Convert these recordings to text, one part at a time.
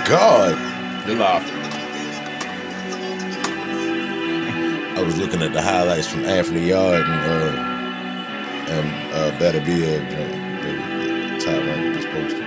God. You're live. I was looking at the highlights from Anthony Yard and Better Be the top one just posted.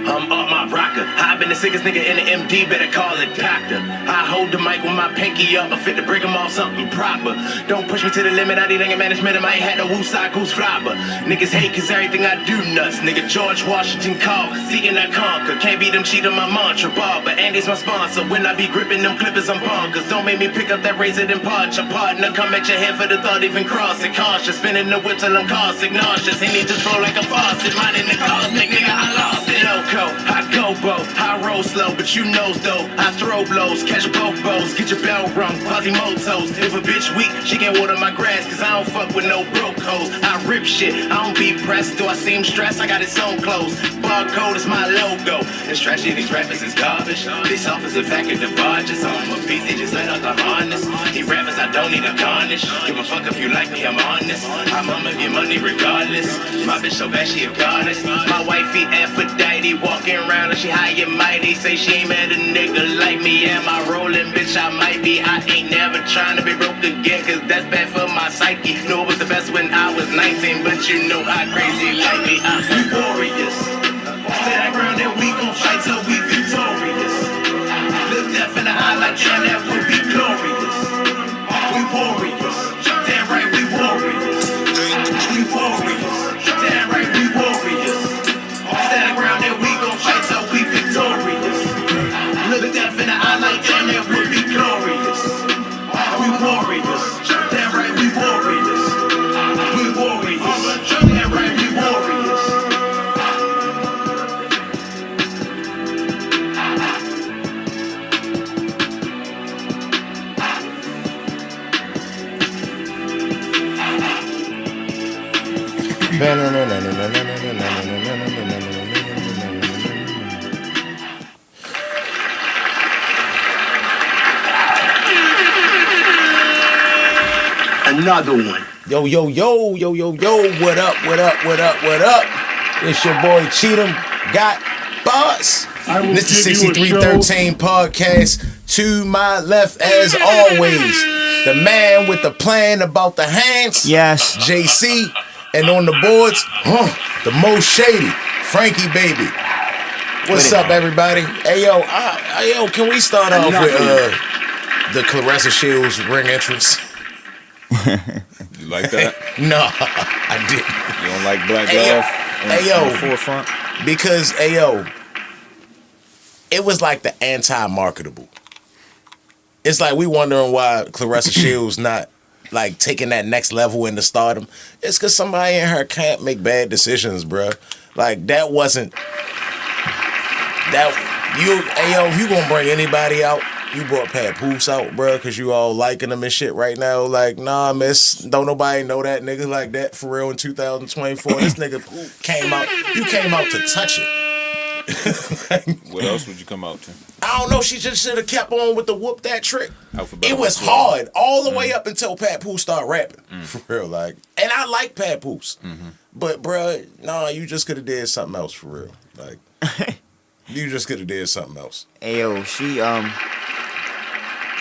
I'm up my rocker. I've been the sickest nigga in the MD, better call it doctor. I hold the mic with my pinky up, I fit to break 'em off something proper. Don't push me to the limit, I need anger management, I might have no woosah goose flopper. Niggas hate cause everything I do nuts. Nigga George Washington Carver, seeking I conquer. Can't beat them, cheat on my mantra, barber. Andy's my sponsor, when I be gripping them clippers, I'm bonkers. Don't make me pick up that razor and punch a partner. Come at your head for the thought, even cross it. Cautious, spinning the whip till I'm caustic, nauseous. He need to throw like a faucet, mine in the cosmic, nigga, I lost it. I go both, I roll slow, but you know though. I throw blows, catch both bows, get your bell rung, Quasimotos. If a bitch weak, she can't water my grass, cause I don't fuck with no broke hoes. I rip shit, I don't be pressed. Do I seem stressed? I got it sewn close. Barcode is my logo. This trashy, these rappers is garbage. These soft as a pack of the barges. I'm a beast, they just let out the harness. These rappers, I don't need a garnish. Give a fuck if you like me, I'm honest. I'm on your money regardless. My bitch so bad, she a goddess. My wifey Aphrodite, walking around like she high and mighty. Say she ain't met a nigga like me. Am I rolling, bitch? I might be. I ain't never trying to be broke again, cause that's bad for my psyche. Knew it was the best when I was 19, but you know I crazy like me. I'm warriors. Stand ground and we gon' fight till we victorious. Look death in the eye like damn, that would be glorious. We warriors. Damn right, we warriors. We warriors. Damn right, we warriors. Stand ground and we gon' fight till we victorious. Look death in the eye like damn, that would be glorious. We warriors. Damn right, we warriors. We warriors. Damn right, we warriors. Another one. Yo, what up? It's your boy Cheatham Got Boss. This is 6313 Podcast. To my left, as always, the man with the plan about the hands. Yes. JC. And on the boards, the most shady, Frankie baby. What's up, everybody? Hey, yo, can we start off with the Clarissa Shields ring entrance? You like that? No, I didn't. You don't like Black Golf on the forefront? Because, it was like the anti-marketable. It's like we wondering why Clarissa Shields not like taking that next level into stardom. It's because somebody in her can't make bad decisions, bruh. Like, that wasn't that if you gonna bring anybody out, you brought Papoose out, bruh, because you all liking him and shit right now. Like, nah, miss, don't nobody know that nigga like that for real in 2024. This nigga came out, you came out to touch it. What else would you come out to? I don't know. She just should have kept on with the whoop that trick. Alphabetical It was flow. hard all the way up until Papoose started rapping. For real, like. And I like Papoose. But, bruh, nah, you just could have did something else for real. Like, you just could have did something else. Ayo,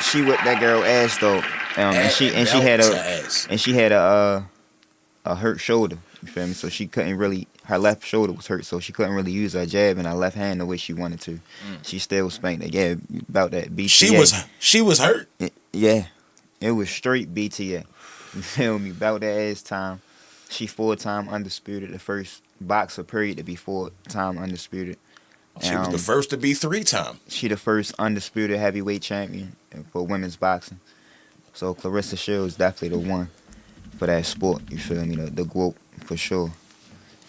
she whipped that girl ass though. And she had a hurt shoulder. You feel me? So she couldn't really. Her left shoulder was hurt, so she couldn't really use her jab in her left hand the way she wanted to. She still spanked it. Yeah, about that BTA. She was hurt. Yeah, it was straight BTA. You feel me? About that ass time. She 4-time undisputed. The first boxer period to be 4-time undisputed. She was the first to be 3-time. She the first undisputed heavyweight champion for women's boxing. So Clarissa Shields definitely the one for that sport. You feel me? The GOAT for sure.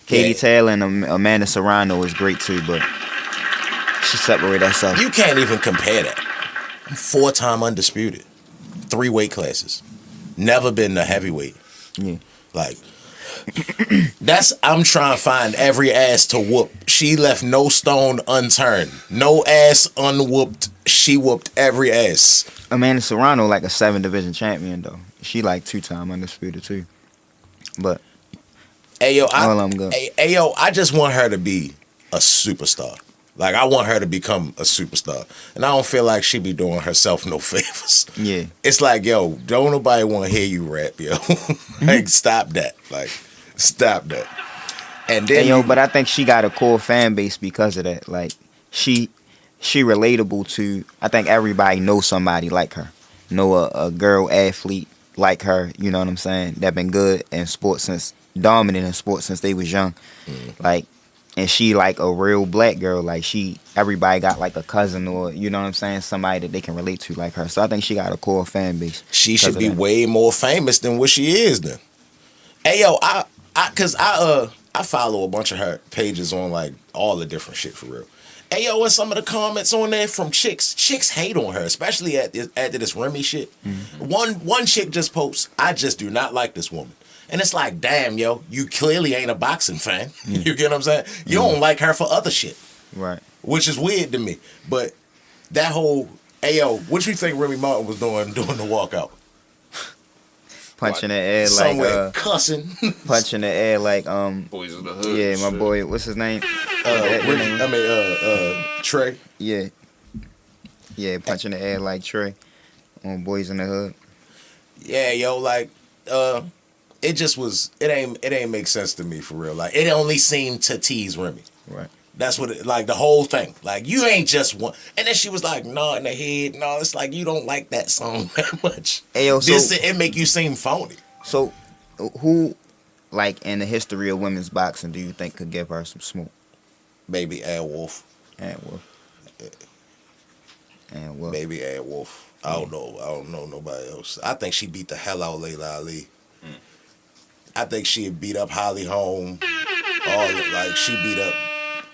Katie Taylor and Amanda Serrano is great too, but she separated herself. You can't even compare that. 4-time undisputed. 3 weight classes. Never been a heavyweight. Yeah. Like, I'm trying to find every ass to whoop. She left no stone unturned. No ass unwhooped. She whooped every ass. Amanda Serrano like a 7-division champion though. She like 2-time undisputed too. But Ayo, all of them good. Ayo, I just want her to be a superstar. Like, I want her to become a superstar. And I don't feel like she be doing herself no favors. Yeah. It's like, yo, don't nobody want to hear you rap, yo. Like, stop that. Like, stop that. And then, And yo, but I think she got a core fan base because of that. Like, she relatable to, I think everybody knows somebody like her. Know a girl athlete like her, you know what I'm saying, that been good in sports dominant in sports since they was young. Like, and she like a real black girl. Like, everybody got like a cousin or, you know what I'm saying, somebody that they can relate to like her. So I think she got a core fan base. She should be way more famous than what she is then. Hey, yo, I follow a bunch of her pages on like all the different shit for real. Hey, yo, what's some of the comments on there from chicks? Chicks hate on her, especially after this Remy shit. One chick just posts, "I just do not like this woman." And it's like, damn, yo, you clearly ain't a boxing fan. You get what I'm saying? You don't like her for other shit. Right. Which is weird to me. But that whole, hey, yo, what you think Remy Martin was doing the walkout? Punching the air like somewhere cussing. punching the air like Boys of the Hood. yeah, my shit. boy, what's his name? Trey. Yeah. Yeah, punching the air like Trey on Boys in the Hood. Yeah, yo, like, it just was, it ain't make sense to me for real. Like, it only seemed to tease Remy. Right. That's what it, like, the whole thing. Like, you ain't just one. And then she was like, nodding her head. No, it's like, you don't like that song that much. Hey, yo, so, It make you seem phony. so who, like, in the history of women's boxing do you think could give her some smoke? Maybe Ad Wolf. And Wolf. Maybe Ad Wolf. I don't know nobody else. I think she beat the hell out of Layla Ali. I think she'd beat up Holly Holm. Like, she beat up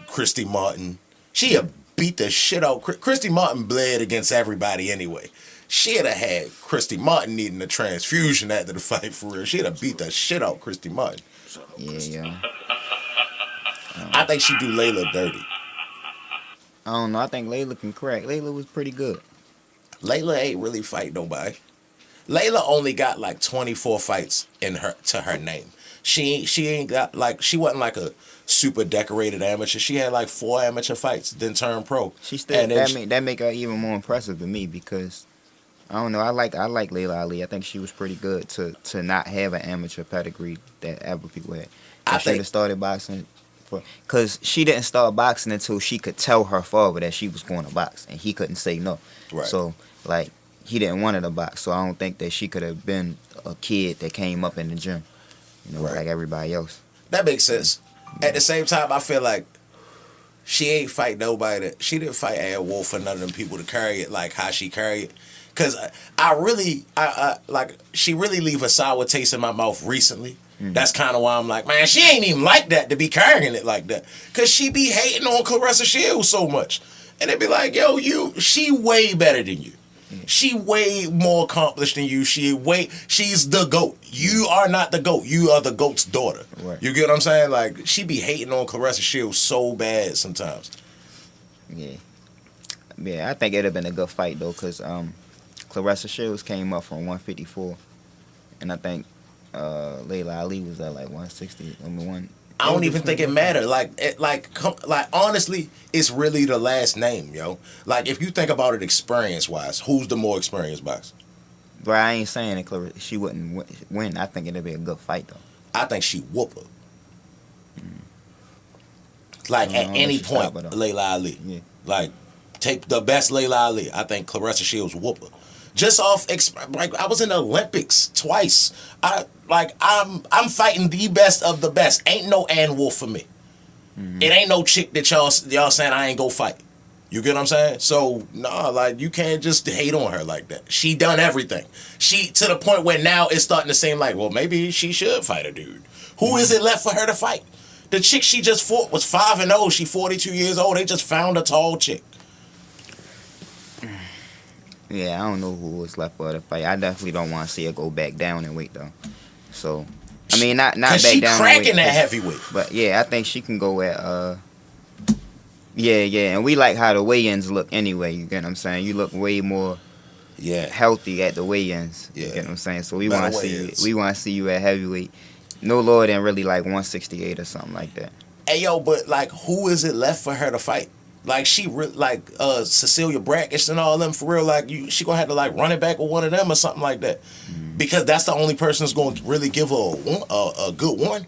Christy Martin. She'd beat the shit out. Christy Martin bled against everybody anyway. She'd have had Christy Martin needing a transfusion after the fight for real. She'd have beat the shit out Christy Martin. Yeah. I think she'd do Layla dirty. I don't know. I think Layla can crack. Layla was pretty good. Layla ain't really fight nobody. Layla only got like 24 fights to her name. She ain't got like, she wasn't like a super decorated amateur. She had like 4 amateur fights, then turned pro. She still that make her even more impressive to me because I don't know. I like Layla Ali. I think she was pretty good to not have an amateur pedigree that other people had. I should have started boxing, because she didn't start boxing until she could tell her father that she was going to box, and he couldn't say no. Right. So like, he didn't want her to box. So I don't think that she could have been a kid that came up in the gym, you know, Right. like everybody else. That makes sense. At the same time, I feel like she ain't fight nobody. She didn't fight Ad Wolf or none of them people to carry it like how she carried it. Cause I like, she really leave a sour taste in my mouth recently. That's kind of why I'm like, man, she ain't even like that to be carrying it like that. Cause she be hating on Claressa Shields so much. And they be like, yo, she way better than you. She way more accomplished than you. She's the GOAT. You are not the GOAT. You are the GOAT's daughter. Right. You get what I'm saying? Like, she be hating on Claressa Shields so bad sometimes. Yeah, I think it'd have been a good fight though, cause Claressa Shields came up from 154, and I think Layla Ali was at like 160. I don't even think it mattered. Like honestly, it's really the last name, yo. Like, if you think about it experience-wise, who's the more experienced boxer? But I ain't saying that she wouldn't win. I think it'd be a good fight though. I think she whoop her. Like, at any point, Layla Ali. Yeah. Like, take the best Layla Ali. I think Claressa Shields whoop her. Just off, like, I was in the Olympics twice. I'm fighting the best of the best. Ain't no Ann Wolf for me. It ain't no chick that y'all saying I ain't go fight. You get what I'm saying? So, nah, like, you can't just hate on her like that. She done everything. She, to the point where now it's starting to seem like, well, maybe she should fight a dude. Who is it left for her to fight? The chick she just fought was 5-0. She 42 years old. They just found a tall chick. Yeah, I don't know who was left for her to fight. I definitely don't want to see her go back down in weight though. So, I mean, not back she down. cracking in weight, that heavyweight. But yeah, I think she can go at yeah, and we like how the weigh-ins look anyway. You get what I'm saying? You look way more healthy at the weigh-ins. You get what I'm saying? So we want to see you at heavyweight, no lower than really like 168 or something like that. Hey, yo, but like, who is it left for her to fight? Like Cecilia Brackish and all them for real. Like she gonna have to like run it back with one of them or something like that, because that's the only person that's gonna really give her a good one.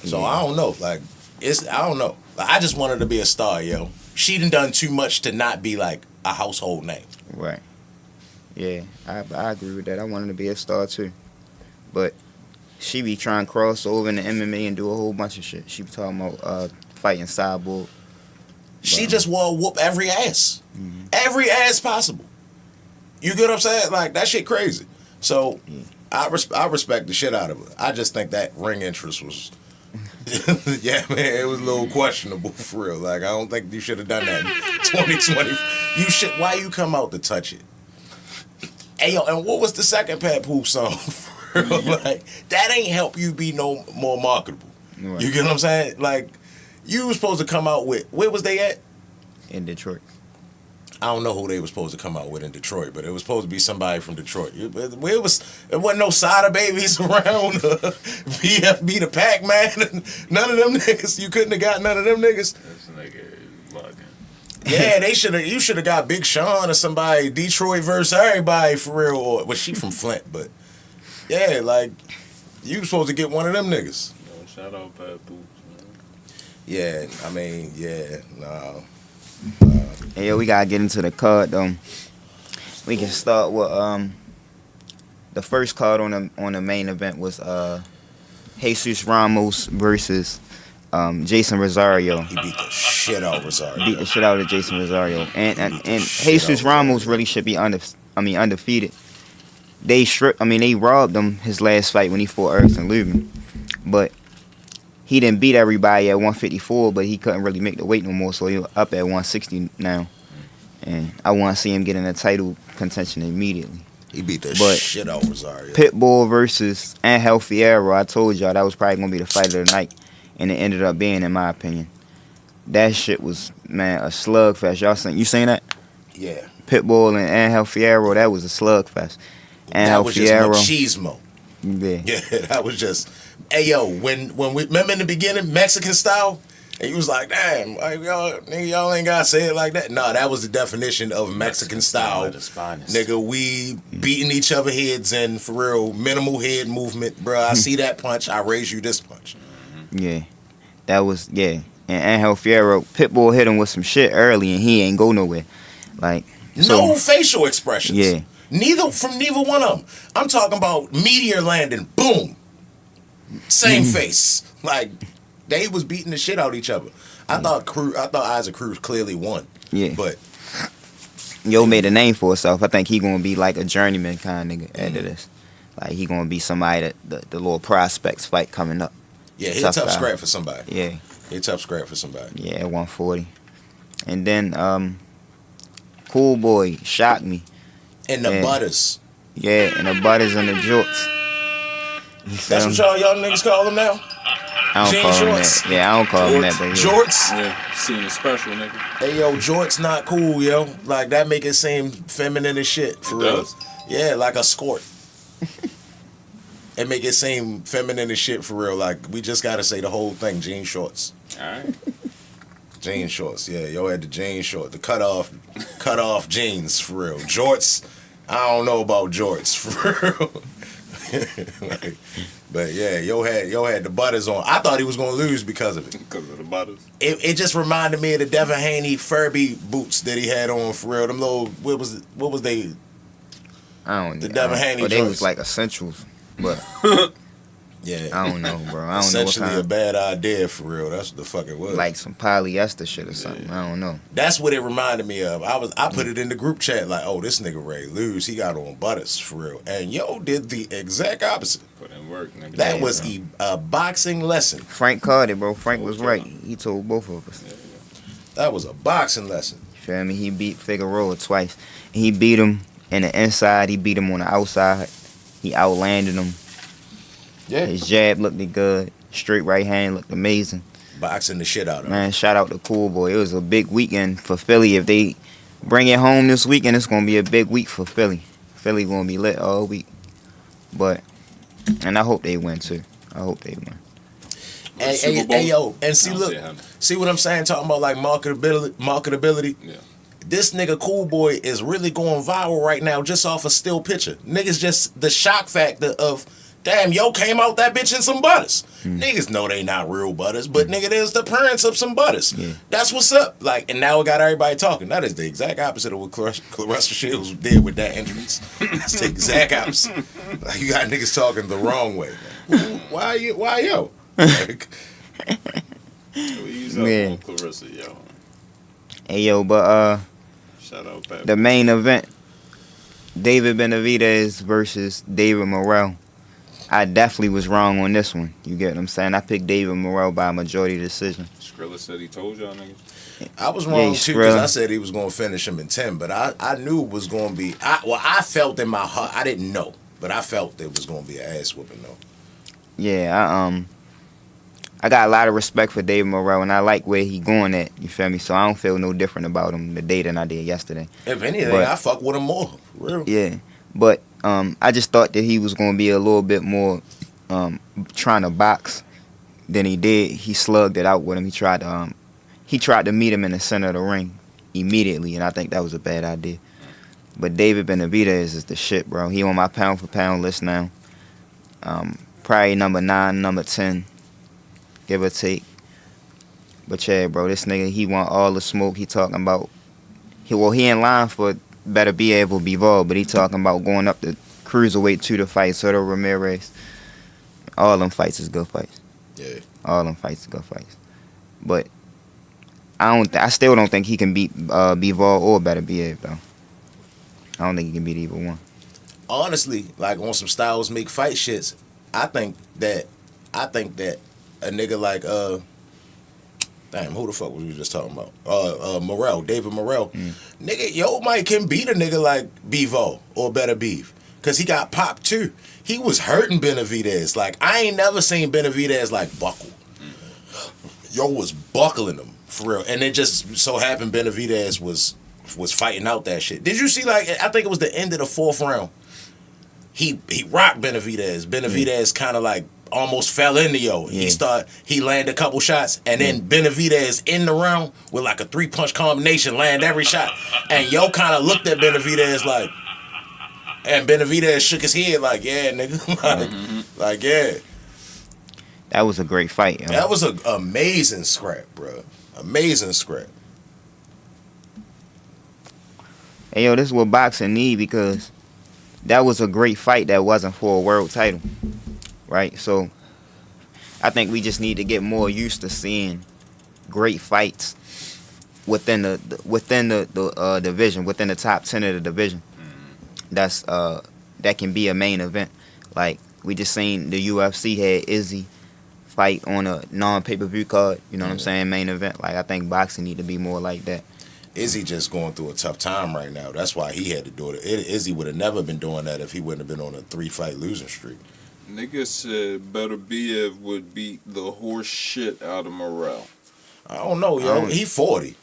So I don't know. Like I don't know. Like, I just want her to be a star, yo. She done too much to not be like a household name. Right. Yeah, I agree with that. I want her to be a star too, but she be trying to cross over into MMA and do a whole bunch of shit. She be talking about fighting Cyborg. She just want to whoop every ass. Every ass possible. You get what I'm saying? Like, that shit crazy. So, I respect the shit out of her. I just think that ring interest was... yeah, man, it was a little questionable, for real. Like, I don't think you should have done that in 2020. You should... Why you come out to touch it? Hey, yo, and what was the second Pat Poop song? For real? Like, that ain't help you be no more marketable. Right. You get what I'm saying? Like... You was supposed to come out with, where was they at? In Detroit. I don't know who they were supposed to come out with in Detroit, but it was supposed to be somebody from Detroit. It wasn't no Sada Babies around, BFB the Pac-Man, none of them niggas. You couldn't have got none of them niggas. This nigga bugging. Yeah, you should have got Big Sean or somebody, Detroit versus everybody for real. Or, well, she from Flint, but yeah, like, you was supposed to get one of them niggas. Yo, shout out Pat Boots. Yeah, I mean, yeah, no. Hey, yo, we gotta get into the card though. We can start with the first card on the main event was Jesus Ramos versus Jason Rosario. He beat the shit out of Rosario. Beat the shit out of Jason Rosario, and Jesus Ramos really should be undefeated. They robbed him his last fight when he fought Erickson Lubin, but he didn't beat everybody at 154, but he couldn't really make the weight no more, so he's up at 160 now. And I want to see him get in a title contention immediately. He beat the shit out of Rosario. Pitbull versus Angel Fierro, I told y'all that was probably going to be the fight of the night, and it ended up being, in my opinion. That shit was, man, a slugfest. You seen that? Yeah. Pitbull and Angel Fierro, that was a slugfest. That was Fierro, just machismo. Yeah, that was just... Hey, yo, when we... Remember in the beginning, Mexican style? And you was like, damn, like, y'all ain't got to say it like that. No, that was the definition of Mexican style. Nigga, we beating each other heads in, for real, minimal head movement. Bro, I see that punch, I raise you this punch. Yeah, that was, yeah. And Angel Fierro, Pitbull hit him with some shit early, and he ain't go nowhere. Like, no facial expressions. Yeah. Neither one of them. I'm talking about meteor landing, boom. Same face. Like, they was beating the shit out of each other. I thought Isaac Cruz clearly won. Yeah. But Yo made a name for himself. I think he gonna be like a journeyman kind of nigga after this. Like, he gonna be somebody that the little prospects fight coming up. Yeah, he's a tough scrap for somebody. Yeah. He's a tough scrap for somebody. Yeah, 140. And then Cool Boy shocked me. And the Butters. Yeah, and the Butters and the Jorts. That's what y'all young niggas call them now? I don't call them that. Yeah, I don't call them that. But Jorts? Yeah, seeing a special, nigga. Hey, yo, Jorts not cool, yo. Like, that make it seem feminine as shit, for real. Yeah, like a skort. It make it seem feminine as shit, for real. Like, we just gotta say the whole thing, jean shorts. Alright. Jean shorts, yeah. Yo had the jean short, the cut off jeans, for real. Jorts, I don't know about jorts, for real. Like, but yeah, yo had the Butters on. I thought he was gonna lose because of it. Because of the Butters. It just reminded me of the Devin Haney Furby boots that he had on, for real. Them little, what was they? I don't know. The Devin Haney they joints. was like essentials, but yeah, I don't know, bro. I don't know. Essentially a bad idea, for real. That's what the fuck it was. Like some polyester shit or something. I don't know. That's what it reminded me of. I put it in the group chat like, oh, this nigga ready to lose. He got on Butters, for real. And yo did the exact opposite. Put in work, nigga. That was a boxing lesson. Frank caught it, bro. Frank was right. He told both of us. That was a boxing lesson. You feel me? He beat Figueroa twice. He beat him in the inside. He beat him on the outside. He outlanded him. Yeah. His jab looked good. Straight right hand looked amazing. Boxing the shit out of him. Man, shout out to Cool Boy. It was a big weekend for Philly. If they bring it home this weekend, it's going to be a big week for Philly. Philly going to be lit all week. And I hope they win, too. I hope they win. With the Super Bowl? yo, and see, I don't look, see it happening. see what I'm saying? Talking about like marketability. Yeah. This nigga Cool Boy is really going viral right now just off a still picture. Niggas just the shock factor of, damn, yo came out that bitch in some butters. Niggas know they not real butters, but nigga, there's the appearance of some butters. Yeah. That's what's up. Like, and now it got everybody talking. That is the exact opposite of what Clarissa Shields did with that entrance. It's the exact opposite. Like, you got niggas talking the wrong way. Why yo? Like, Ease up Yeah. on Clarissa, yo. Hey yo, but Shout out Pat. the main event, David Benavidez versus David Morrell. I definitely was wrong on this one. You get what I'm saying? I picked David Morrell by a majority decision. Skrilla said he told y'all niggas. I was wrong Yeah, too because Skrilla. I said he was going to finish him in 10, but I knew it was going to be. I felt in my heart. I didn't know, but I felt it was going to be an ass whooping though. Yeah, I got a lot of respect for David Morrell, and I like where he going at. You feel me? So I don't feel no different about him today than I did yesterday. If anything, But- I fuck with him more. For real. Yeah, but I just thought that he was going to be a little bit more trying to box than he did. He slugged it out with him. He tried to meet him in the center of the ring immediately, and I think that was a bad idea. But David Benavidez is the shit, bro. He on my pound for pound list now. Probably number 9, number 10, give or take. But yeah, bro, this nigga, he want all the smoke. He talking about he in line for better be able to be involved, but he talking about going up the cruiserweight to fight Soto Ramirez. All them fights is good fights. Yeah. All them fights is good fights. But I still don't think he can beat Bivol or Better Behave though. I don't think he can beat either one. Honestly, like on some Styles Make Fight shits, I think that a nigga like damn, who the fuck was we just talking about? Morrell, David Morrell. Nigga, yo Mike can beat a nigga like Bevo or Better Beef. Cause he got popped too. He was hurting Benavidez. Like, I ain't never seen Benavidez like buckle. Yo was buckling him for real. And it just so happened Benavidez was fighting out that shit. Did you see, like, I think it was the end of the 4th round. He rocked Benavidez. Benavidez kind of like almost fell into yo. Yeah. He landed a couple shots, and then Benavidez in the round with like a 3-punch combination, land every shot. And yo kind of looked at Benavidez like, and Benavidez shook his head like, yeah, nigga. like, yeah. That was a great fight, yo. That was an amazing scrap, bro. Amazing scrap. Hey, yo, this is what boxing need, because that was a great fight that wasn't for a world title, right? So I think we just need to get more used to seeing great fights within the division, within the top 10 of the division. That can be a main event. Like, we just seen the UFC had Izzy fight on a non-pay-per-view card, you know what I'm saying, main event. Like, I think boxing need to be more like that. Izzy just going through a tough time right now. That's why he had to do it. Izzy would have never been doing that if he wouldn't have been on a 3-fight losing streak. Nigga said Better Behave would beat the horse shit out of Morrell. I don't know, yo. He 40.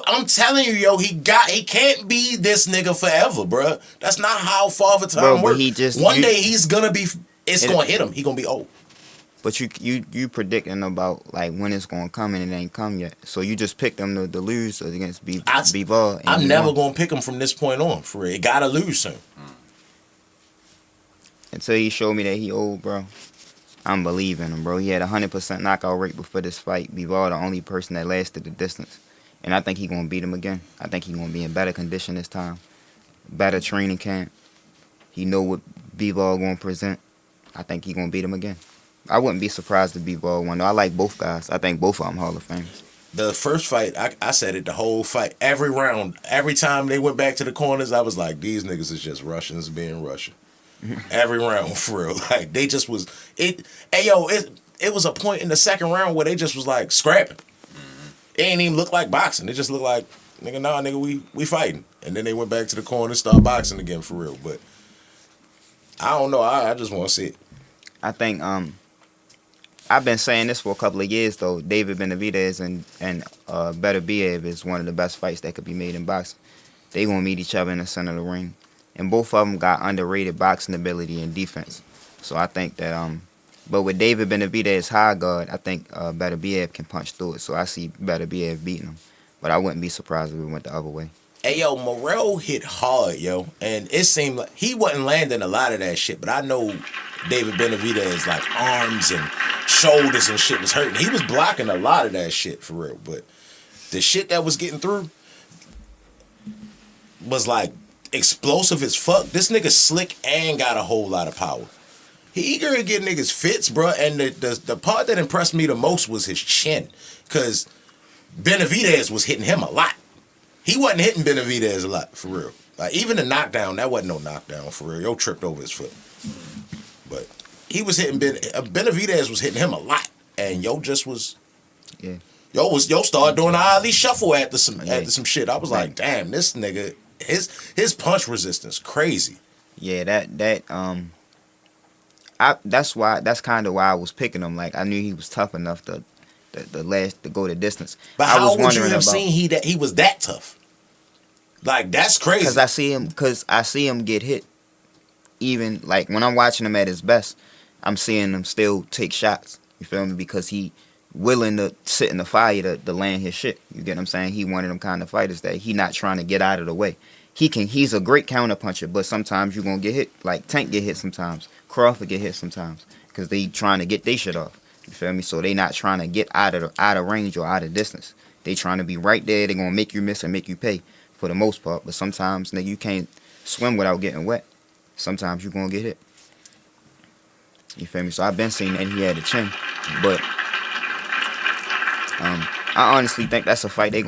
I'm telling you, yo, he can't be this nigga forever, bruh. That's not how Father Time works. One day he's gonna be, it's gonna hit him. He gonna be old. But you predicting about like when it's gonna come, and it ain't come yet. So you just picked them to lose against Bivol. I'm never gonna pick him from this point on. For real, he gotta lose soon. Until he showed me that he old, bro. I'm believing him, bro. He had 100% knockout rate before this fight. Bivol, the only person that lasted the distance. And I think he's going to beat him again. I think he's going to be in better condition this time. Better training camp. He know what Bivol going to present. I think he's going to beat him again. I wouldn't be surprised if Bivol won. I like both guys. I think both of them Hall of Famers. The first fight, I said it the whole fight. Every round, every time they went back to the corners, I was like, these niggas is just Russians being Russian. Every round, for real. Like, they just was... It was a point in the second round where they just was like scrapping. It ain't even look like boxing. It just looked like, nigga, we fighting. And then they went back to the corner and started boxing again, for real. But I don't know. I just want to see it. I think I've been saying this for a couple of years, though. David Benavidez and Better Behave is one of the best fights that could be made in boxing. They gonna meet each other in the center of the ring, and both of them got underrated boxing ability and defense. So I think that But with David Benavidez high guard, I think Better BF can punch through it. So I see Better BF beating him. But I wouldn't be surprised if it went the other way. Hey, yo, Morrell hit hard, yo. And it seemed like he wasn't landing a lot of that shit. But I know David Benavidez, like, arms and shoulders and shit was hurting. He was blocking a lot of that shit, for real. But the shit that was getting through was, like, explosive as fuck. This nigga slick and got a whole lot of power. He eager to get niggas fits, bro. And the part that impressed me the most was his chin. Because Benavidez was hitting him a lot. He wasn't hitting Benavidez a lot, for real. Like, even the knockdown, that wasn't no knockdown, for real. Yo tripped over his foot. But he was hitting Benavidez was hitting him a lot. And yo just was... Yeah. Yo started doing the Ali shuffle after some shit. I was like, damn, this nigga, his punch resistance crazy. Yeah, that's kind of why I was picking him. Like, I knew he was tough enough to go the distance. But I was how would you wondering have seen he was that tough? Like, that's crazy. Because I see him get hit. Even like when I'm watching him at his best, I'm seeing him still take shots. You feel me? Because he willing to sit in the fire to land his shit. You get what I'm saying? He one of them kind of fighters that he not trying to get out of the way. He's a great counter puncher, but sometimes you're gonna get hit. Like Tank get hit sometimes. Crawford get hit sometimes because they trying to get their shit off. You feel me? So they not trying to get out of range or out of distance. They trying to be right there. They gonna make you miss and make you pay for the most part. But sometimes, nigga, you can't swim without getting wet. Sometimes you gonna get hit. You feel me? So I've been seeing that he had a chin, but I honestly think that's a fight they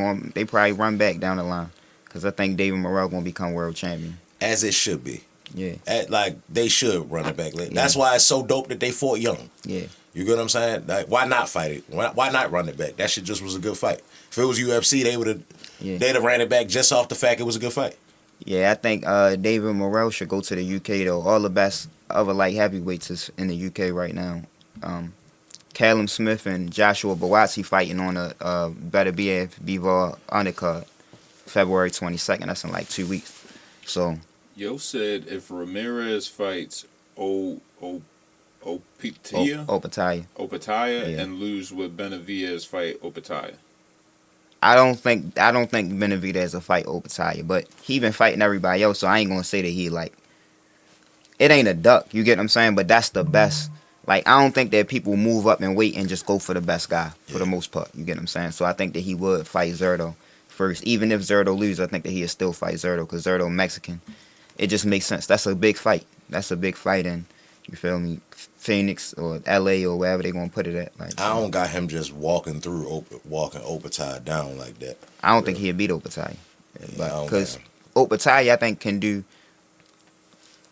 probably run back down the line because I think David Morrell gonna become world champion. As it should be. Yeah. Like, they should run it back. That's why it's so dope that they fought young. Yeah. You get what I'm saying? Like, why not fight it? Why not run it back? That shit just was a good fight. If it was UFC, they'd have ran it back just off the fact it was a good fight. Yeah, I think David Morrell should go to the UK though. All the best other light heavyweights is in the UK right now. Callum Smith and Joshua Buatsi fighting on a Better BF Bivol undercard, February 22nd. That's in like 2 weeks. So. Yo said if Ramirez fights Opataya and lose with Benavidez fight Opataya. I don't think Benavidez will fight Opataya, but he been fighting everybody else, so I ain't gonna say that he like. It ain't a duck, you get what I'm saying? But that's the best. Like, I don't think that people move up and wait and just go for the best guy for the most part. You get what I'm saying? So I think that he would fight Zerto first. Even if Zerto loses, I think that he'll still fight Zerto because Zerto Mexican. It just makes sense. That's a big fight. And you feel me? Phoenix or LA or wherever they gonna put it at. Like, I don't got him just walking Opataya down like that. I don't think he'll beat Opataya. Because Opataya, I think, can do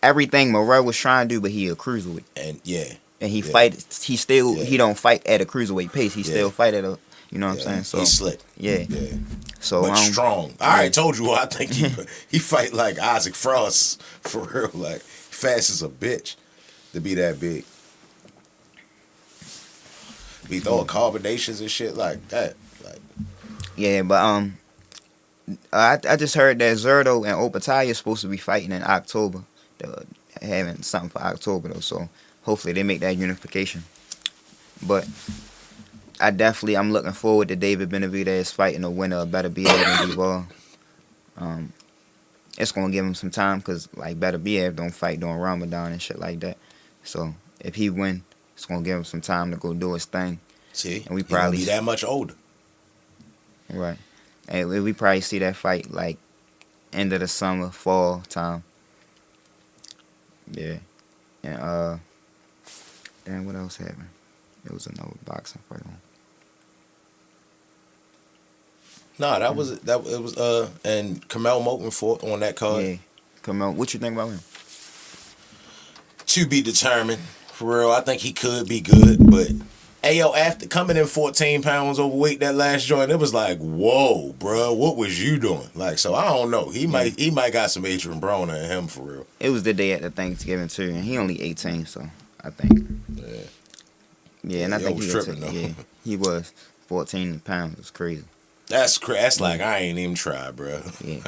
everything Morrell was trying to do, but he a cruiserweight. And he he don't fight at a cruiserweight pace. He still fight at a, you know what I'm saying? So he's slick. Yeah. So but strong. I already told you. I think he fight like Isaac Frost for real. Like, fast as a bitch to be that big. Be throwing combinations and shit like that. Like, yeah, but I just heard that Zerto and Opataya is supposed to be fighting in October. They're having something for October though, so hopefully they make that unification. But I'm looking forward to David Benavidez fighting the winner of Better BF and Bivol. It's gonna give him some time because like Better BF don't fight during Ramadan and shit like that. So if he win, it's gonna give him some time to go do his thing. See, and we probably be that much older. Right, and we probably see that fight like end of the summer, fall time. Yeah, and damn, what else happened? It was another boxing fight on. No, it was and Kamel Moten fought on that card. Yeah, Kamel, what you think about him? To be determined, for real. I think he could be good, but yo, after coming in 14 pounds overweight that last joint, it was like, whoa, bro, what was you doing? Like, so I don't know. He might got some Adrian Broner in him for real. It was the day after Thanksgiving too, and he only 18, so I think. Yeah, and I think he was tripping though. Yeah, he was 14 pounds. It's crazy. That's like I ain't even tried, bro. Yeah.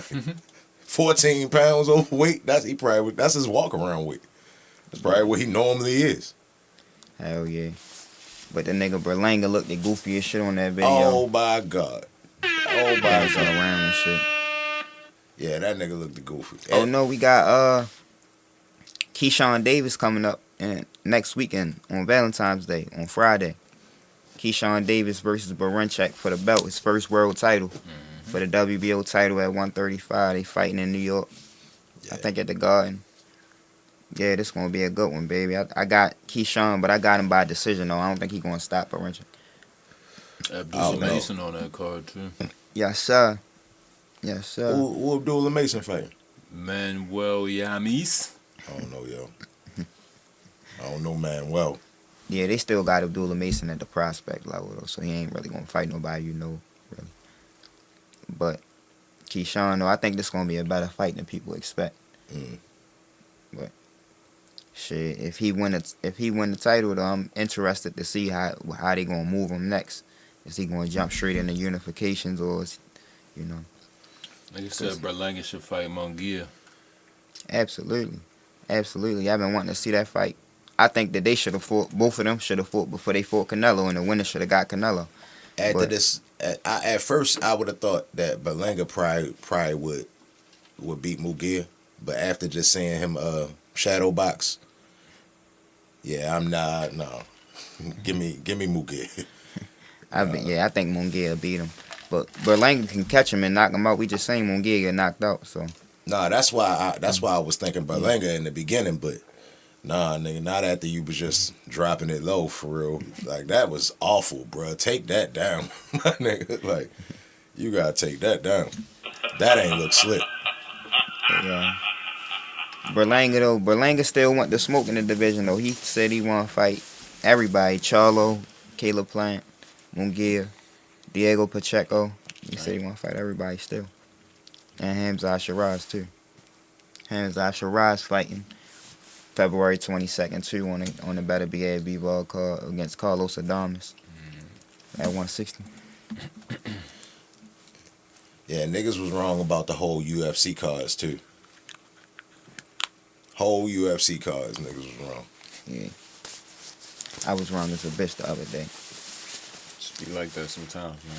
14 pounds overweight. That's his walk around weight. That's probably what he normally is. Hell yeah. But the nigga Berlanga looked the goofiest shit on that video. Oh my god. Oh my Dancing god. around and shit. Yeah, that nigga looked the goofy. Oh no, we got Keyshawn Davis coming up next weekend on Valentine's Day on Friday. Keyshawn Davis versus Barenchek for the belt, his first world title. For the WBO title at 135. They fighting in New York. Yeah. I think at the Garden. Yeah, this gonna be a good one, baby. I got Keyshawn, but I got him by decision though. I don't think he gonna stop Barenchek. Abdullah Mason on that card too. Yes, sir. Yes, sir. Who Abdullah Mason fighting? Manuel Yamis. I don't know, yo. I don't know Manuel. Yeah, they still got Abdullah Mason at the prospect level though, so he ain't really gonna fight nobody really. But Keyshawn, though, I think this gonna be a better fight than people expect. But shit, if he win the title, though, I'm interested to see how they gonna move him next. Is he gonna jump straight into unifications, or is, Like you said, Berlanga should fight Munguia. Absolutely. I've been wanting to see that fight. I think that they should have fought. Both of them should have fought before they fought Canelo, and the winner should have got Canelo. At first I would have thought that Berlanga probably would beat Munguia, but after just seeing him shadow box, yeah, I'm not. No, give me Munguia. I think Munguia beat him, but Berlanga can catch him and knock him out. We just seen Munguia get knocked out, so. Nah, that's why I was thinking Berlanga in the beginning, but nah, nigga, not after you was just dropping it low for real. Like that was awful, bro. Take that down, my nigga. Like you gotta take that down. That ain't look slick. Yeah. Berlanga still want the smoke in the division though. He said he want to fight everybody: Charlo, Caleb Plant, Munguia, Diego Pacheco. He said he want to fight everybody still. And Hamza Shiraz too. Hamza Shiraz fighting February 22nd too on the Better Be B-Ball card against Carlos Adames at 160. Yeah, niggas was wrong about the whole UFC cards too. Whole UFC cards, niggas was wrong. Yeah. I was wrong as a bitch the other day. Just be like that sometimes, man.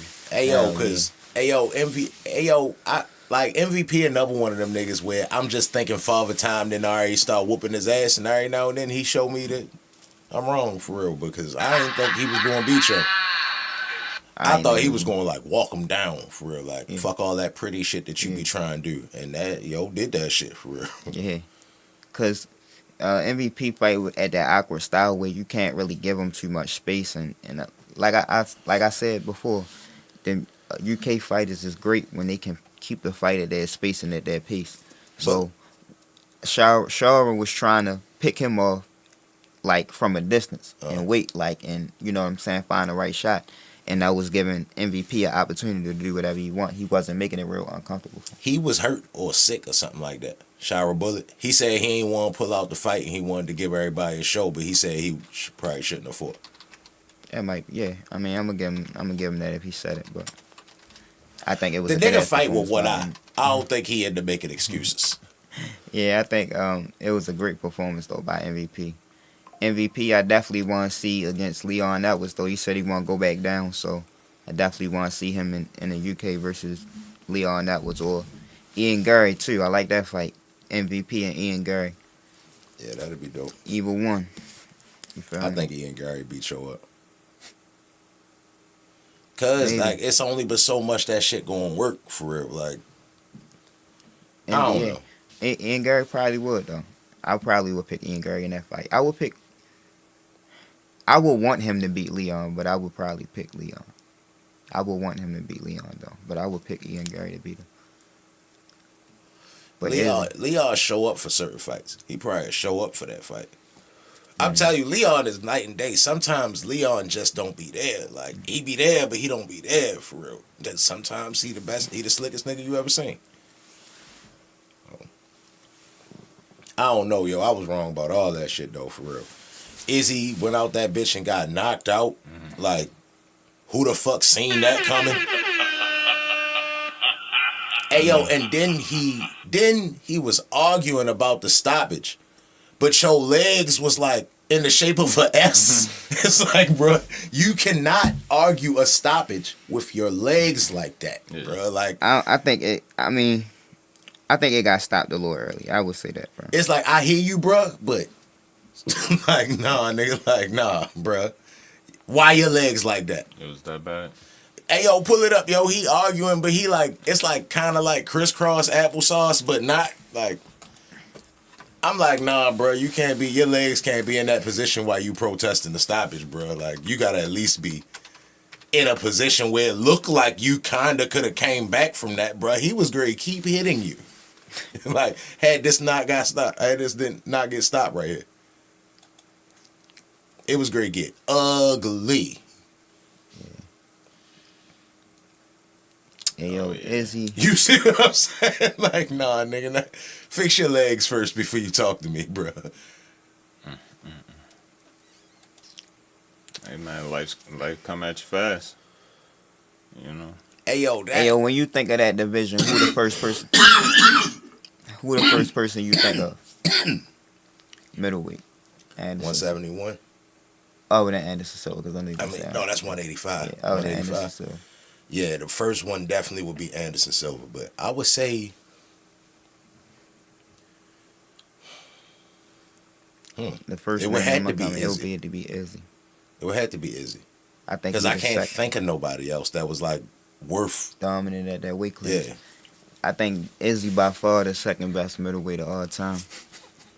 MVP another one of them niggas where I'm just thinking Father Time, then I already start whooping his ass, and every now and then he showed me that I'm wrong for real, because I didn't think he was going to beat you. I thought he was going to like walk him down for real, like fuck all that pretty shit that you be trying to do, and that did that shit for real. Yeah, cause MVP fight at that awkward style where you can't really give him too much space, and like I said before, the UK fighters is great when they can keep the fight at their space and at their pace. So Shara was trying to pick him off like from a distance and wait, like, and you know what I'm saying, find the right shot. And that was giving MVP an opportunity to do whatever he want. He wasn't making it real uncomfortable. He was hurt or sick or something like that. Shara Bullet. He said he ain't want to pull out the fight and he wanted to give everybody a show, but he said he probably shouldn't have fought. That might, yeah. I mean, I'm gonna give him that if he said it, but I think it was the a nigga fight with one eye. I don't think he had to make it excuses. Yeah, I think it was a great performance though by MVP. MVP, I definitely want to see against Leon Edwards though. He said he want to go back down, so I definitely want to see him in the UK versus Leon Edwards or Ian Gary too. I like that fight. MVP and Ian Gary. Yeah, that'd be dope. Either one. You feel I me? think Ian Gary beat your up. Cause Maybe. like it's only but so much that shit gonna work for real. Like I don't know. Ian Gary probably would though. I probably would pick Ian Gary in that fight. I would want him to beat Leon, but I would probably pick Leon. I would want him to beat Leon though, but I would pick Ian Gary to beat him. But Leon show up for certain fights. He probably show up for that fight. I'm telling you, Leon is night and day. Sometimes Leon just don't be there. Like he be there, but he don't be there for real. Then sometimes he the best, he the slickest nigga you ever seen. I don't know, yo. I was wrong about all that shit though, for real. Izzy went out that bitch and got knocked out. Like, who the fuck seen that coming? Hey yo, and then he was arguing about the stoppage. But your legs was like in the shape of an S. It's like, bro, you cannot argue a stoppage with your legs like that, bro. Like, I think it. I mean, I think it got stopped a little early. I would say that, bro. it's like I hear you, bro, but like, nah, nigga, like, nah, bro. Why your legs like that? It was that bad. Hey, yo, pull it up, yo. He arguing, but he like, it's like kind of like crisscross applesauce, but not like. I'm like, nah, bro, you can't be, your legs can't be in that position while you protesting the stoppage, bro. Like, you gotta at least be in a position where it looked like you kinda could have came back from that, bro. He was great, keep hitting you. Like, had this not got stopped, had this did not get stopped right here. It was great get ugly. Hey, yo, Izzy. You see what I'm saying? Like, nah, nigga, nah. Fix your legs first before you talk to me, bro. Hey man, life come at you fast. You know. Hey yo, that. Hey, yo, when you think of that division, who the first person? Who the first person you think of? Middleweight. Anderson. 171. Other than Anderson Silva, because I know you I mean, no, that's 185. Yeah, other than 185. Anderson Silva. Yeah, the first one definitely would be Anderson Silva, but I would say. The first It would one have in to be Montgomery, it would Izzy. be to be Izzy. It would have to be Izzy. I think Because he I was can't second think of nobody else that was like worth. dominant at that weight class. Yeah. I think Izzy by far the second best middleweight of all time.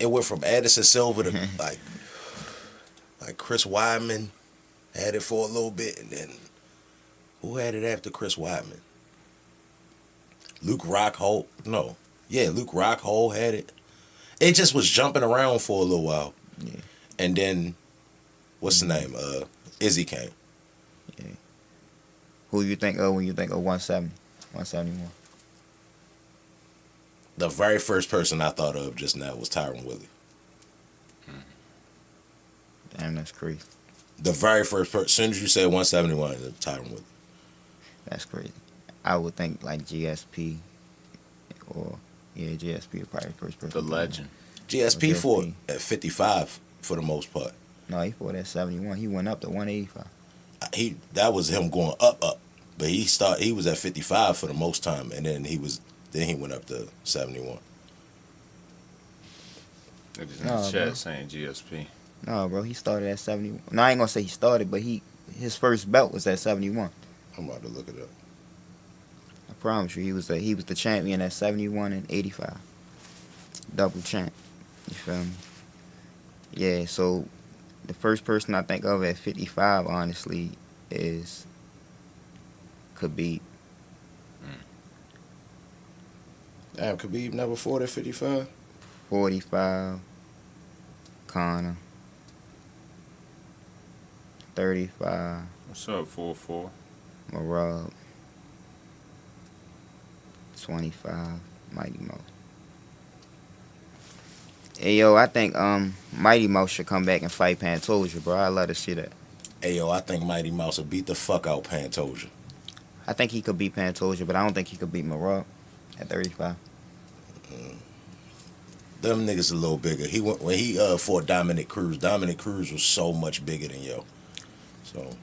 It went from Anderson Silva to like Chris Weidman had it for a little bit, and then who had it after Chris Weidman? Luke Rockhold? No. Yeah, Luke Rockhold had it. It just was jumping around for a little while. Yeah. And then, what's the name? Izzy came. Yeah. Who you think of when you think of 170, 171? The very first person I thought of just now was Tyron Woodley. Damn, that's crazy. The very first person, as soon as you said 171, it was Tyron Woodley. That's crazy. I would think like GSP or GSP is probably the first person. The legend. GSP GSP. fought at 55 for the most part. No, he fought at 71. He went up to 185. That was him going up, but he was at 55 for the most time, and then he went up to 71. It is in No, the bro. chat saying GSP. No, bro, he started at 71. No, I ain't gonna say he started, but his first belt was at 71. I'm about to look it up. I promise you, he was the champion at 71 and 85. Double champ. You feel me? Yeah, so the first person I think of at 55, honestly, is Khabib. Damn, Khabib never fought at 55? 45, Conor. 35, What's up, 4-4? Marab. 25, Mighty Mouse. Hey, yo, I think Mighty Mouse should come back and fight Pantoja, bro. I'd love to see that. Hey, yo, I think Mighty Mouse will beat the fuck out Pantoja. I think he could beat Pantoja, but I don't think he could beat Marab at 35. Them niggas a little bigger. When he fought Dominic Cruz. Dominic Cruz was so much bigger than yo. So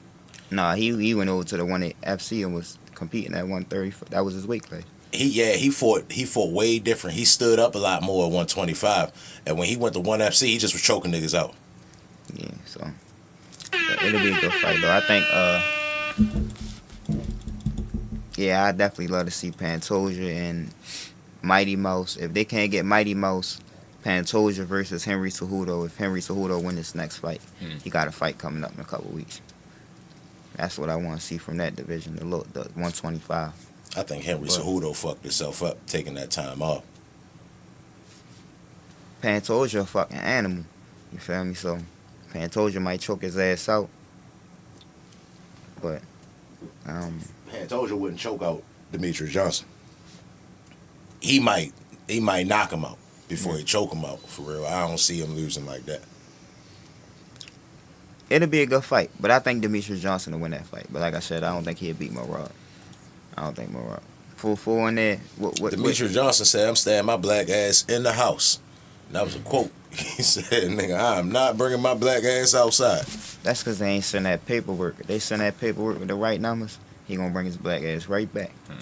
Nah, he went over to the one at FC and was competing at 130. That was his weight class. he fought way different. He stood up a lot more at 125, and when he went to 1FC, he just was choking niggas out. Yeah, so it'll be a good fight though. I think I definitely love to see Pantoja and Mighty Mouse. If they can't get Mighty Mouse, Pantoja versus Henry Cejudo. If Henry Cejudo win this next fight, he got a fight coming up in a couple weeks. That's what I want to see from that division, the 125. I think Henry Cejudo fucked himself up taking that time off. Pantoja a fucking animal. You feel me? So Pantoja might choke his ass out. But Pantoja wouldn't choke out Demetrius Johnson. He might knock him out before he choke him out, for real. I don't see him losing like that. it'll be a good fight. But I think Demetrius Johnson will win that fight. But like I said, I don't think he'll beat Marab. I don't think Marab. 4-4 in there. What Demetrius Johnson said, I'm staying my black ass in the house. That was a quote. He said, "Nigga, I'm not bringing my black ass outside." That's because they ain't send that paperwork. If they send that paperwork with the right numbers, he gonna bring his black ass right back. You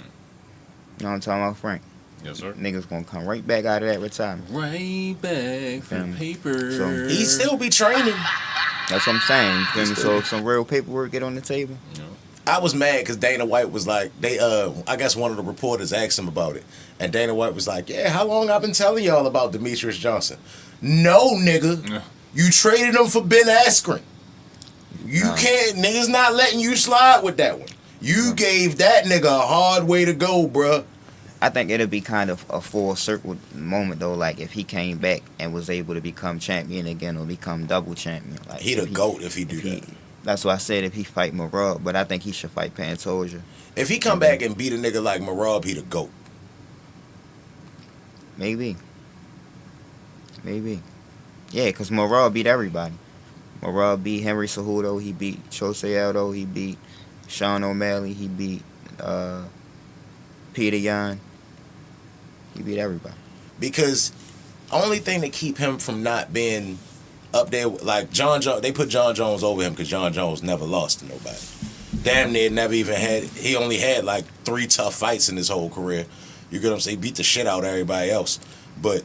know what I'm talking about, Frank? Yes, sir. Niggas gonna come right back out of that retirement. Right back for paper. So, He still be training. that's what I'm saying. You feel me? So if some real paperwork get on the table, I was mad because Dana White was like, I guess one of the reporters asked him about it. And Dana White was like, yeah, how long I've been telling y'all about Demetrius Johnson? No, nigga. Yeah. You traded him for Ben Askren. You can't, niggas not letting you slide with that one. You gave that nigga a hard way to go, bruh. I think it'll be kind of a full circle moment though. Like if he came back and was able to become champion again or become double champion. Like He the GOAT if he do that. That's why I said if he fight Marab, but I think he should fight Pantoja. If he come back and beat a nigga like Marab, he the GOAT. Maybe. Yeah, because Marab beat everybody. Marab beat Henry Cejudo. He beat Jose Aldo. He beat Sean O'Malley. He beat Peter Yan. He beat everybody. Because only thing that keep him from not being up there, like John Jones, they put John Jones over him because John Jones never lost to nobody. Damn near never even had, he only had like 3 tough fights in his whole career. You get what I'm saying? He beat the shit out of everybody else. But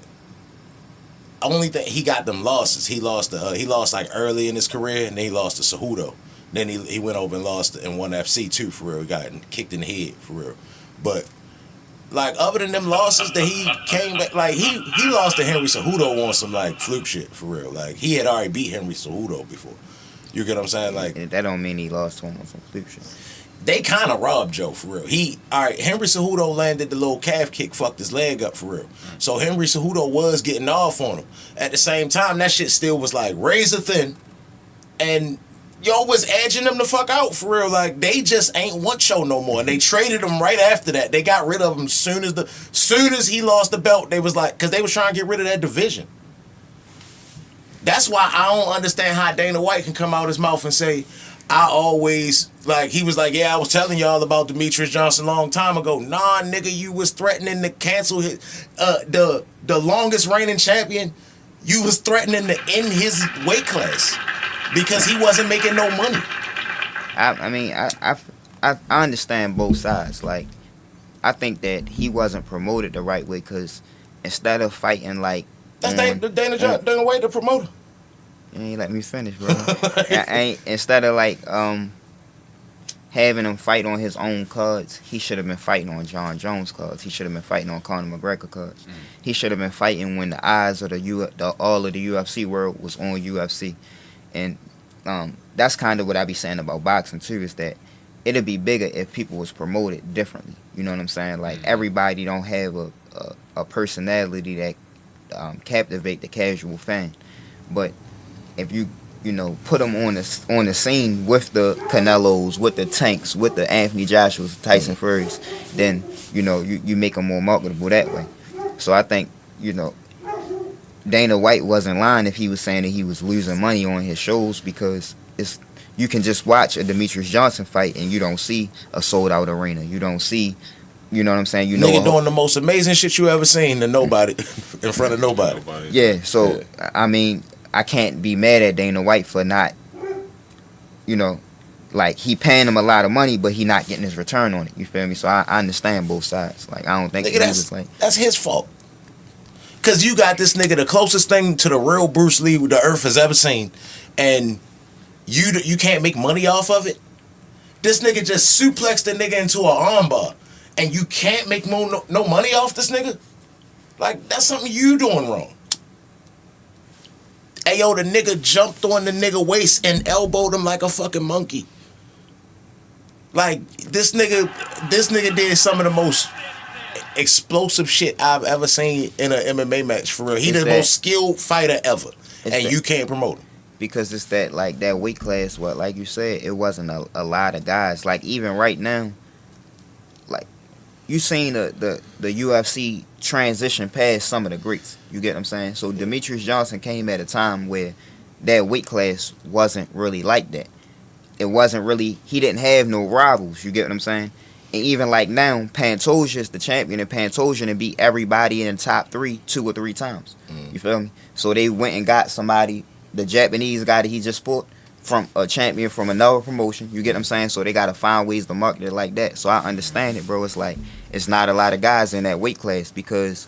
only thing, he got them losses. He lost like early in his career, and then he lost to Cejudo. Then he went over and lost in ONE FC too, for real. He got kicked in the head, for real. But like other than them losses that he came back, like he lost to Henry Cejudo on some like fluke shit, for real. Like he had already beat Henry Cejudo before. You get what I'm saying? Like And that don't mean he lost to him on some flip shit. they kind of robbed Joe, for real. Henry Cejudo landed the little calf kick, fucked his leg up, for real. So Henry Cejudo was getting off on him. At the same time, that shit still was like razor thin, and Yo was edging them the fuck out, for real. Like, they just ain't want Cho no more. And they traded him right after that. They got rid of him soon as he lost the belt. They was like, because they was trying to get rid of that division. That's why I don't understand how Dana White can come out his mouth and say, I always, like, he was like, yeah, I was telling y'all about Demetrius Johnson a long time ago. Nah, nigga, you was threatening to cancel his, the longest reigning champion. You was threatening to end his weight class because he wasn't making no money. I understand both sides. Like, I think that he wasn't promoted the right way because instead of fighting like That's Dana White, the promoter. You ain't let me finish, bro. Instead of like having him fight on his own cards, he should have been fighting on John Jones cards. He should have been fighting on Conor McGregor cards. He should have been fighting when the eyes of all of the UFC world was on UFC. And that's kind of what I be saying about boxing too, is that it'd be bigger if people was promoted differently. You know what I'm saying? Like, everybody don't have a personality that captivate the casual fan. But if you put them on the scene with the Canelos, with the Tanks, with the Anthony Joshua's, Tyson Fury's, then you make them more marketable that way. So I think Dana White wasn't lying if he was saying that he was losing money on his shows, because you can just watch a Demetrius Johnson fight and you don't see a sold out arena. You don't see, you know what I'm saying? Nigga doing the most amazing shit you ever seen to nobody, in front of nobody. Yeah, so I mean, I can't be mad at Dana White for not, like, he paying him a lot of money, but he not getting his return on it. You feel me? So I understand both sides. Like, I don't think nigga, that's his fault. Cause you got this nigga, the closest thing to the real Bruce Lee the earth has ever seen, and you can't make money off of it. This nigga just suplexed the nigga into an armbar, and you can't make no money off this nigga. Like, that's something you doing wrong. Hey yo, the nigga jumped on the nigga waist and elbowed him like a fucking monkey. Like, this nigga did some of the most explosive shit I've ever seen in an MMA match, for real. He the most skilled fighter ever, and you can't promote him. Because it's that weight class, like you said, it wasn't a lot of guys. Like, even right now, like, you seen the UFC transition past some of the greats. You get what I'm saying? So Demetrius Johnson came at a time where that weight class wasn't really like that. It wasn't really, he didn't have no rivals. You get what I'm saying? And even like now, Pantoja's the champion, and Pantoja and beat everybody in the top 3 2 or 3 times. You feel me? So they went and got somebody, the Japanese guy that he just fought, from a champion from another promotion. You get what I'm saying? So they gotta find ways to market it like that. So I understand it, bro. It's like it's not a lot of guys in that weight class, because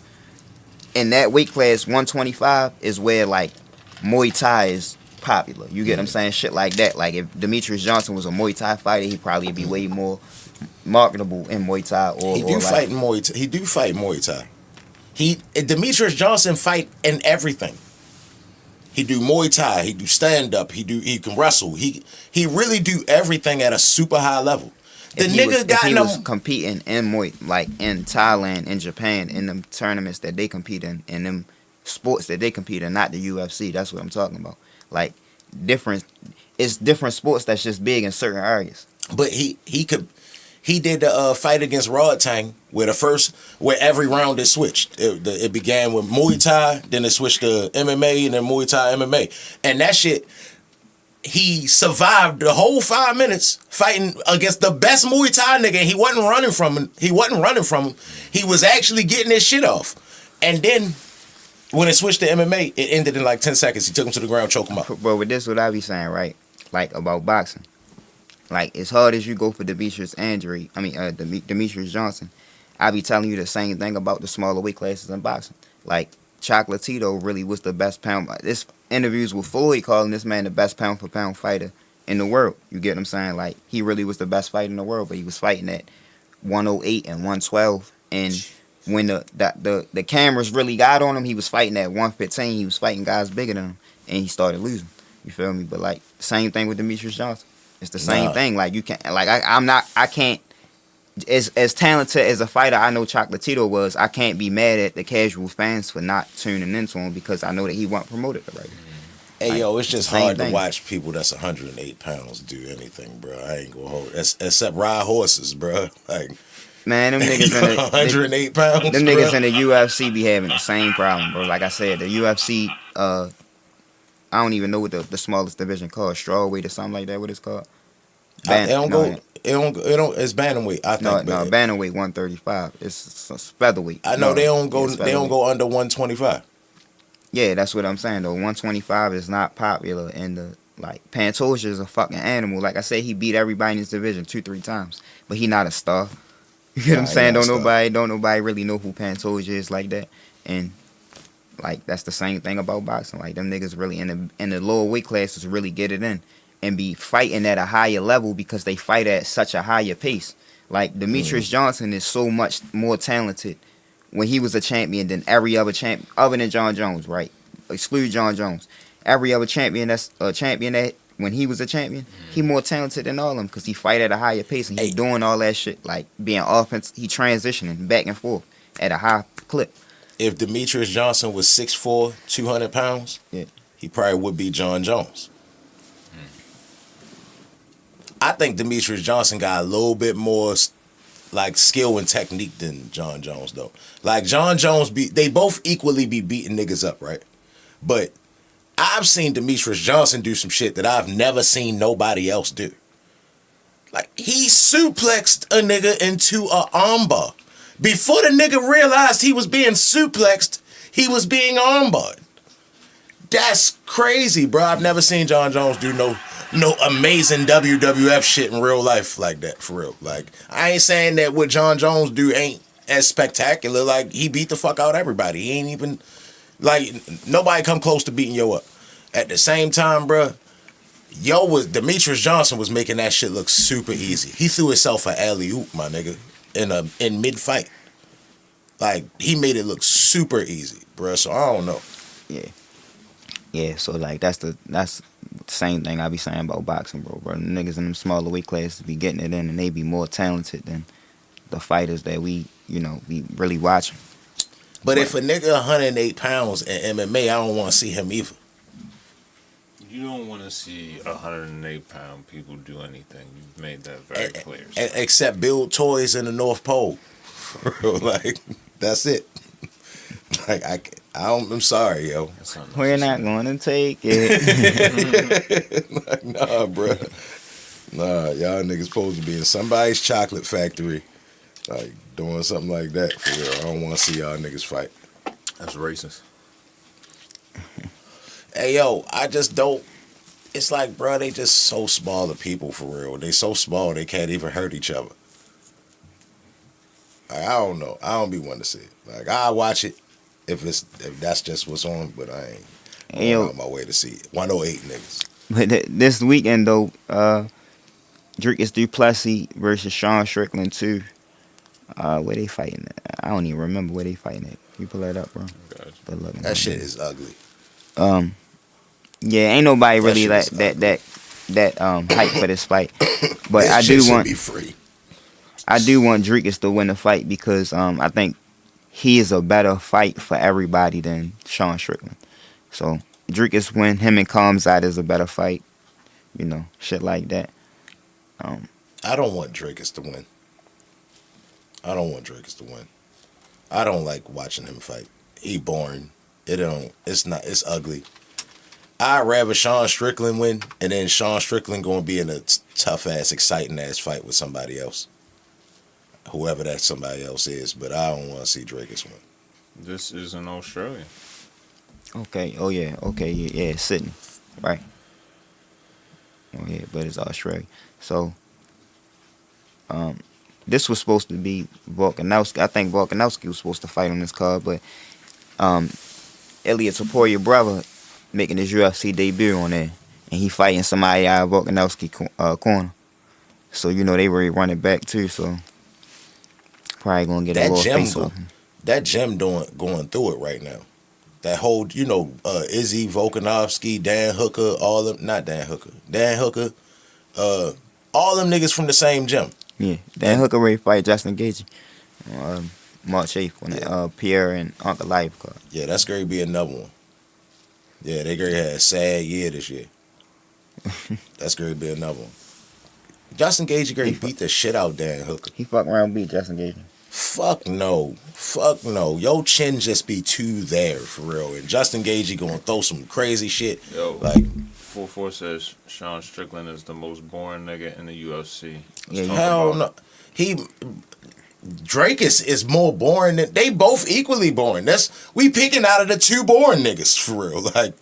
in that weight class, 125 is where like Muay Thai is popular. You get what I'm saying? Shit like that. Like if Demetrius Johnson was a Muay Thai fighter, he'd probably be way more marketable in Muay Thai. Or He do fight Muay Thai. Demetrius Johnson fight in everything. He do Muay Thai. He do stand up. He can wrestle. He really do everything at a super high level. The If he was competing in Muay, like in Thailand, in Japan, in them tournaments that they compete in them sports that they compete in, not the UFC. That's what I'm talking about. Like it's different sports that's just big in certain areas. But he did the fight against Rod Tang where every round it switched. It began with Muay Thai, then it switched to MMA, and then Muay Thai MMA, and that shit. He survived the whole 5 minutes fighting against the best Muay Thai nigga. And he wasn't running from him. He was actually getting his shit off. And then when it switched to MMA, it ended in like 10 seconds. He took him to the ground, choked him up. Bro, with this, what I be saying, right? Like about boxing. Like as hard as you go for Demetrius Johnson, I be telling you the same thing about the smaller weight classes in boxing. Like Chocolatito really was the best pound. This interviews with Floyd calling this man the best pound for pound fighter in the world. You get what I'm saying? Like he really was the best fighter in the world, but he was fighting at 108 and 112. And when the cameras really got on him, he was fighting at 115. He was fighting guys bigger than him, and he started losing. You feel me? But like same thing with Demetrius Johnson. It's the same thing. Like you can't. Like I can't. As talented as a fighter I know Chocolatito was, I can't be mad at the casual fans for not tuning into him because I know that he wasn't promoted the right. Hey, like, yo, it's just hard to watch people that's 108 pounds do anything, bro. I ain't gonna hold except ride horses, bro. Like, man, them niggas in the 108 pounds. Them niggas in the UFC be having the same problem, bro. Like I said, the UFC, I don't even know what the smallest division called, strawweight or something like that. What it's called? It's bantamweight. I think. No, bantamweight 135. It's featherweight. I know they don't go under 125. Yeah, that's what I'm saying though. 125 is not popular in the like. Pantoja is a fucking animal. Like I said, he beat everybody in his division 2-3 times, but he not a star. You get what I'm saying? Don't nobody really know who Pantoja is like that. And like that's the same thing about boxing. Like them niggas really in the lower weight classes really get it in and be fighting at a higher level because they fight at such a higher pace. Like Demetrius Johnson is so much more talented when he was a champion than every other champion other than John Jones, right? Exclude John Jones. Every other champion that's a champion that when he was a champion, he more talented than all of them because he fight at a higher pace and he doing all that shit like being offense. He transitioning back and forth at a high clip. If Demetrius Johnson was 6'4", 200 pounds, he probably would be John Jones. I think Demetrius Johnson got a little bit more like skill and technique than John Jones though. Like John Jones, they both equally be beating niggas up, right? But I've seen Demetrius Johnson do some shit that I've never seen nobody else do. Like he suplexed a nigga into a armbar. Before the nigga realized he was being suplexed, he was being armbarred. That's crazy, bro. I've never seen John Jones do no amazing WWF shit in real life like that, for real. Like, I ain't saying that what John Jones do ain't as spectacular. Like, he beat the fuck out everybody. He ain't even, like, nobody come close to beating yo up. At the same time, bro, Demetrius Johnson was making that shit look super easy. He threw himself an alley-oop, my nigga, in mid-fight. Like, he made it look super easy, bro, so I don't know. Yeah, so like that's the same thing I be saying about boxing, bro. Niggas in them smaller weight classes be getting it in, and they be more talented than the fighters that we really watching. But if a nigga 108 pounds in MMA, I don't want to see him either. You don't want to see 108-pound people do anything. You've made that very clear. Except build toys in the North Pole. For real, like that's it. Like I'm sorry, yo. We're not gonna take it. Like, nah, bro. Nah, y'all niggas supposed to be in somebody's chocolate factory Like doing something like that for real. I don't want to see y'all niggas fight. That's racist. Hey yo, I just don't. It's like, bro, they just so small of people for real. They so small they can't even hurt each other. Like, I don't know. I don't be wanting to see it. Like I watch it if that's just what's on, but I ain't going out my way to see it. 108 niggas. But this weekend though, Dricus Duplessis versus Sean Strickland too. Where they fighting at? I don't even remember where they fighting at. You pull that up, bro. Gotcha. Good luck. That shit is ugly. Yeah, ain't nobody really That that hype for this fight. But This I shit do should want be free. Dricus to win the fight because I think he is a better fight for everybody than Sean Strickland. So Dricus win, him and Kamzat is a better fight. You know, shit like that. I don't want Dricus to win. I don't want Dricus to win. I don't like watching him fight. He boring. It's ugly. I'd rather Sean Strickland win, and then Sean Strickland gonna be in a tough ass, exciting ass fight with somebody else. Whoever that somebody else is, but I don't want to see Dricus win. This is in Australia. Okay. Oh yeah. Okay. Yeah. Sydney. Right. Oh yeah, but it's Australia. So, this was supposed to be Volkanovski. I think Volkanovski was supposed to fight on this card, but Elliot Taporia brother making his UFC debut on there, and he fighting somebody out of Volkanovski corner. So you know they ready to run it back too. So probably gonna get a little face off. That gym going through it right now. That whole, Izzy, Volkanovski, Dan Hooker, all them niggas from the same gym. Yeah, Dan Hooker ready to fight Justin Gaethje, March 8th on Pierre and Uncle Life card. Yeah, that's going to be another one. Yeah, they going to have a sad year this year. That's going to be another one. Justin Gaethje going to beat the shit out of Dan Hooker. He fuck around and beat Justin Gaethje. Fuck no. Your chin just be too there for real. And Justin Gaethje going to throw some crazy shit. Yo, like 44 says Sean Strickland is the most boring nigga in the UFC. Hell no. Drake is more boring than they both equally boring. We picking out of the two boring niggas for real. Like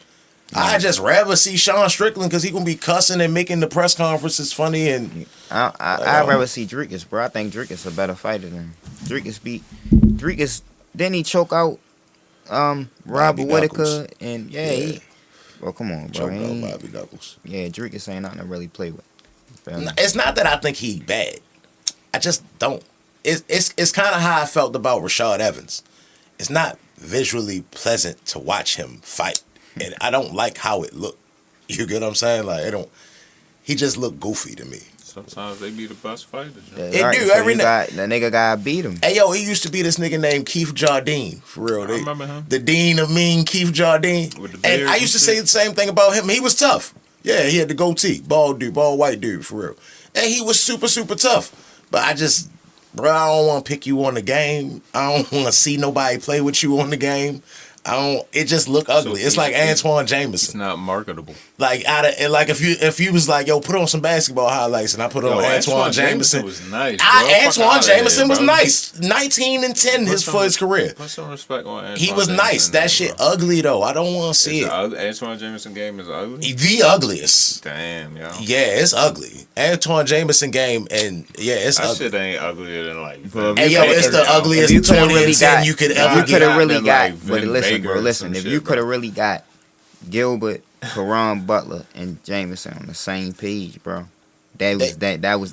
I just rather see Sean Strickland because he gonna be cussing and making the press conferences funny and I'd rather see Dricus, bro. I think Dricus a better fighter than Dricus. Then he choke out Robert Whitaker and bro, come on, bro. Choke out Bobby Knuckles. Yeah, Dricus ain't nothing to really play with. It's not that I think he bad. I just don't. It's kind of how I felt about Rashad Evans. It's not visually pleasant to watch him fight, and I don't like how it looked. You get what I'm saying? Like he just looked goofy to me. Sometimes they be the best fighters. It do every night. The nigga gotta beat him. Hey yo, he used to be this nigga named Keith Jardine for real. I remember him. The Dean of Mean, Keith Jardine. And I used to say the same thing about him. He was tough. Yeah, he had the goatee, bald white dude for real, and he was super tough. But I don't want to pick you on the game. I don't want to see nobody play with you on the game. It just look ugly. It's like Antoine Jameson. It's not marketable. Like if you was like, yo, put on some basketball highlights, and I put on Antoine Jameson. Was nice. Antoine Jameson was nice. 19-10 for his career. Put some respect on Antoine. He was nice. That shit ugly though. I don't want to see it. Antoine Jameson game is ugly. The ugliest. Damn, yo. Yeah, it's ugly. Antoine Jameson game, and it's that ugly. Shit ain't uglier than like. Hey yo, it's the ugliest 20-10 you could ever get. You could have really got, like but listen, Baker bro, listen. If shit, you could have really got Gilbert, Karan Butler, and Jameson on the same page, bro, that was dangerous.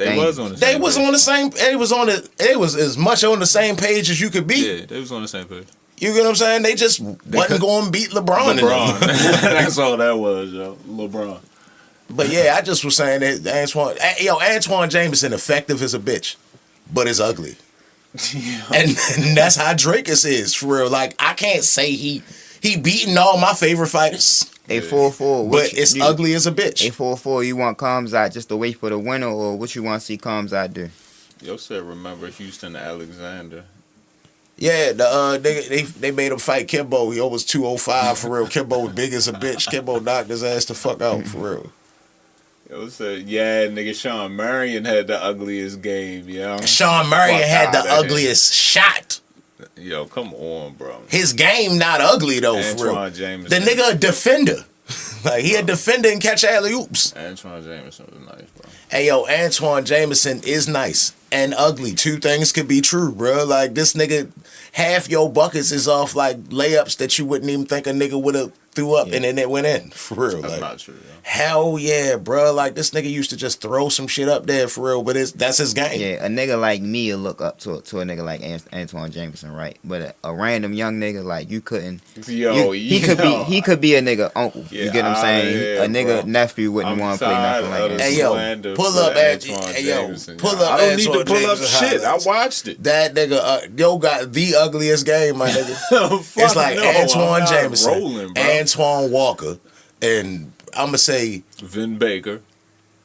They was on the same page. It was as much on the same page as you could be. Yeah, they was on the same page. You get what I'm saying? They just wasn't going to beat LeBron. That's all that was, yo. LeBron. But yeah, I just was saying that Antoine Jameson effective as a bitch, but it's ugly. Yeah. And that's how Dracus is for real. Like I can't say he beating all my favorite fighters. A 4-4, but it's ugly as a bitch. A 4-4. You want Kamzat just to wait for the winner, or what you want to see Kamzat do? Yo said remember Houston Alexander. Yeah, they made him fight Kimbo. He was 205 for real. Kimbo was big as a bitch. Kimbo knocked his ass the fuck out for real. Yo said, yeah, nigga, Sean Marion had the ugliest game, yo. Sean Marion Fuck had the outta here. ugliest shot. Yo, come on, bro. His game not ugly though, for real. Antoine Jameson. The nigga a defender. Like he a defender and catch alley oops. Antoine Jameson was nice, bro. Hey yo, Antoine Jameson is nice and ugly. Two things could be true, bro. Like this nigga, half your buckets is off like layups that you wouldn't even think a nigga would have threw up and then it went in. For real. That's Like, not true, yo. hell yeah, bro. Like this nigga used to just throw some shit up there for real, but that's his game. Yeah, a nigga like me will look up to a nigga like Antoine Jameson, right? But a random young nigga like you couldn't. Yo, he could be a nigga uncle. Yeah, you get what I'm saying? yeah, A nigga bro. nephew wouldn't I'm want to play tired nothing like of that. Hey yo, slander pull for up Antoine hey yo, Jameson, pull yo. up. I don't need to Antoine pull up Jameson shit. I highlights. watched it. That nigga, yo got the ugliest game, my nigga. Fuck It's like no, I'm Antoine not Jameson, rolling, bro. Antoine Walker, and I'ma say Vin Baker.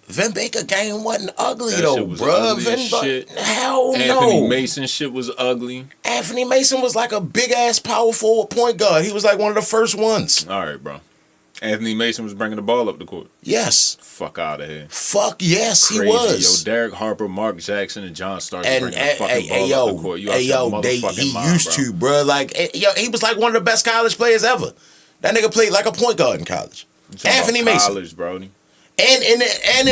Vin Baker game wasn't ugly That though, shit was bruh. ugly as shit. Hell Anthony no. Mason shit was ugly. Anthony Mason was like a big ass power forward point guard. He was like one of the first ones. All right, bro. Anthony Mason was bringing the ball up the court. Yes. Fuck out of here. Fuck yes, Crazy. he was. Yo, Derek Harper, Mark Jackson, and John Starks And bringing the fucking ball up the court. You out your motherfucking he mind, used bro. to, bro. Like, yo, he was like one of the best college players ever. That nigga played like a point guard in college. You talking Anthony about Mason, college, Brody. and in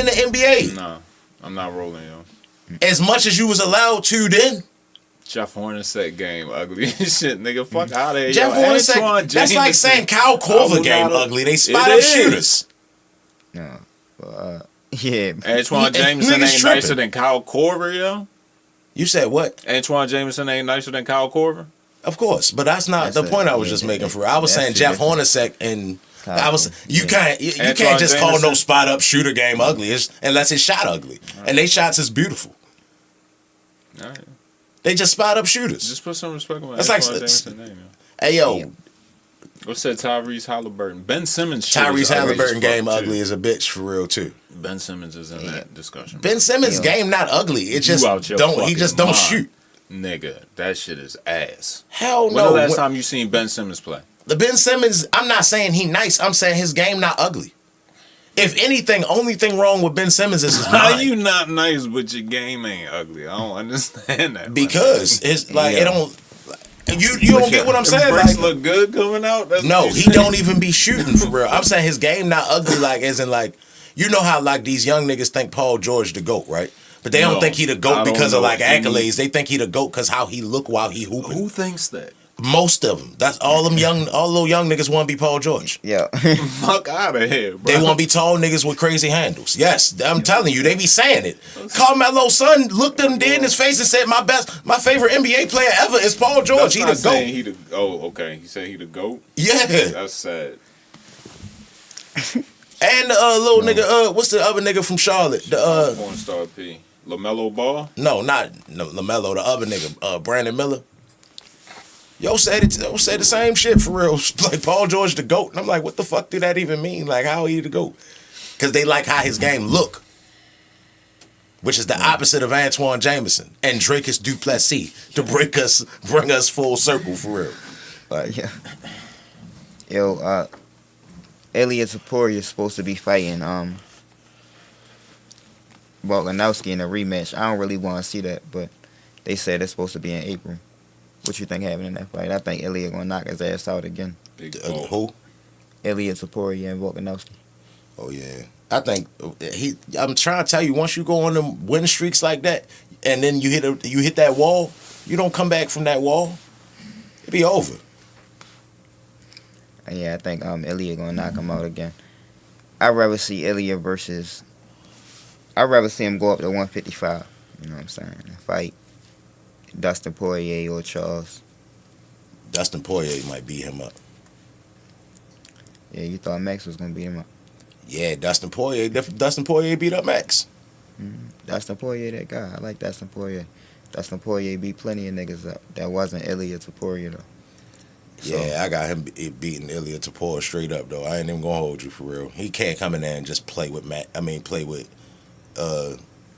the NBA, Nah, I'm not rolling, yo. as much as you was allowed to then. Jeff Hornacek game ugly as shit, nigga. Fuck out of here. Jeff yo. Hornacek, Antoine that's like Jameson. saying Kyle I Korver would game not- ugly. They spot It up is. shooters. No, yeah. Antoine He- Jameson niggas ain't tripping. nicer than Kyle Korver, yo. You said what? Antoine Jameson ain't nicer than Kyle Korver. Of course, but that's not That's the point I was yeah, just that- making for real. I was that's saying the Jeff difference. Hornacek and Kyle I was Korver, you yeah. you Antoine can't just call no Jameson. spot up shooter game ugly unless his shot ugly. And they shots is beautiful. All right. They just spot up shooters. Just put some respect on my That's like- Antoine Jameson name, yo. Hey yo, What's that? Tyrese Halliburton. Ben Simmons. shit is Tyrese ugly Halliburton as fuck, game too. ugly as a bitch for real too. Ben Simmons is in that discussion. Ben Simmons Yeah. game not ugly. It just out your don't he fucking just don't mind. shoot. Nigga, that shit is ass. Hell When no. the last time you seen Ben Simmons play? The Ben Simmons, I'm not saying he nice. I'm saying his game not ugly. If anything, only thing wrong with Ben Simmons is his How mind. you not nice, but your game ain't ugly? I don't understand that. Because it's like it Yeah. don't. You don't get what I'm saying. Breaks Like, look good coming out. That's no, what you he saying? don't even be shooting for real. I'm saying his game not ugly. Like as in like, you know how like these young niggas think Paul George the GOAT, right? But they don't No, think he the I GOAT don't because of know like any- accolades. They think he the GOAT because how he look while he hooping. Who thinks that? Most of them. That's all them young, all little young niggas want to be Paul George. Yeah. Fuck out of here, bro. They want to be tall niggas with crazy handles. Yes, I'm telling you, they be saying it. Carmelo son looked him dead in his face and said, my favorite NBA player ever is Paul George. That's He not the saying GOAT. he the. Oh, okay. He said he the GOAT. Yeah. That's sad. And the little nigga, what's the other nigga from Charlotte? The Porn star P. LaMelo Ball. no, LaMelo, the other nigga, Brandon Miller. Yo said the same shit for real. Like Paul George the GOAT. And I'm like, what the fuck do that even mean? Like how he the GOAT? Because they like how his game look. Which is the opposite of Antoine Jameson and Drakus Duplessis to bring us full circle for real. Like Yeah. Yo, Elliot Taporia is supposed to be fighting Volkanovski in a rematch. I don't really want to see that, but they said it's supposed to be in April. What you think happened in that fight? I think Elliot gonna knock his ass out again. Big Ball. Who? Elliot Taporia and Volkanovski. Oh yeah. I think I'm trying to tell you, once you go on them win streaks like that, and then you hit that wall, you don't come back from that wall, it'll be over. And yeah, I think Elliot gonna knock him out again. I'd rather see Elliot versus. I'd rather see him go up to 155. You know what I'm saying? And fight Dustin Poirier or Charles. Dustin Poirier might beat him up. Yeah, you thought Max was gonna beat him up. Yeah, Dustin Poirier beat up Max. Dustin Poirier, that guy. I like Dustin Poirier. Dustin Poirier beat plenty of niggas up. That wasn't Elliot Taporia though. So, Yeah, I got him beating Ilya Tapor straight up though. I ain't even gonna hold you for real. He can't come in there and just play with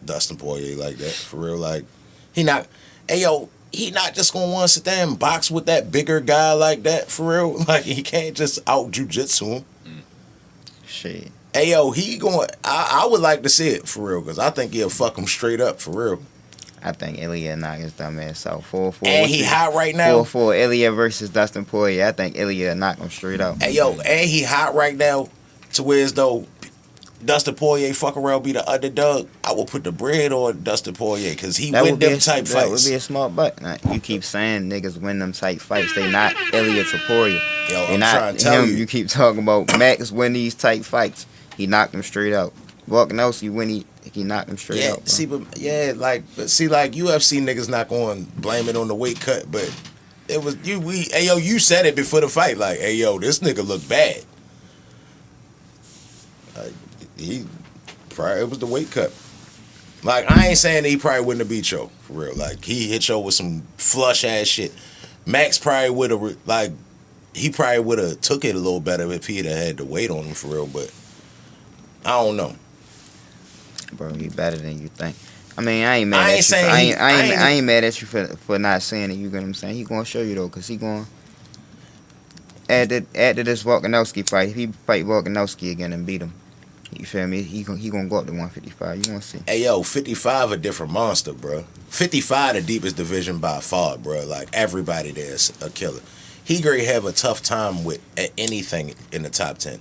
Dustin Poirier like that for real. Like he not just gonna want to sit there and box with that bigger guy like that for real. Like he can't just out jujitsu him. Shit. Hey, yo, he going. I would like to see it for real, because I think he'll fuck him straight up for real. I think Ilya knock his dumb ass out. 4-4. And he hot right now. 4-4. Ilya versus Dustin Poirier. I think Ilya knock him straight out. Hey, yo, and he hot right now to where as though Dustin Poirier fuck around be the underdog. I will put the bread on Dustin Poirier because he win them type fights. That would be a smart bet. Now, you keep saying niggas win them type fights. They not Ilya to Poirier. Yo, they I'm not trying to tell him. you. You keep talking about Max win these type fights. He knocked him straight out. Volkanovski win he knocked him straight out. Bro. See, but UFC niggas not going to blame it on the weight cut, but it was you. Hey yo, you said it before the fight, like, hey yo, this nigga look bad. Like, it was the weight cut. Like, I ain't saying that he probably wouldn't have beat Yo for real. Like, he hit Yo with some flush ass shit. Max probably would have he probably would have took it a little better if he'd have had the weight on him for real. But I don't know. Bro, he better than you think. I mean, I ain't mad at you. I ain't mad at you for not saying it. You get what I'm saying? He gonna show you though, cause he gonna after this Volkanovski fight. If he fight Volkanovski again and beat him, you feel me? He gonna go up to 155. You gonna see? Hey yo, 55 a different monster, bro. 55 the deepest division by far, bro. Like, everybody there's a killer. He gonna have a tough time with anything in the top 10.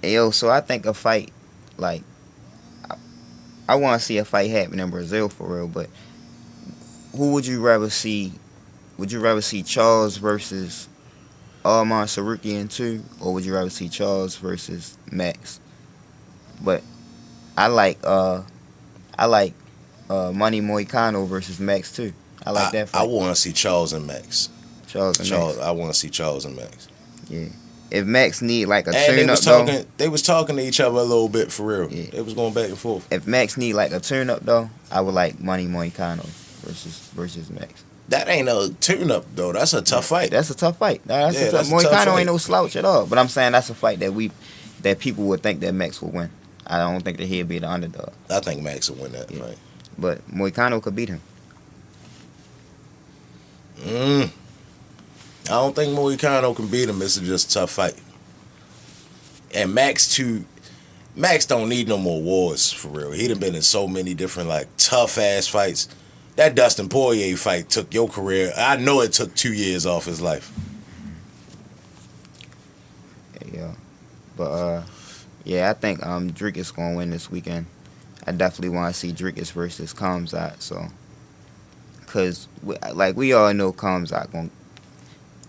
Hey, yo, so I think a fight like. I want to see a fight happen in Brazil for real, but who would you rather see? Would you rather see Charles versus Arman Sarukian 2, or would you rather see Charles versus Max? But I like Money Moicano versus Max too. I like that fight. I want to see Charles and Max. Max. I want to see Charles and Max. Yeah. If Max need like a and tune-up though, they was talking to each other a little bit for real. Yeah. It was going back and forth. If Max need like a tune-up though, I would like Money Moicano versus Max. That ain't a tune-up though. That's a tough fight. That's a tough fight. Moicano ain't no slouch at all. But I'm saying that's a fight that people would think that Max will win. I don't think that he'd be the underdog. I think Max will win that fight. But Moicano could beat him. I don't think Moicano can beat him. This is just a tough fight. And Max don't need no more wars for real. He done been in so many different like tough ass fights. That Dustin Poirier fight took your career. I know it took 2 years off his life. Yeah. But I think Drake is gonna win this weekend. I definitely want to see Drake versus Kamzat. So, cause we all know Kamzat gonna.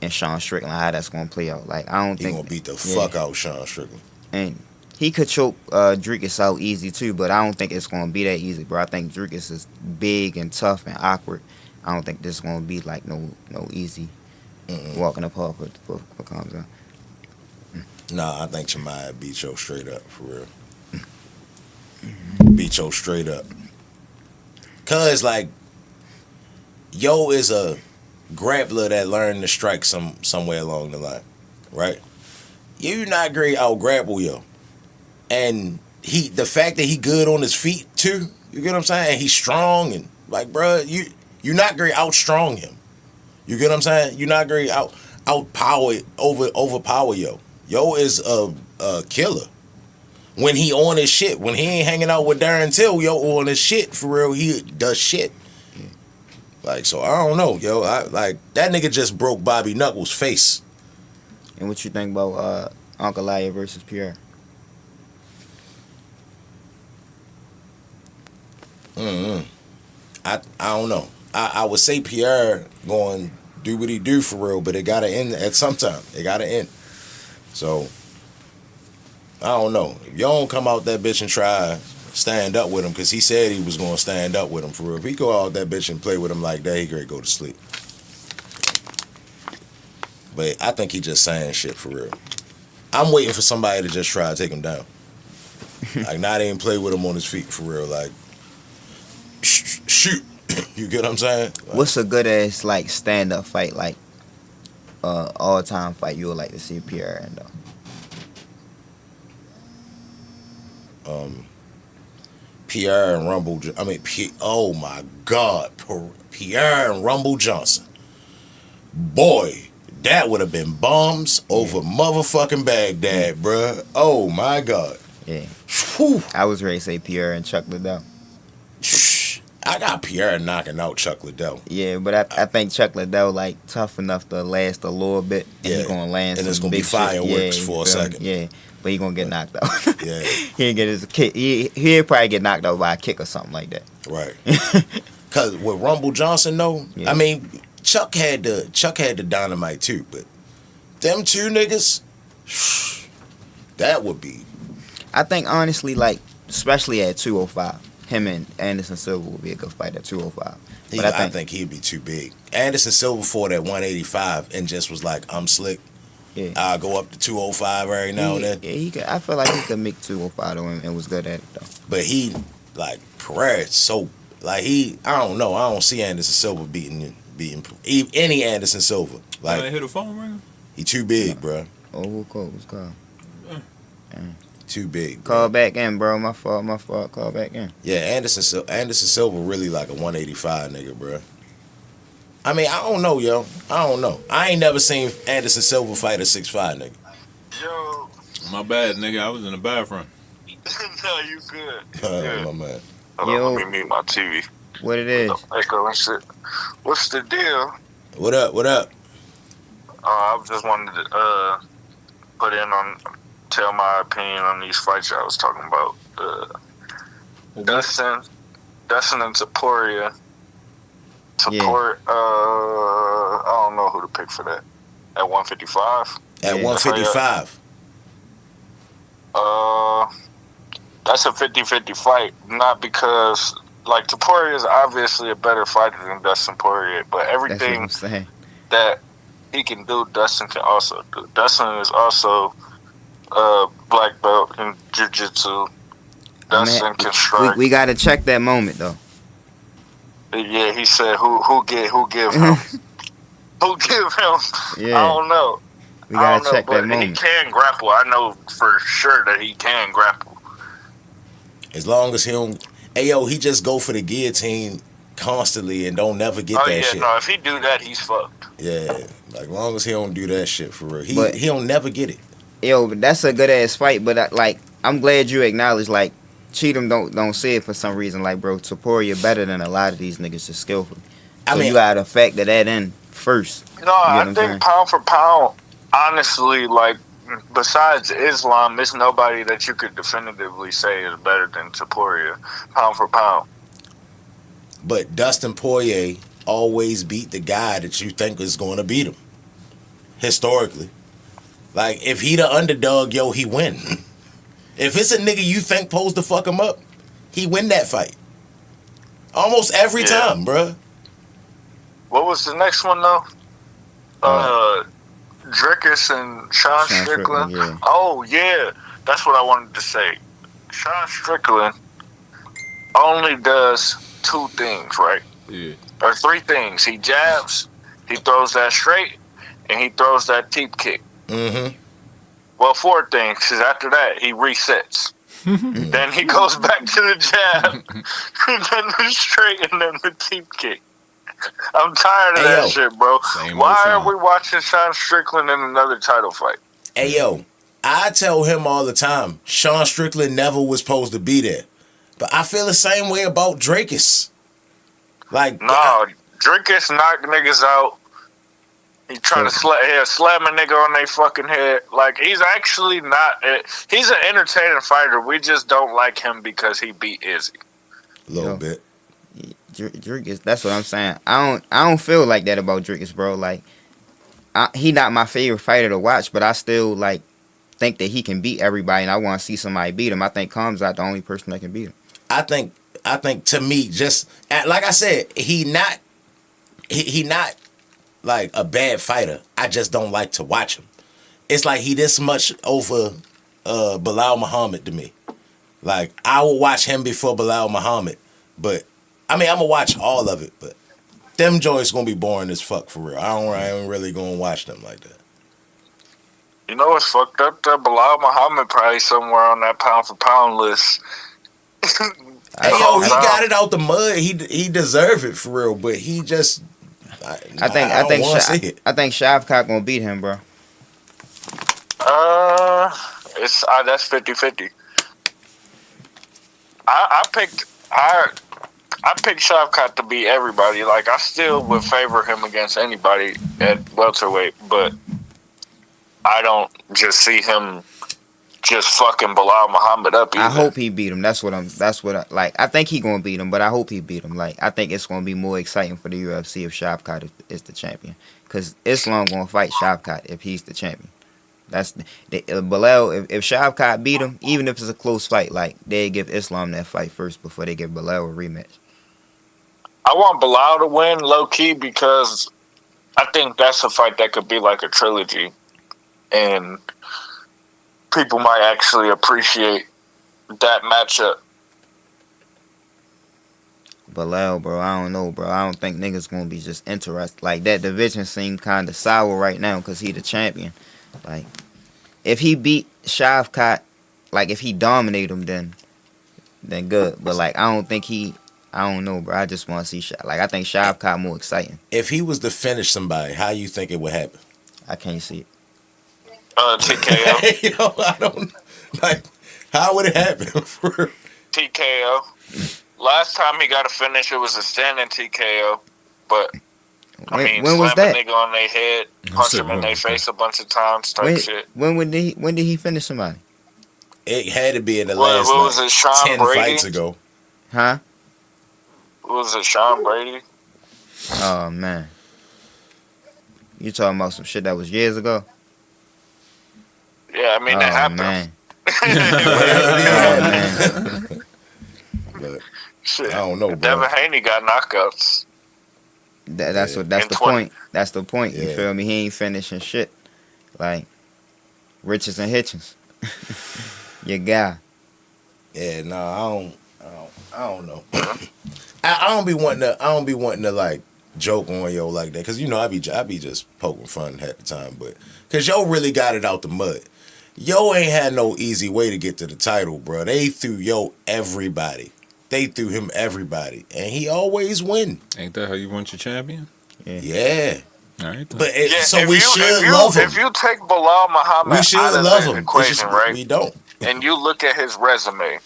And Sean Strickland, how that's gonna play out. Like, I don't think he gonna beat the fuck out Sean Strickland. And he could choke Dricus out easy too, but I don't think it's gonna be that easy, bro. I think Dricus is big and tough and awkward. I don't think this is gonna be like no easy walking apart for Kamzat. Nah, I think Chimaev beat Yo straight up for real. Beat Yo straight up. Cause like Yo is a grappler that learned to strike somewhere along the line, right? You not great out grapple Yo, and the fact that he good on his feet too. You get what I'm saying? He's strong and like, bro, you not great out strong him. You get what I'm saying? You not great out overpower Yo. Yo is a killer when he on his shit. When he ain't hanging out with Darren Till, Yo on his shit for real. He does shit. Like, so I don't know, yo. That nigga just broke Bobby Knuckles' face. And what you think about Ankalaev versus Pierre? I don't know. I would say Pierre going do what he do for real, but it gotta end at some time. It gotta end. So I don't know. If you don't come out that bitch and try stand up with him, because he said he was going to stand up with him for real. If he go out that bitch and play with him like that, he could go to sleep. But I think he just saying shit for real. I'm waiting for somebody to just try to take him down. Like, not even play with him on his feet for real. Like, shoot. You get what I'm saying? Like, what's a good ass like stand up fight, like all time fight you would like to see Pierre and Pierre and Rumble. Oh my God, Pierre and Rumble Johnson. Boy, that would have been bombs over motherfucking Baghdad, bruh. Oh my God. Yeah. Whew. I was ready to say Pierre and Chuck Liddell. I got Pierre knocking out Chuck Liddell. Yeah, but I think Chuck Liddell like tough enough to last a little bit, and he gonna land and some it's gonna big be fireworks shit. for a second. Yeah, but he gonna get knocked out. Yeah, He'll get his kick. He'll probably get knocked out by a kick or something like that. right. Cause with Rumble Johnson, though, Yeah. I mean, Chuck had the dynamite too, but them two niggas, that would be. I think honestly, like especially at 205, him and Anderson Silva would be a good fight at 205. But I think he'd be too big. Anderson Silva fought at 185 and just was like, I'm slick. Yeah. I'll go up to 205 every now and then. Yeah, he could, I feel like he could make 205 though, and was good at it though. But he, like, Pereira, so, like, I don't know. I don't see Anderson Silva beating any Anderson Silva. I Like, hit a phone ringer. he too big, bruh. Oh, what's called? Too big. Call back in, bro. My fault. Call back in. Yeah, Anderson Silva really like a 185 nigga, bruh. I mean, I don't know, yo. I don't know. I ain't never seen Anderson Silva fight a 6'5 nigga. Yo, My bad, nigga. I was in the bathroom. no, you good. My man. Hold Yo. on, let me mute my TV. What it is? Echo and shit. What's the deal? What up? I just wanted to put in on, tell my opinion on these fights I was talking about. Dustin and Taporia. I don't know who to pick for that. At 155? At 155. That's a 50-50 fight. Not because, like, Taporia is obviously a better fighter than Dustin Poirier, but That's what everything I'm saying. that he can do, Dustin can also do. Dustin is also black belt in jiu-jitsu. Dustin can strike. We gotta check that moment though. Yeah, he said who give him? Who give him? Yeah. I don't know. We gotta check but that moment. he can grapple. I know for sure that he can grapple. As long as he don't... Hey, yo, he just go for the guillotine constantly and don't never get that shit. No, if he do that, he's fucked. Yeah, like, long as he don't do that shit for real. But- He don't never get it. But that's a good ass fight. But I'm glad you acknowledge like Cheatham don't say it for some reason. Like, bro, Taporia better than a lot of these niggas just skillfully. So I mean, you gotta factor that in first. No, You get what I I'm saying? think pound for pound, honestly, like, besides Islam, there's nobody that you could definitively say is better than Taporia, pound for pound. but Dustin Poirier always beat the guy that you think is going to beat him. Historically. Like, if he the underdog, yo, he win. If it's a nigga you think posed to fuck him up, he win that fight. Almost every time, bruh. What was the next one, though? Drickus and Sean Strickland. Yeah. Oh, yeah. That's what I wanted to say. Sean Strickland only does two things, right? Yeah. Or three things. He jabs, he throws that straight, and he throws that teep kick. Mm-hmm. Well, four things, because after that, he resets. Then he goes back to the jab, and then the straight, and then the teep kick. I'm tired of that shit, bro. Why are we watching Sean Strickland in another title fight? Hey, yo, I tell him all the time, Sean Strickland never was supposed to be there. But I feel the same way about Drakus. Like, No, Drickus knocked niggas out. He trying to slam a nigga on their fucking head. Like, he's actually not... He's an entertaining fighter. We just don't like him because he beat Izzy. a little bit. Drickus, that's what I'm saying. I don't feel like that about Drickus, bro. Like, he not my favorite fighter to watch, but I still like think that he can beat everybody, and I want to see somebody beat him. I think Kamzat the only person that can beat him. I think to me, just like I said, he not like a bad fighter. I just don't like to watch him. It's like he this much over Bilal Muhammad to me. Like, I will watch him before Bilal Muhammad, but I mean, I'm gonna watch all of it, but them joints gonna be boring as fuck for real. I ain't really gonna watch them like that. You know what's fucked up? That Bilal Muhammad probably somewhere on that pound for pound list. Hey, yo, he got it out the mud. He deserve it for real, but he just. I think Shavkat gonna beat him, bro. That's 50-50. I picked Shavkat to beat everybody. Like, I still would favor him against anybody at welterweight, but I don't just see him just fucking Bilal Muhammad up either. I hope he beat him. That's what like. I think he gonna beat him, but I hope he beat him. Like, I think it's gonna be more exciting for the UFC if Shavkat is the champion, because Islam gonna fight Shavkat if he's the champion. That's Bilal. If Shavkat beat him, even if it's a close fight, like, they give Islam that fight first before they give Bilal a rematch. I want Bilal to win low key because I think that's a fight that could be like a trilogy, and people might actually appreciate that matchup. Bilal, bro, I don't know, bro. I don't think niggas gonna be just interested. Like, that division seems kind of sour right now because he the champion. Like, if he beat Shavkat, like, if he dominate him, then good. But, like, I don't know, bro. I just want to see I think Shavkat more exciting. If he was to finish somebody, how you think it would happen? I can't see it. TKO. Yo, I don't, like, how would it happen? TKO. Last time he got a finish, it was a standing TKO. But, when was that? Slam a nigga on their head, punch him in their face a bunch of times, type shit. When did he finish somebody? It had to be in the What was last it, Sean 10 Brady? fights ago. Huh? Was it Sean Brady? Oh, man. You talking about some shit that was years ago? Yeah, I mean, that happened. Man. But Shit. I don't know, bro. Devin Haney got knockouts. That's In the 20. point. That's the point. You Yeah. feel me? He ain't finishing shit. Like, Richards and Hitchens. Your guy. Yeah, no, I don't know. I don't be wanting to like joke on yo like that, cause you know I be just poking fun at the time, but cause yo really got it out the mud. Yo ain't had no easy way to get to the title, bro. They threw yo everybody. They threw him everybody, and he always win. Ain't that how you want your champion? Yeah. All right. Then. But so if we you- should if you- love him. If you take Bilal Muhammad We should out of love the him. It's equation, just, right? we don't. And you look at his resume,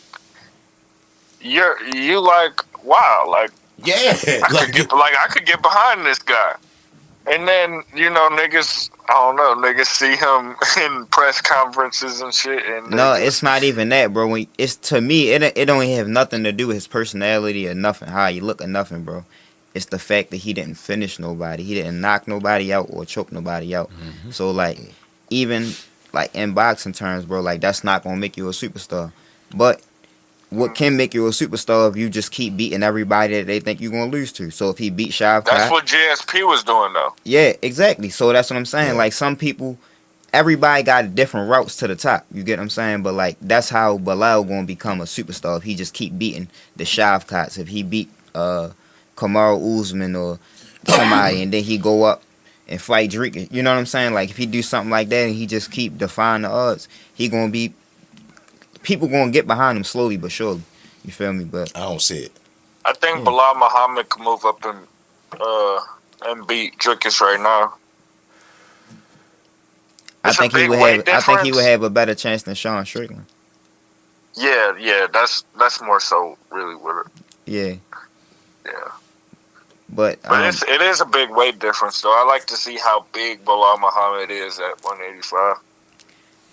you like, wow, like Yeah. I could get behind this guy. And then, niggas, I don't know, niggas see him in press conferences and shit. And No, it's not even that, bro. It's, to me, it don't have nothing to do with his personality or nothing, how you look or nothing, bro. It's the fact that he didn't finish nobody. He didn't knock nobody out or choke nobody out. Mm-hmm. So, like, even, like, in boxing terms, bro, like, that's not going to make you a superstar. But what can make you a superstar if you just keep beating everybody that they think you're going to lose to? So, if he beat Shavkat... That's what JSP was doing, though. Yeah, exactly. So, that's what I'm saying. Yeah. Like, some people... Everybody got different routes to the top. You get what I'm saying? But, like, that's how Bilal going to become a superstar if he just keep beating the Shavkats. If he beat Kamaru Usman or somebody and then he go up and fight Drake. You know what I'm saying? Like, if he do something like that and he just keep defying the odds, he going to be... People going to get behind him slowly but surely. You feel me? But I don't see it. I think Bilal Muhammad can move up and beat Drickus right now. I It's a think he big would weight have. I think he difference. would have a better chance than Sean Strickland. Yeah, that's more so really with it. Yeah, Yeah. but But it is a big weight difference, though. I like to see how big Bilal Muhammad is at 185.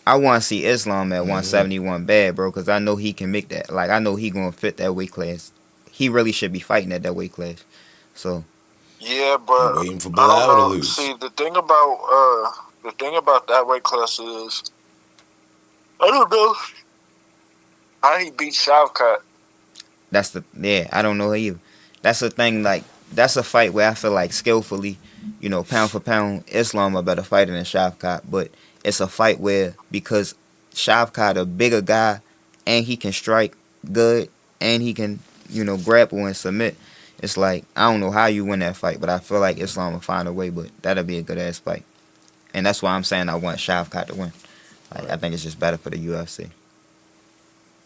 I want to see Islam at 171 bad, bro, because I know he can make that. Like, I know he gonna fit that weight class. He really should be fighting at that weight class. So Yeah, but Waiting for I Bilal don't to know. lose. See, the thing about that weight class is, I don't know how he beat Shavkat. I don't know either. That's the thing. Like, that's a fight where I feel like skillfully, pound for pound, Islam a better fighter than Shavkat. But it's a fight where, because Shavkat a bigger guy and he can strike good and he can, grapple and submit. It's like, I don't know how you win that fight, but I feel like Islam will find a way. But that'll be a good ass fight. And that's why I'm saying I want Shavkat to win. Like, I think it's just better for the UFC.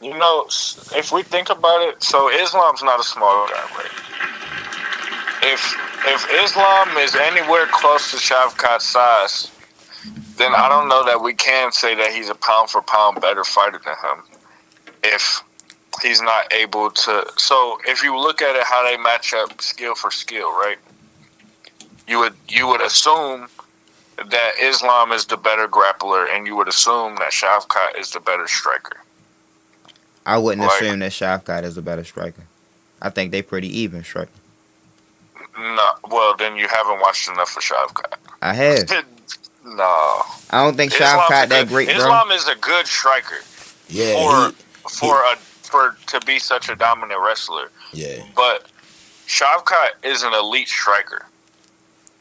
If we think about it, so Islam's not a small guy, right? If Islam is anywhere close to Shavkat's size, then I don't know that we can say that he's a pound for pound better fighter than him. If he's not able to. So if you look at it, how they match up skill for skill, right? You would assume that Islam is the better grappler, and you would assume that Shavkat is the better striker. I wouldn't assume that Shavkat is a better striker. I think they pretty even striker. No, well then you haven't watched enough of Shavkat. I have. No, I don't think Shavkat that great, bro. Islam is a good striker. Yeah. For to be such a dominant wrestler. Yeah. But Shavkat is an elite striker.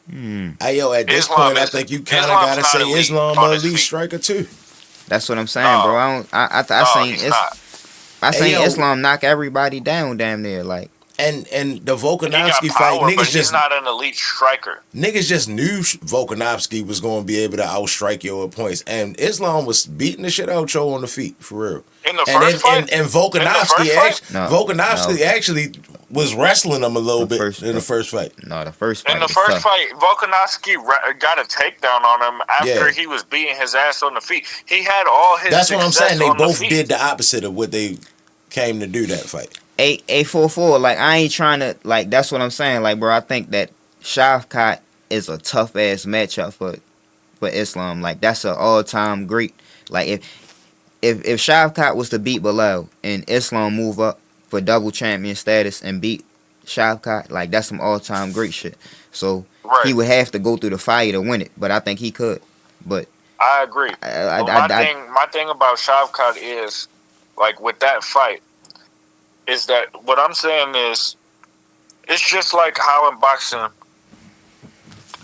Hey, yo, at this Islam point, I is- think you kind of Islam's gotta not say elite Islam on a his elite feet. striker too. That's what I'm saying, No. bro. I No, seen he's not. Hey, yo. Islam knock everybody down damn near. Like, And the He got Volkanovski power, fight, but niggas he's just not an elite striker. knew Volkanovski was going to be able to outstrike yo at points, and Islam was beating the shit out yo on the feet for real. In the And first fight? and Volkanovski In the first fight? Volkanovski No. actually was wrestling him a little The bit first in the fight. first fight. no, the first fight. In the was first tough. fight, Volkanovski got a takedown on him after Yeah. he was beating his ass on the feet. He had all his That's what I'm success saying. They on the both feet. did the opposite of what they came to do that fight. 844. Like, I ain't trying to, like, that's what I'm saying. Like, bro, I think that Shavkat is a tough ass matchup for Islam. Like, that's an all time great. Like, if Shavkat was to beat Bilal and Islam move up for double champion status and beat Shavkat, like, that's some all time great shit. So Right. he would have to go through the fire to win it, but I think he could. But I agree. But my thing about Shavkat is, like, with that fight, is that what I'm saying is, it's just like how in boxing,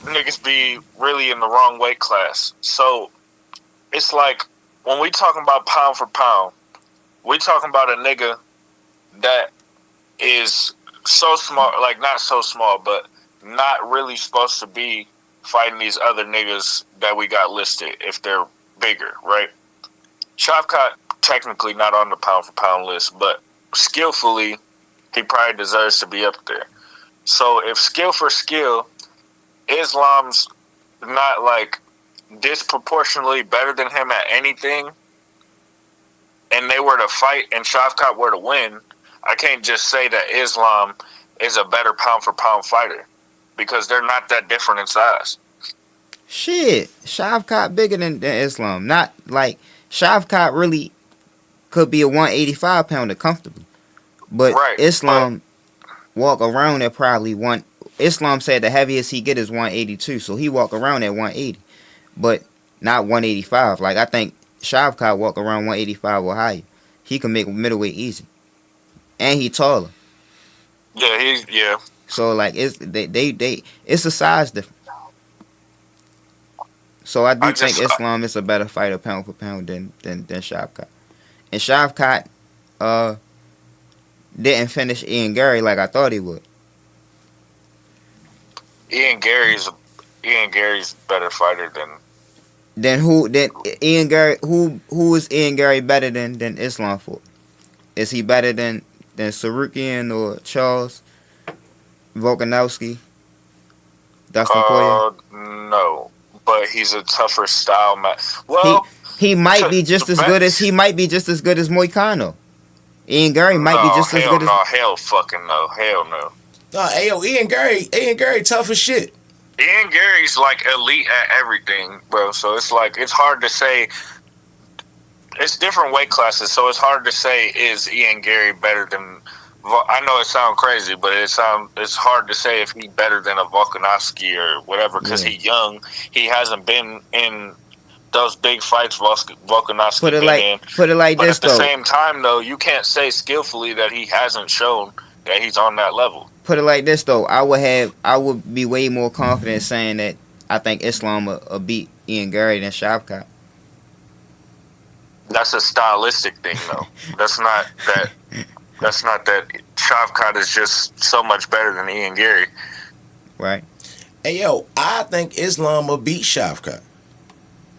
niggas be really in the wrong weight class. So it's like when we talking about pound for pound, we talking about a nigga that is so small, like not so small, but not really supposed to be fighting these other niggas that we got listed if they're bigger, right? Shavkat technically not on the pound for pound list, but skillfully, he probably deserves to be up there. So if skill for skill, Islam's not like disproportionately better than him at anything, and they were to fight and Shavkat were to win, I can't just say that Islam is a better pound for pound fighter because they're not that different in size. shit, Shavkat bigger than Islam. Not like Shavkat really could be a 185 pounder comfortably. But Right, Islam walk around at probably one. Islam said the heaviest he get is 182, so he walk around at 180, but not 185. Like, I think Shavkat walk around 185 or higher. He can make middleweight easy, and he taller. Yeah. So like it's it's a size difference. So I do think Islam is a better fighter pound for pound than Shavkat. And Shavkat didn't finish Ian Gary like I thought he would. Ian Gary's a better fighter than Then Ian Gary who is Ian Gary better than Islam for? Is he better than Sarukian or Charles Volkanovski? Dustin Poirier? No, but he's a tougher style man. Well, He might be just as good as Moicano. Ian Gary might be just as good as. Hell fucking no. Hell no. No, hey, yo, Ian Gary tough as shit. Ian Gary's like elite at everything, bro. So it's like it's hard to say. It's different weight classes, so it's hard to say is Ian Gary better than. I know it sounds crazy, but it's hard to say if he's better than a Volkanovski or whatever because he's young. He hasn't been in those big fights Volkanovski Put it in. like But this at the though. same time, though, you can't say skillfully that he hasn't shown that he's on that level. Put it like this though. I would be way more confident saying that I think Islam will beat Ian Gary than Shavkat. That's a stylistic thing, though. That's not that Shavkat is just so much better than Ian Gary. Right. Hey, yo, I think Islam will beat Shavkat.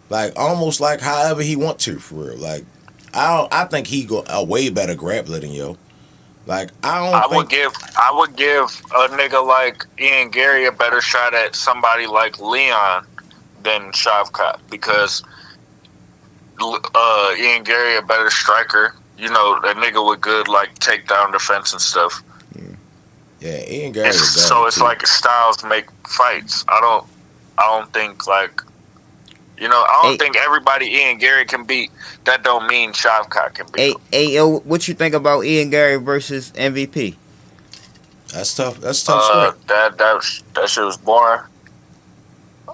Like, almost like however he want to, for real. Like, I think he a way better grappler than yo. Like, I would give a nigga like Ian Gary a better shot at somebody like Leon than Shavkat because Ian Gary a better striker you know, a nigga with good like takedown defense and stuff. Yeah, Ian Gary was So it's too. like styles make fights. I don't think like, you know, I don't think everybody Ian Gary can beat. That don't mean Shavkat can beat him. Hey, yo, what you think about Ian Gary versus MVP? That's tough. That's tough. That shit was boring.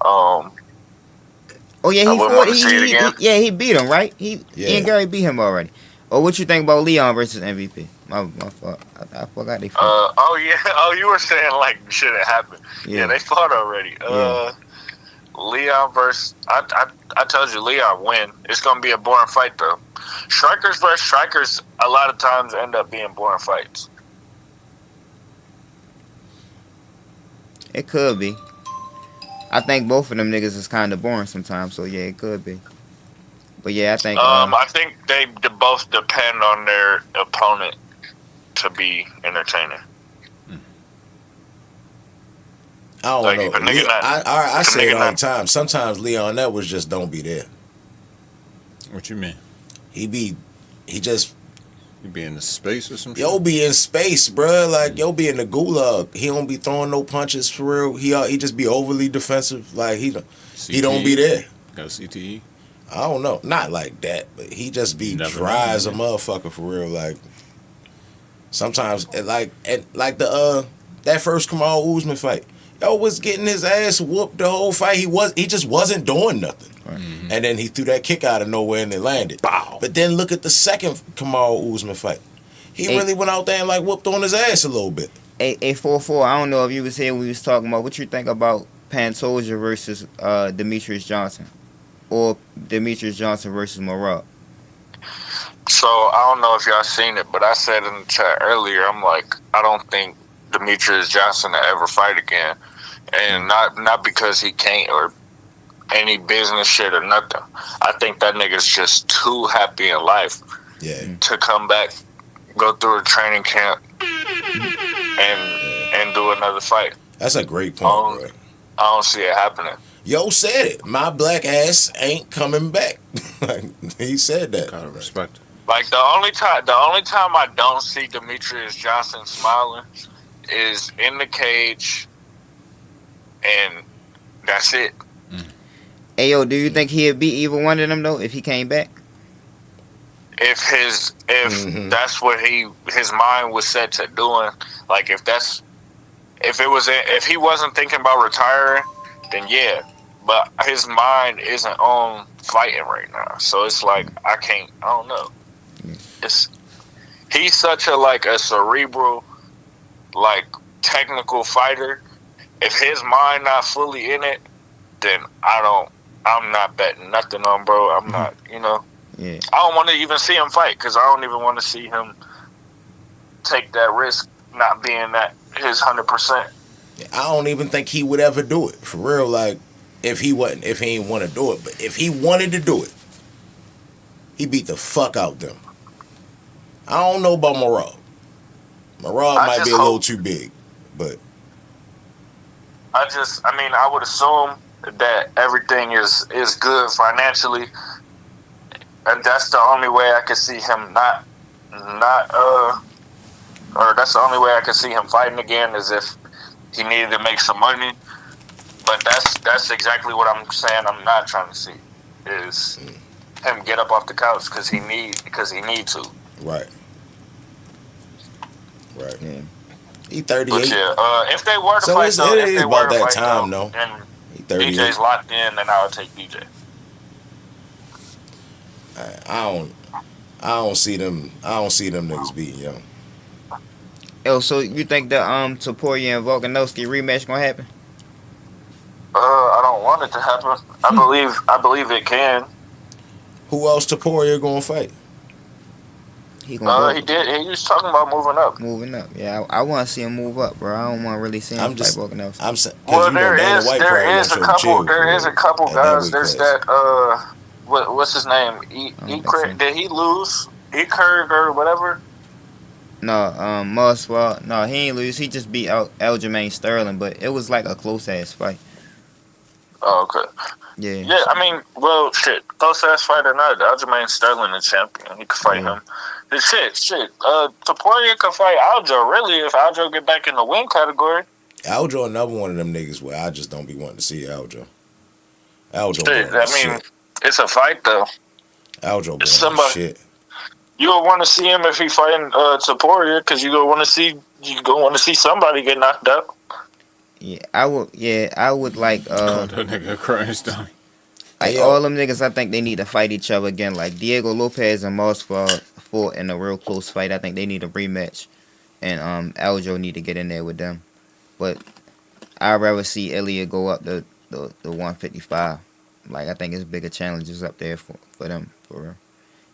Oh yeah, I wouldn't want to see it again. he beat him, right? Ian Gary beat him already. Oh, what you think about Leon versus MVP? My fault. I forgot they fought. Oh yeah. Oh, you were saying like shit had happened. Yeah, they fought already. Leon versus I told you Leon win. It's gonna be a boring fight though. Strikers versus strikers a lot of times end up being boring fights. It could be. I think both of them niggas is kind of boring sometimes, so yeah, it could be. But yeah, I think. I think they both depend on their opponent to be entertaining. I don't Like, know. if a nigga I say it all the time. Sometimes Leon Edwards just don't be there. What you mean? He be You be in the space or some shit? yo be in space, bruh. Like yo be in the gulag. He don't be throwing no punches for real. He just be overly defensive. Like he don't be there. Got a CTE? I don't know, not like that, but he just be Never dry know, as a man. motherfucker for real. Like sometimes, like the that first Kamal Usman fight, yo was getting his ass whooped the whole fight. He just wasn't doing nothing. Mm-hmm. And then he threw that kick out of nowhere and it landed. Bow. But then look at the second Kamal Usman fight. He really went out there and like whooped on his ass a little bit. 844. I don't know if you was here when we was talking about what you think about Pantoja versus Demetrius Johnson, or Demetrius Johnson versus Marab. So I don't know if y'all seen it, but I said in the chat earlier, I'm like, I don't think Demetrius Johnson will ever fight again, and not because he can't or any business shit or nothing. I think that nigga's just too happy in life to come back, go through a training camp, and do another fight. That's a great point, bro. I don't see it happening. Yo said it. My black ass ain't coming back. He said that. Gotta respect it. Like the only time I don't see Demetrius Johnson smiling is in the cage, and that's it. Hey yo, do you think he'd beat either one of them though if he came back? If that's what his mind was set to doing, like if he wasn't thinking about retiring, then yeah. But his mind isn't on fighting right now, so it's like I don't know. He's such a cerebral, like technical fighter. If his mind not fully in it, then I'm not betting nothing on, bro. I'm not, you know. Yeah. I don't want to even see him fight because I don't even want to see him take that risk not being that his 100%. I don't even think he would ever do it for real. Like if he ain't want to do it, but if he wanted to do it, he beat the fuck out them. I don't know about Marab. Marab might be a little too big, but I would assume that everything is good financially, and that's the only way I could see him or that's the only way I could see him fighting again is if he needed to make some money. But that's exactly what I'm saying. I'm not trying to see is him get up off the couch because he need to. Right. Yeah. He 38. But yeah, if they were to So fight, it's- though, it if is they about were to that fight, time, though, though. and He 38. DJ's locked in, then I would take DJ. I don't see them niggas beating Young. Yo, so you think the Topuria and Volkanovski rematch gonna happen? I don't want it to happen. I believe it can. Who else Topuria gonna fight? He gonna He did. He was talking about moving up. moving up. Yeah, I want to see him move up, bro. I don't want to really see him fight Volkanovski. I'm saying. Well, there is a couple guys. There's that what's his name? Did he lose? Ekird or whatever? No, Muswell. No, he ain't lose. He just beat Aljamain Sterling, but it was like a close ass fight. Oh, okay. Yeah. Yeah, I mean, well, shit, close ass fight or not, Aljamain Sterling is champion. He could fight him. Shit. Taporia can fight Aljo, really, if Aljo get back in the win category. Aljo another one of them niggas where I just don't be wanting to see Aljo. Aljo Shit, boring I as mean, shit. it's a fight, though. Aljo boring as somebody- shit. You would want to see him if he fighting Taporia, because you gonna want to see somebody get knocked out. Yeah, I would like That nigga Christ, dummy. like Hey, yo. all them niggas. I think they need to fight each other again. Like Diego Lopez and Moss fought in a real close fight. I think they need a rematch, and Aljo need to get in there with them. But I'd rather see Ilya go up the 155. Like I think it's bigger challenges up there for them for real.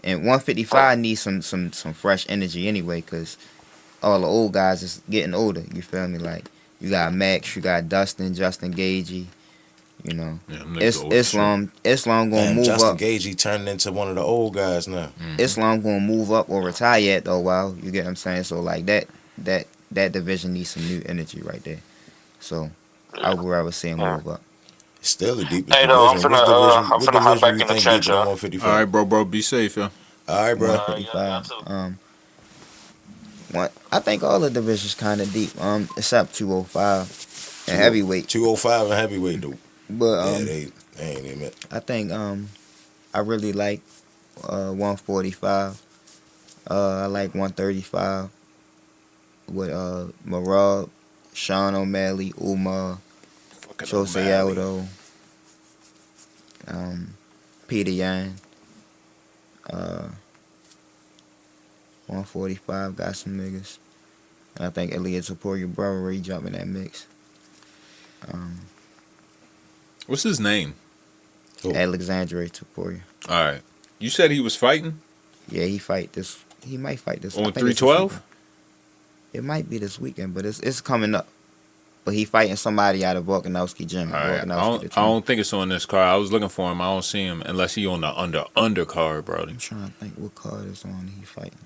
And 155 needs some fresh energy anyway, cause all the old guys is getting older. You feel me? Like you got Max, you got Justin Gagey. You know, Yeah, them niggas old as Islam gonna Damn, move Justin up. Gagey turned into one of the old guys now. Islam gonna move up or retire at though. While you get what I'm saying, so like that division needs some new energy right there. So I would rather see him move up. Still the deepest Hey, though, I'm division. finna What hop division back you in the think chat, deeper than y'all. 155? All right, bro, be safe, yo. All right, bro. 155. I think all the divisions kind of deep. Except 205 and heavyweight. 205 and heavyweight, dude. But Yeah, they ain't even it. I think I really like 145. I like 135 with Marab, Sean O'Malley, Umar, Jose Aldo, Peter Yan. 145 got some niggas. And I think Elliot Taporia brother he jump in that mix. What's his name? Cool. Alexandre Taporia. All right. You said he was fighting Yeah, he might fight this on I think it's this 312? weekend. It might be this weekend, but it's coming up. But he fighting somebody out of Volkanovski gym. All right. Volkanovski I don't think it's on this card. I was looking for him. I don't see him unless he on the undercard, bro. I'm trying to think what card is on he fighting.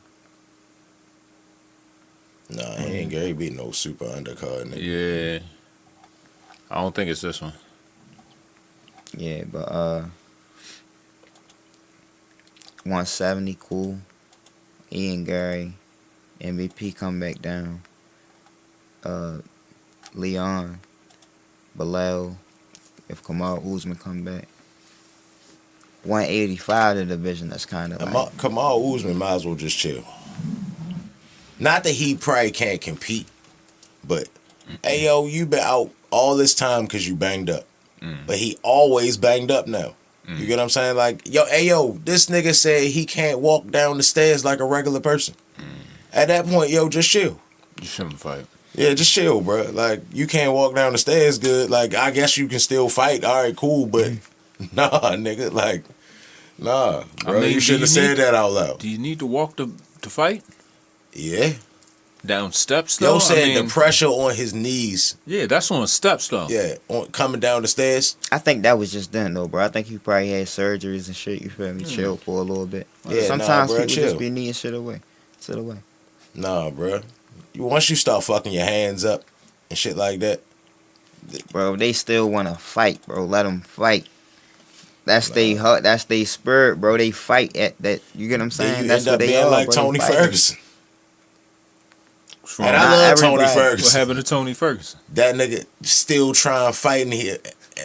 Nah, he ain't Gary beat no super undercard, nigga. Yeah. I don't think it's this one. Yeah, but 170 cool. Ian Gary, MVP come back down. Leon, Bilal, if Kamal Usman come back. 185 the division that's kind of like, Kamal Usman might as well just chill. Not that he probably can't compete, but hey yo, you been out all this time because you banged up. But he always banged up now. You get what I'm saying? Like, yo, this nigga said he can't walk down the stairs like a regular person. At that point, yo, just chill. You shouldn't fight. Yeah, just chill, bro. Like, you can't walk down the stairs good. Like, I guess you can still fight. All right, cool, but nah, nigga. Like, nah, bro. I mean, you shouldn't have said that out loud. Do you need to walk to fight? Yeah. Down steps, though? Yo said I mean, the pressure on his knees. yeah, that's on steps, though. Yeah, coming down the stairs. I think that was just then though, bro. I think he probably had surgeries and shit. You feel me? Chill for a little bit. Yeah, Sometimes nah, bro, people chill. just be needing shit away. Sit away. Nah, bro. Once you start fucking your hands up and shit like that, Bro, they still want to fight, bro. Let them fight. That's they heart. That's they spirit, bro. They fight at that. You get what I'm saying? then you That's end up what they being are, like bro. They Tony fighting. Ferguson. What's wrong? And I Not love Tony everybody. What Ferguson. happened to Tony Ferguson? That nigga still trying to fight, and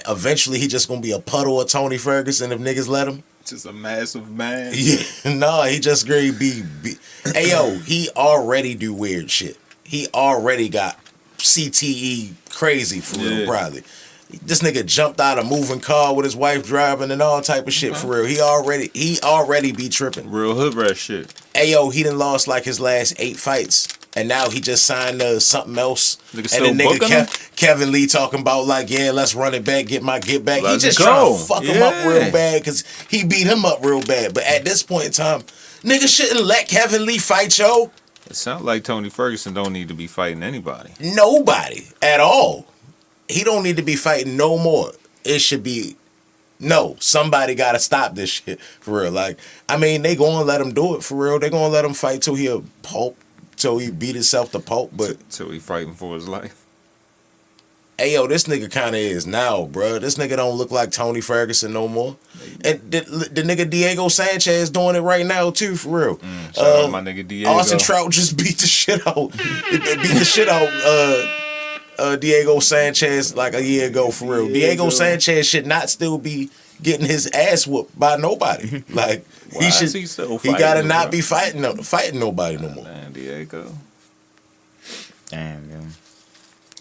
eventually he just gonna be a puddle of Tony Ferguson if niggas let him. Just a massive man. Yeah, no, he just great be. Hey yo, he already do weird shit. He already got CTE crazy for real, Yeah. probably. This nigga jumped out a moving car with his wife driving and all type of shit for real. He already be tripping. Real hood rat shit. Hey yo, he done lost like his last 8 fights. And now he just signed something else. Nigga And then still booking him? Kevin Lee talking about like, yeah, let's run it back, get back. Let's he just go. trying to fuck him up Yeah. real bad because he beat him up real bad. But at this point in time, nigga shouldn't let Kevin Lee fight, yo. It sounds like Tony Ferguson don't need to be fighting anybody. Nobody at all. He don't need to be fighting no more. It should be, no, somebody got to stop this shit for real. Like, I mean, they going to let him do it for real. They going to let him fight till he a pulp, till he beat himself to pulp. But Till he fighting for his life. Hey, yo, this nigga kind of is now, bro. This nigga don't look like Tony Ferguson no more. And the nigga Diego Sanchez doing it right now, too, for real. Shout out my nigga Diego. Austin Trout just beat the shit out. Diego Sanchez like a year ago, for real. Diego Sanchez should not still be getting his ass whooped by nobody. Like, he gotta not be fighting nobody no more. Man, Diego. Damn, yo.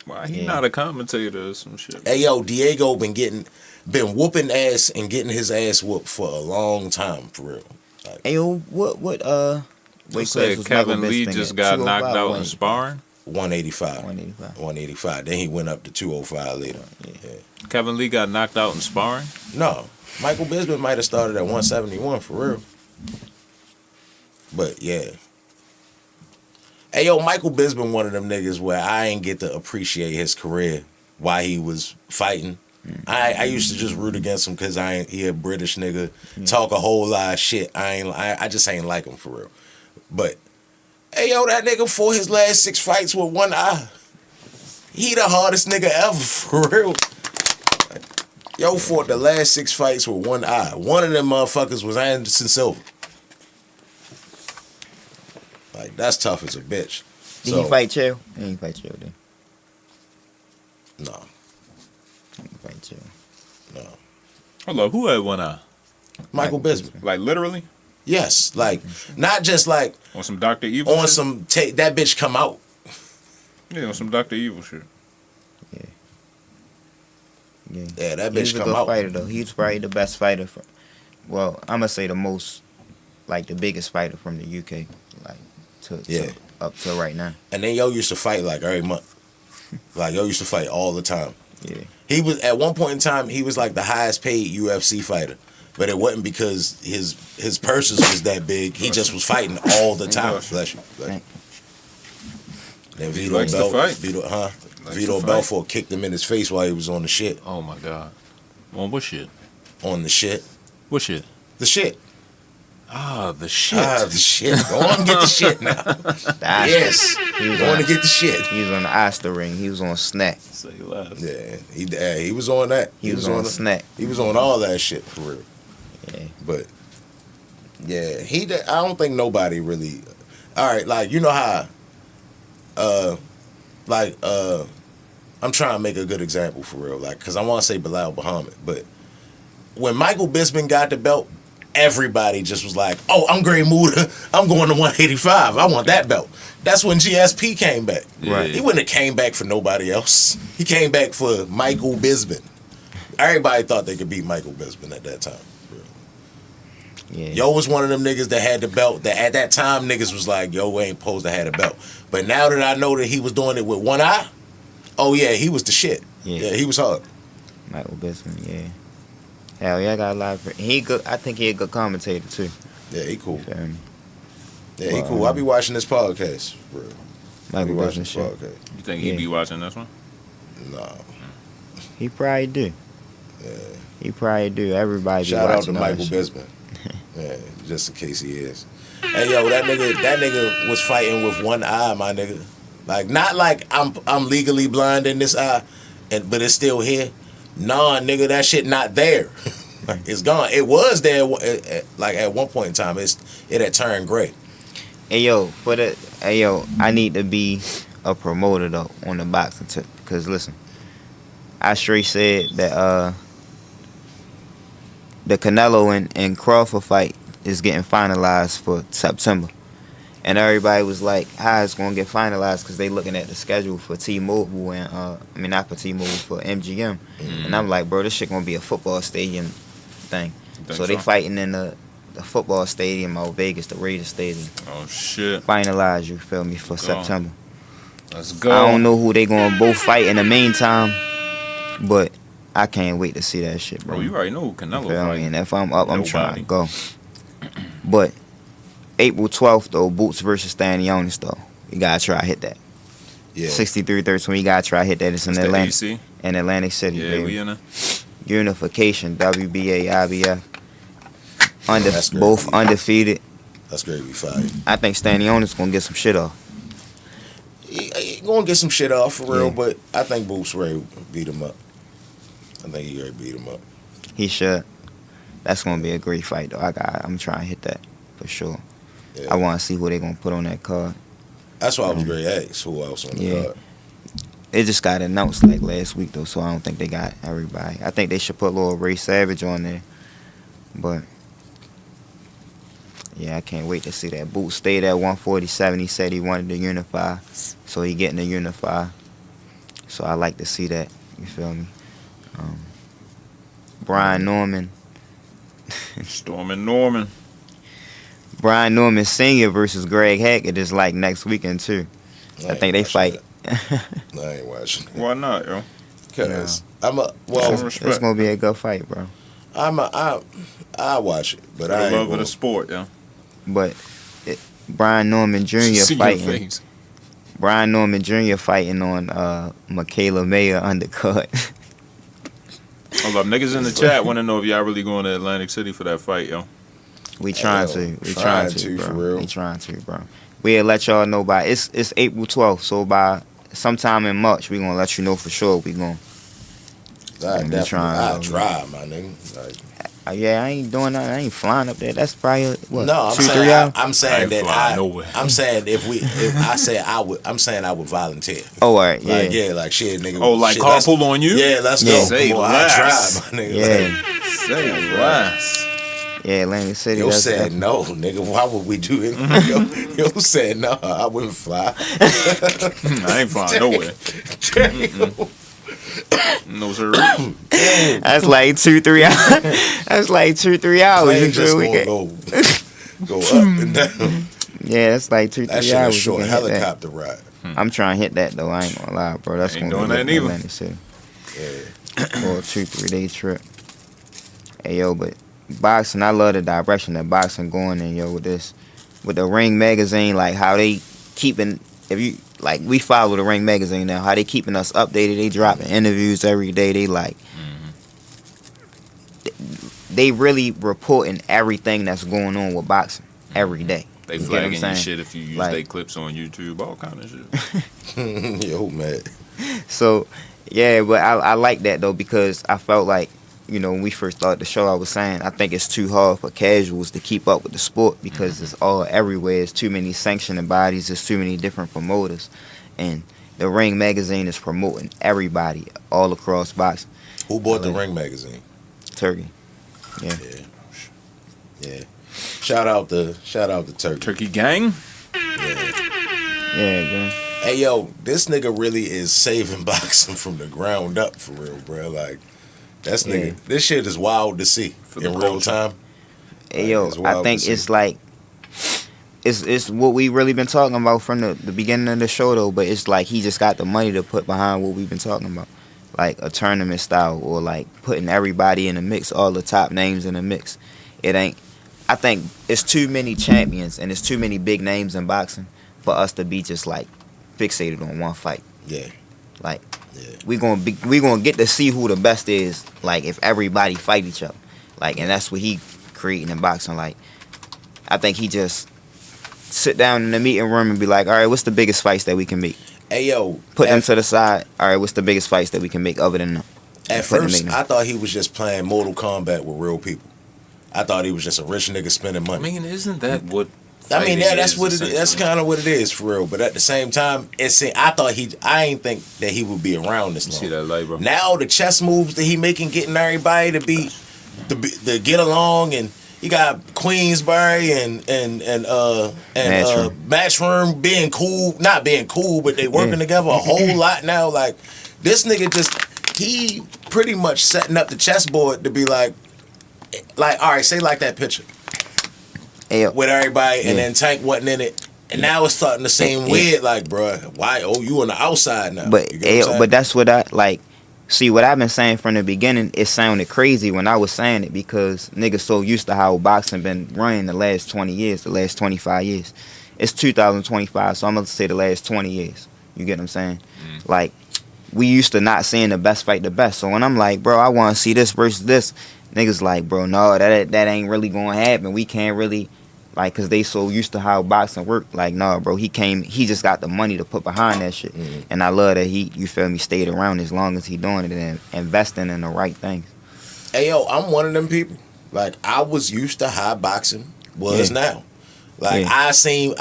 Why he not a commentator or some shit? Hey, yo, Diego been whooping ass and getting his ass whooped for a long time, for real. Like, Hey, yo, what They weight said class was Kevin Michael Lee Bisping just at? got 205 knocked out or in sparring. 185. 185. 185. Then he went up to 205 later. Yeah. Kevin Lee got knocked out in sparring. No, Michael Bisping might have started at 171, for real. But, yeah. Hey, yo, Michael Bisping one of them niggas where I ain't get to appreciate his career while he was fighting. I used to just root against him because he a British nigga, talk a whole lot of shit. I just ain't like him, for real. But, hey, yo, that nigga fought his last 6 fights with one eye. He the hardest nigga ever, for real. Yo fought the last 6 fights with one eye. One of them motherfuckers was Anderson Silva. Like, that's tough as a bitch. Did he fight Chael? He didn't fight Chael, then. No. He didn't fight Chael. No. Hold up, who had one eye? Michael Bisping. Like literally? Yes. Like, not just like On some Dr. Evil on shit? some that bitch come out. Yeah, on some Dr. Evil shit. Yeah, that He was bitch a come good out. fighter, though. He was probably the best fighter well, I'm going to say the biggest fighter from the UK. Like, up to right now. And then yo used to fight like every month. Like, yo used to fight all the time. Yeah. He was, at one point in time, he was like the highest paid UFC fighter. But it wasn't because his purses was that big. He just was fighting all the time. Bless you. Bless you. Then He Vito likes to fight. Vito Belfort kicked him in his face while he was on the shit. Oh my god. On what shit? On the shit. What shit? The shit. Ah, the shit. The shit. Go on and get the shit now. Yes. He was Go on and get the shit. He was on the Oyster Ring. He was on Snack. So he left. Yeah, he was on that. He was on Snack. He was on all that shit, for real. Yeah. But, yeah, I don't think nobody really, all right, like, you know how, I'm trying to make a good example, for real, like, because I want to say Bilal Muhammad, but when Michael Bisping got the belt, everybody just was like, oh, I'm Gray Muda, I'm going to 185, I want that belt. That's when GSP came back. Right. He wouldn't have came back for nobody else. He came back for Michael Bisping. Everybody thought they could beat Michael Bisping at that time. Yeah. Yo was one of them niggas that had the belt that at that time niggas was like, yo, we ain't supposed to have a belt. But now that I know that he was doing it with one eye, oh yeah, he was the shit. Yeah, he was hard. Michael Bisping, yeah. Hell yeah, I got a lot of... He good. I think he a good commentator, too. Yeah, he cool. Yeah, he cool. I be watching this podcast, bro. Michael watching Bisping this shit. podcast. You think he'd be watching this one? No. He probably do. Yeah. He probably do. Everybody be Shout out to watching all Michael that shit. Bisping. Yeah, just in case he is. Hey yo, that nigga was fighting with one eye, my nigga. Like, not like I'm legally blind in this eye, but it's still here. Nah, nigga, that shit not there. It's gone. It was there like at one point in time. It had turned gray. Hey yo, I need to be a promoter though on the boxing tip. Cause listen, I straight said that the Canelo and Crawford fight is getting finalized for September. And everybody was like, how it's going to get finalized because they looking at the schedule for T-Mobile and, not for T-Mobile, for MGM. And I'm like, bro, this shit going to be a football stadium thing. So they fighting in the football stadium out Vegas, the Raiders Stadium. Oh, shit. Finalized, you feel me, for September. Let's go. I don't know who they going to both fight in the meantime, but I can't wait to see that shit, bro. Bro, you already know who Canelo fighting. And if I'm up, I'm trying to go. But April 12th, though, Boots versus Stanionis, though. You got to try to hit that. Yeah. 6313, you got to try to hit that. It's in Atlanta. In Atlantic City, yeah, baby. We in it. Unification, WBA, IBF. Both undefeated. That's great. We fight. I think Stanionis going to get some shit off. gonna get some shit off for real, Yeah. but I think Boots Ray beat him up. I think he already beat him up. He should. That's gonna be a great fight though. I'm trying to hit that for sure. Yeah. I want to see who they gonna put on that card. That's why I was great asked who else on the Yeah. card. It just got announced like last week though, so I don't think they got everybody. I think they should put little Ray Savage on there, but yeah, I can't wait to see that. Boots stayed at 147. He said he wanted to unify, so he getting to unify. So I like to see that. You feel me? Brian Norman. Stormin' Norman. Brian Norman Sr. versus Greg Hackett is like next weekend too. I ain't think they watching fight. that. I ain't watching. Why not, yo? Cause I'm a Well, well, It's gonna be a good fight, bro. I watch it, but I I ain't love of gonna, the sport, yo. But Brian Norman Jr. See your fighting. face. Brian Norman Jr. fighting on Michaela Mayer undercut. Hold up, niggas in the chat want to know if y'all really going to Atlantic City for that fight, yo. We trying Hell, to. We trying trying to, to, bro. for real. We trying to, bro. We'll let y'all know by it's April 12th, so by sometime in March we gonna let you know for sure we gonna. I I'm definitely trying, I though. try, my nigga. Like, Yeah, I ain't doing nothing. I ain't flying up there. That's probably what, no, I'm 2-3 saying hours. I'm I saying ain't that flying nowhere. I'm saying if I say I would, I'm saying I would volunteer. Oh, all right, yeah, Like like shit, nigga. Oh, like shit, let's- carpool on you? Yeah, let's Yeah. go. Say Come on, less. I try, my nigga. yeah, Like, Say less. yeah. Atlantic City. Yo that's- said no, nigga. Why would we do it? Yo said no. I wouldn't fly. I ain't flying nowhere. No, sir. That's like 2-3 hours. That's like 2-3 hours. You Plane just feel we gonna can- go up and down. Yeah, that's like 2-3 That shit hours. a we short can hit that. helicopter ride. I'm trying to hit that though. I ain't gonna lie, bro. That's Ain't gonna be doing lit that in neither. Atlantic City. Yeah. For a 2-3 day trip. Hey yo, but boxing, I love the direction that boxing going in, yo, with the Ring magazine, like how they keeping, if you like, we follow the Ring magazine now, how they keeping us updated. They dropping interviews every day. They like they really reporting everything that's going on with boxing every day. They You get what I'm flagging your saying? shit if you use Like- their clips on YouTube, all kind of shit. Yo, man. So, yeah, but I like that, though, because I felt like, you know, when we first started the show, I was saying, I think it's too hard for casuals to keep up with the sport because it's all everywhere. It's too many sanctioning bodies. There's too many different promoters. And the Ring magazine is promoting everybody all across boxing. Who bought the Ring magazine? Turkey. Yeah. Yeah. Shout out to Turkey. Turkey gang? Yeah, man. Hey yo, this nigga really is saving boxing from the ground up for real, bro. Like that's nigga. Yeah. This shit is wild to see For the in real culture. time. Hey, yo, It's wild I think to see. it's like it's what we really been talking about from the beginning of the show though, but it's like he just got the money to put behind what we've been talking about. Like a tournament style or like putting everybody in the mix, all the top names in the mix. I think it's too many champions and it's too many big names in boxing for us to be just like fixated on one fight. Yeah. Like Yeah. we gonna get to see who the best is, like if everybody fight each other. Like, and that's what he creating in boxing. Like I think he just sit down in the meeting room and be like, all right, what's the biggest fights that we can make? Hey yo, Put them to the side. All right, what's the biggest fights that we can make other than them? at Put them first in I thought he was just playing Mortal Kombat with real people. I thought he was just a rich nigga spending I money. mean, isn't that what? I mean, fighting yeah, that's is, what it is. That's essentially? kind of what it is for real. But at the same time, I ain't think that he would be around this long. See that light, bro? Now the chess moves that he making, getting everybody to get along, and you got Queensberry and Matchroom being cool, not being cool, but they working together a whole lot now. Like this nigga he pretty much setting up the chessboard to be like all right, say like that picture Hey, yo, with everybody, and Yeah. then Tank wasn't in it. And now it's starting to seem weird, like, bruh, why? Oh, you on the outside now. but You get what I'm saying? but that's what I like. See, what I've been saying from the beginning, it sounded crazy when I was saying it because niggas so used to how boxing been running the last 20 years, the last 25 years. It's 2025, so I'm gonna say the last 20 years. You get what I'm saying? Like, we used to not seeing the best fight the best. So when I'm like, bro, I want to see this versus this, niggas like, bro, no, that ain't really gonna happen. We can't really, Like, cause they so used to how boxing worked. Like, nah, bro, he just got the money to put behind that shit. And I love that he, you feel me, stayed around as long as he doing it and investing in the right things. Hey, yo, I'm one of them people. Like, I was used to how boxing was now. Like, I seen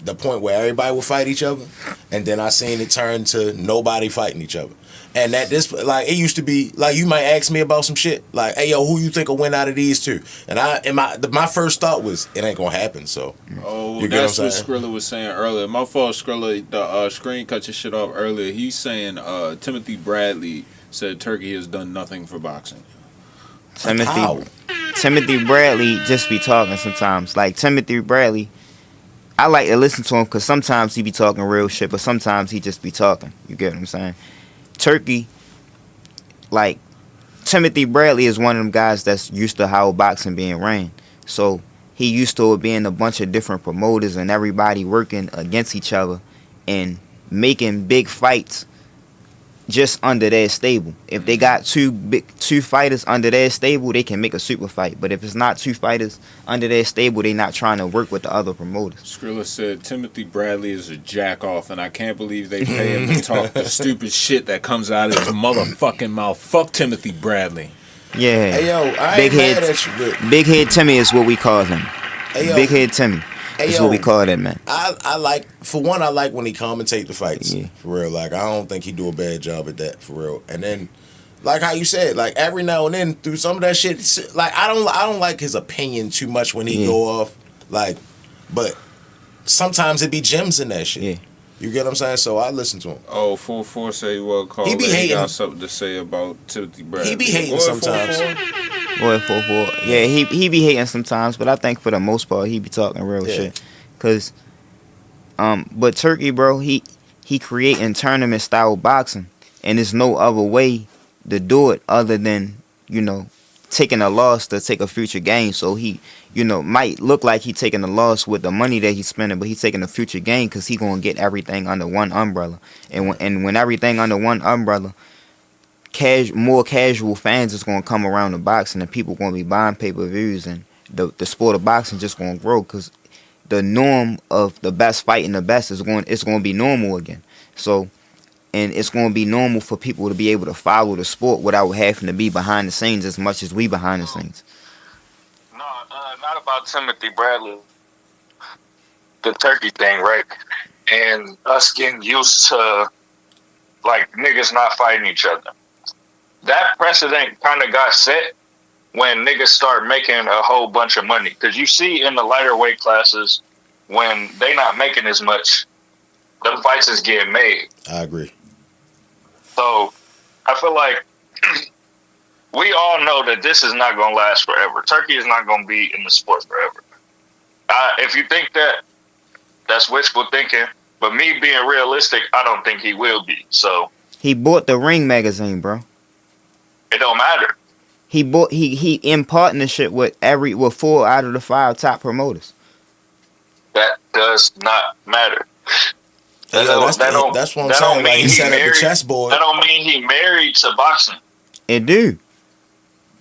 the point where everybody would fight each other, and then I seen it turn to nobody fighting each other. And that this, like, it used to be like, you might ask me about some shit, like, hey, yo, who you think will win out of these two? And my first thought was, it ain't gonna happen. So, that's what Skrilla was saying earlier. My fault, Skrilla. The screen cut your shit off earlier. He's saying Timothy Bradley said Turkey has done nothing for boxing. Timothy Bradley just be talking sometimes. Like, Timothy Bradley, I like to listen to him because sometimes he be talking real shit, but sometimes he just be talking. You get what I'm saying? Turkey, like, Timothy Bradley is one of them guys that's used to how boxing being ran. So he used to it being a bunch of different promoters and everybody working against each other and making big fights just under their stable. If they got two fighters under their stable, they can make a super fight. But if it's not two fighters under their stable, they not trying to work with the other promoters. Skrilla said Timothy Bradley is a jack off, and I can't believe they pay him to talk the stupid shit that comes out of his motherfucking mouth. Fuck Timothy Bradley. Yeah. Hey, yo, I ain't mad at you, but Big Head Timmy is what we call him. Hey, yo, Big Head Timmy. That's what we call that, man. I like, for one, I like when he commentate the fights. Yeah. For real. Like, I don't think he do a bad job at that, for real. And then, like how you said, like, every now and then through some of that shit, like, I don't like his opinion too much when he go off. Like, but sometimes it be gems in that shit. Yeah. You get what I'm saying? So I listen to him. Oh, 44 say well called. He be hating. Got something to say about Timothy Bradley. He be hating sometimes. 444. Yeah, he be hating sometimes, but I think for the most part he be talking real shit. Cause, but Turkey, bro, he creating tournament style boxing, and there's no other way to do it other than, you know, taking a loss to take a future gain. So he, you know, might look like he taking a loss with the money that he's spending, but he's taking a future gain because he gonna get everything under one umbrella. And when everything under one umbrella, more casual fans is gonna come around the boxing, and people gonna be buying pay-per-views, and the sport of boxing just gonna grow because the norm of the best fighting the best it's going to be normal again. So, and it's going to be normal for people to be able to follow the sport without having to be behind the scenes as much as we behind the scenes. No, not about Timothy Bradley. The Turkey thing, right? And us getting used to, like, niggas not fighting each other. That precedent kind of got set when niggas start making a whole bunch of money. Because you see in the lighter weight classes, when they not making as much, them fights is getting made. I agree. So I feel like we all know that this is not going to last forever. Turkey is not going to be in the sport forever. If you think that, that's wishful thinking. But me being realistic, I don't think he will be. So he bought the Ring magazine, bro. It don't matter. He in partnership with 4 out of the 5 top promoters. That does not matter. That's what I'm saying. Like, he set up the chessboard. That don't mean he married to boxing. It do.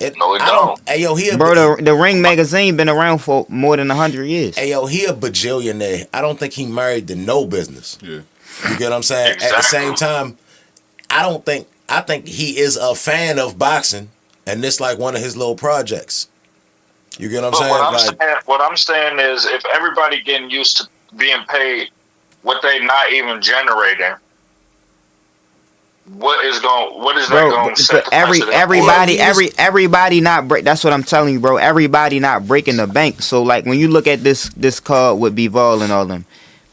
No, it don't. Hey, yo, bro, the Ring magazine been around for more than 100 years. Hey, yo, he a bajillionaire. I don't think he married to no business. Yeah. You get what I'm saying? Exactly. At the same time, I think he is a fan of boxing, and this like one of his little projects. You get what I'm saying? What I'm saying is, if everybody getting used to being paid what they not even generating, what is that going to set the precedent? Everybody not break. That's what I'm telling you, bro. Everybody not breaking the bank. So like when you look at this card with Bivol and all them,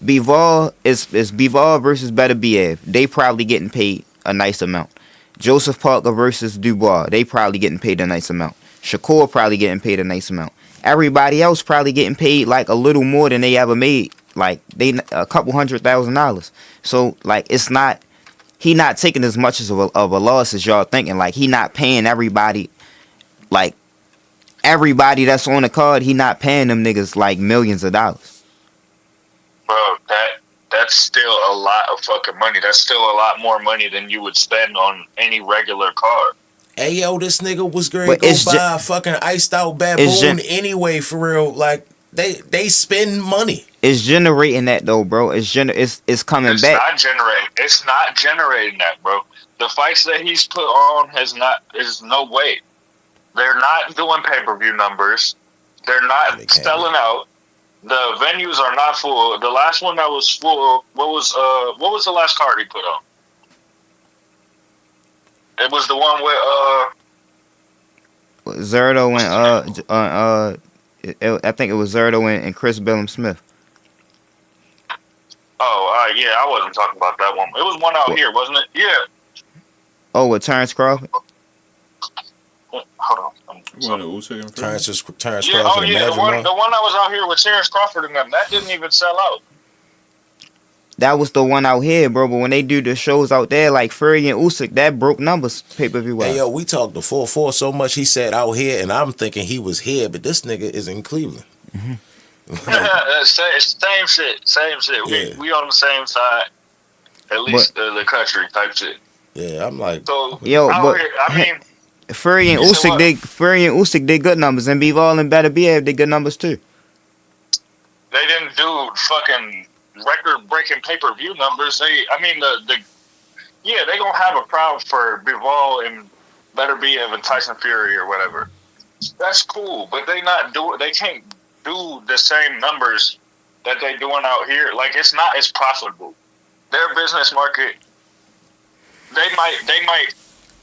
Bivol is Bivol versus Better Biev. They probably getting paid a nice amount. Joseph Parker versus Dubois. They probably getting paid a nice amount. Shakur probably getting paid a nice amount. Everybody else probably getting paid like a little more than they ever made. Like they a couple $100,000. So like it's not. He not taking as much of a loss as y'all thinking. Like he not paying everybody. Like everybody that's on the card, he not paying them niggas like millions of dollars. Bro, that's still a lot of fucking money. That's still a lot more money than you would spend on any regular card. Hey, yo, this nigga was going to go buy a fucking iced out baboon anyway, for real. Like, they spend money. It's generating that though, bro. It's coming back. It's not generating that, bro. The fights that he's put on is no way. They're not doing pay-per-view numbers. They're not selling out. The venues are not full. The last one that was full, what was the last card he put on? It was the one with Zerto and I think it was Zerto and Chris Billum Smith. Oh, yeah, I wasn't talking about that one. It was one out here, wasn't it? Yeah. Oh, with Terrence Crawford? Hold on. Terrence Crawford. Oh, yeah, the one that was out here with Terrence Crawford and them, that didn't even sell out. That was the one out here, bro. But when they do the shows out there, like Fury and Usyk, that broke numbers pay-per-view wise. Hey, yo, we talked to 4-4 so much, he said out here, and I'm thinking he was here, but this nigga is in Cleveland. Mm-hmm. Same shit. Yeah. We on the same side, at least the country type shit. Yeah, I'm like, so yo, but here, I mean, Fury and Usyk did good numbers, and Bivol and Better Biev did good numbers too. They didn't do fucking record-breaking pay-per-view numbers. They gonna have a crowd for Bivol and Better Biev and Tyson Fury or whatever. That's cool, but they can't do the same numbers that they doing out here. Like, it's not as profitable. Their business market, they might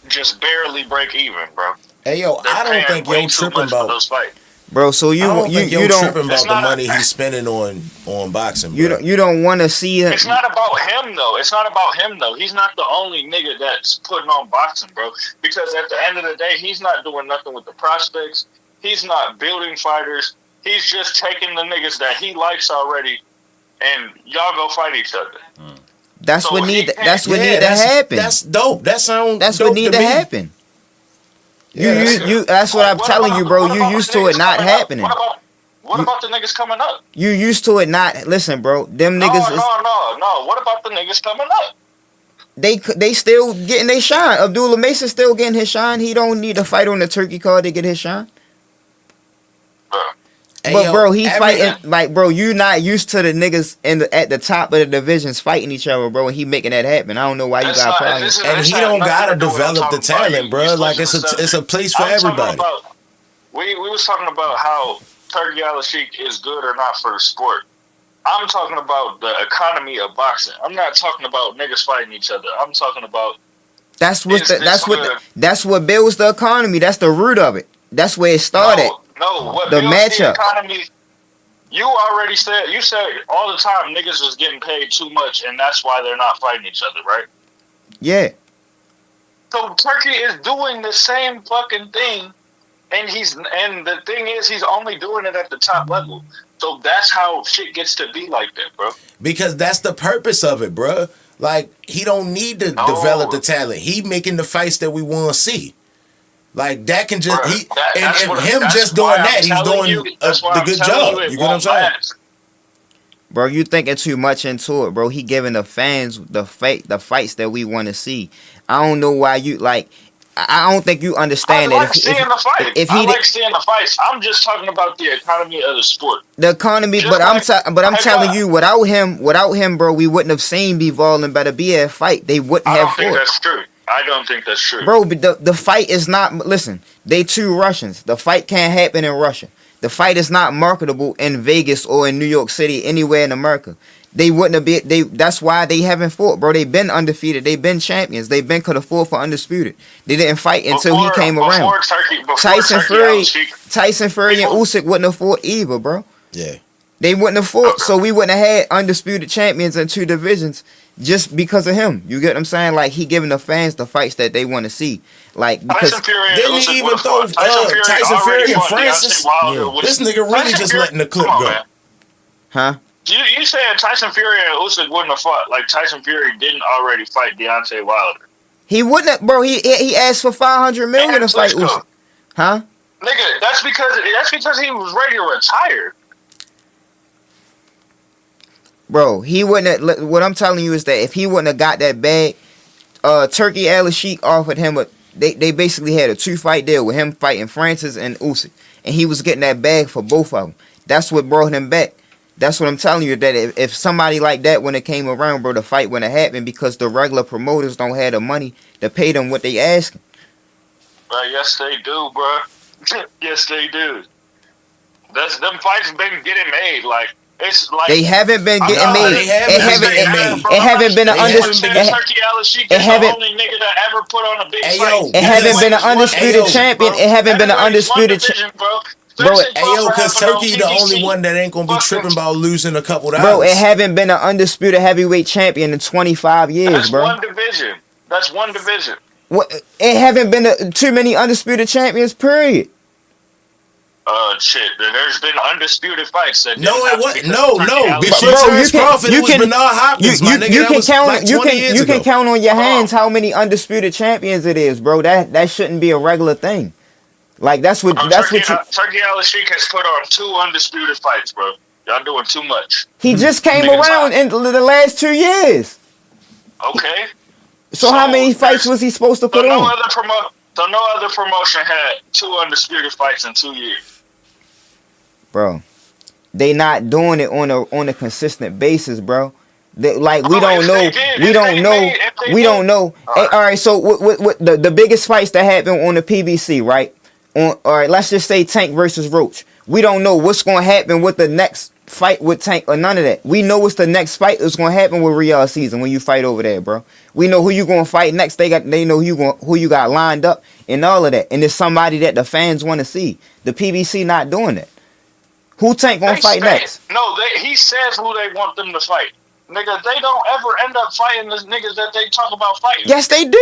just barely break even, bro. hey, yo, I don't think yo tripping about those fights. Bro, so you don't tripping about the money he's spending on boxing. Bro. You don't want to see it. It's not about him though. He's not the only nigga that's putting on boxing, bro. Because at the end of the day, he's not doing nothing with the prospects. He's not building fighters. He's just taking the niggas that he likes already, and y'all go fight each other. That's what need to happen. That's dope. That's what need to happen. That's what I'm telling you, bro. You used to it not happening. What about the niggas coming up? You used to it not. Listen, bro. Them niggas. No. What about the niggas coming up? They still getting their shine. Abdullah Mason still getting his shine. He don't need to fight on the turkey card to get his shine. But bro, he fighting like, bro, you not used to the niggas at the top of the divisions fighting each other, bro, and he making that happen. I don't know why you got problems. And he don't gotta develop the talent, bro. Like it's a place for everybody. We was talking about how Turkey Al-Sheikh is good or not for the sport. I'm talking about the economy of boxing. I'm not talking about niggas fighting each other. I'm talking about that's what builds the economy. That's the root of it. That's where it started. No, what the builds matchup. The economy, you said all the time niggas was getting paid too much and that's why they're not fighting each other, right? Yeah. So Turkey is doing the same fucking thing and the thing is he's only doing it at the top level. So that's how shit gets to be like that, bro. Because that's the purpose of it, bro. Like, he don't need to develop the talent. He making the fights that we want to see. Like, that can just... He's doing the good job. You get what I'm saying? Bro, you thinking too much into it, bro. He giving the fans the fights that we want to see. I don't know why you, like... I don't think you understand I like seeing the fights. I'm just talking about the economy of the sport. The economy, I'm telling you, without him, bro, we wouldn't have seen Bivol and Better Biev fight. They wouldn't have fought. I don't think that's true. Bro, but the fight is not... Listen, they two Russians. The fight can't happen in Russia. The fight is not marketable in Vegas or in New York City, anywhere in America. They wouldn't have been... That's why they haven't fought, bro. They've been undefeated. They've been champions. They've been could have fought for undisputed. They didn't fight until he came around. Tyson Fury and Usyk wouldn't have fought either, bro. Yeah. They wouldn't have fought, so we wouldn't have had undisputed champions in two divisions just because of him. You get what I'm saying? Like, he giving the fans the fights that they want to see. Like, because didn't he even throw Tyson Fury and Francis? Yeah. This nigga really just letting the clip go. Huh? You said Tyson Fury and Usyk wouldn't have fought. Like, Tyson Fury didn't already fight Deontay Wilder. He wouldn't have, bro. He asked for $500 million to fight Usyk. Huh? Nigga, that's because he was ready to retire. Bro, he wouldn't have, what I'm telling you is that if he wouldn't have got that bag, Turkey Al-Sheikh offered him they basically had a 2-fight deal with him fighting Francis and Usyk. And he was getting that bag for both of them. That's what brought him back. That's what I'm telling you, that if somebody like that, when it came around, bro, the fight wouldn't have happened because the regular promoters don't have the money to pay them what they asking. Bro, yes, they do, bro. Yes, they do. Them fights been getting made. Like, it's like they haven't been getting made. It haven't been an undisputed. Turkey Al-Sheik is the only nigga that ever put on a big fight. It haven't been an undisputed champion. It haven't been an undisputed champion. Bro, because Turkey the only one that ain't gonna be tripping about losing a couple dollars. Bro, it haven't been an undisputed heavyweight champion in 25 years, That's bro. That's one division. What? It haven't been too many undisputed champions, period. Shit. There's been undisputed fights. That No, it wasn't. No. Before Bro, Terrence Crawford, it was Bernard Hopkins, my nigga. You can count on your hands how many undisputed champions it is, bro. That shouldn't be a regular thing. Like Turkey Al-Sheik has put on 2 undisputed fights, bro. Y'all doing too much. He just came around in the last 2 years. Okay. So how many fights was he supposed to put on? So no other promotion had 2 undisputed fights in 2 years. Bro, they not doing it on a consistent basis, bro. We don't know. Hey, all right, so what the biggest fights that happen on the PBC, right? All right, let's just say Tank versus Roach. We don't know what's going to happen with the next fight with Tank or none of that. We know what's the next fight that's going to happen with Riyadh Season when you fight over there, bro. We know who you going to fight next. They know who you got lined up and all of that. And it's somebody that the fans want to see. The PBC not doing that. Who Tank going to fight next? No, he says who they want them to fight. Nigga, they don't ever end up fighting the niggas that they talk about fighting. Yes, they do.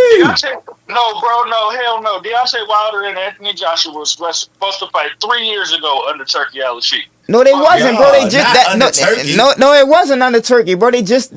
No, bro, no, hell no. Deontay Wilder and Anthony Joshua was supposed to fight 3 years ago under Turkey Al-Sheik. No, they wasn't, bro. They just no, it wasn't under Turkey, bro. He just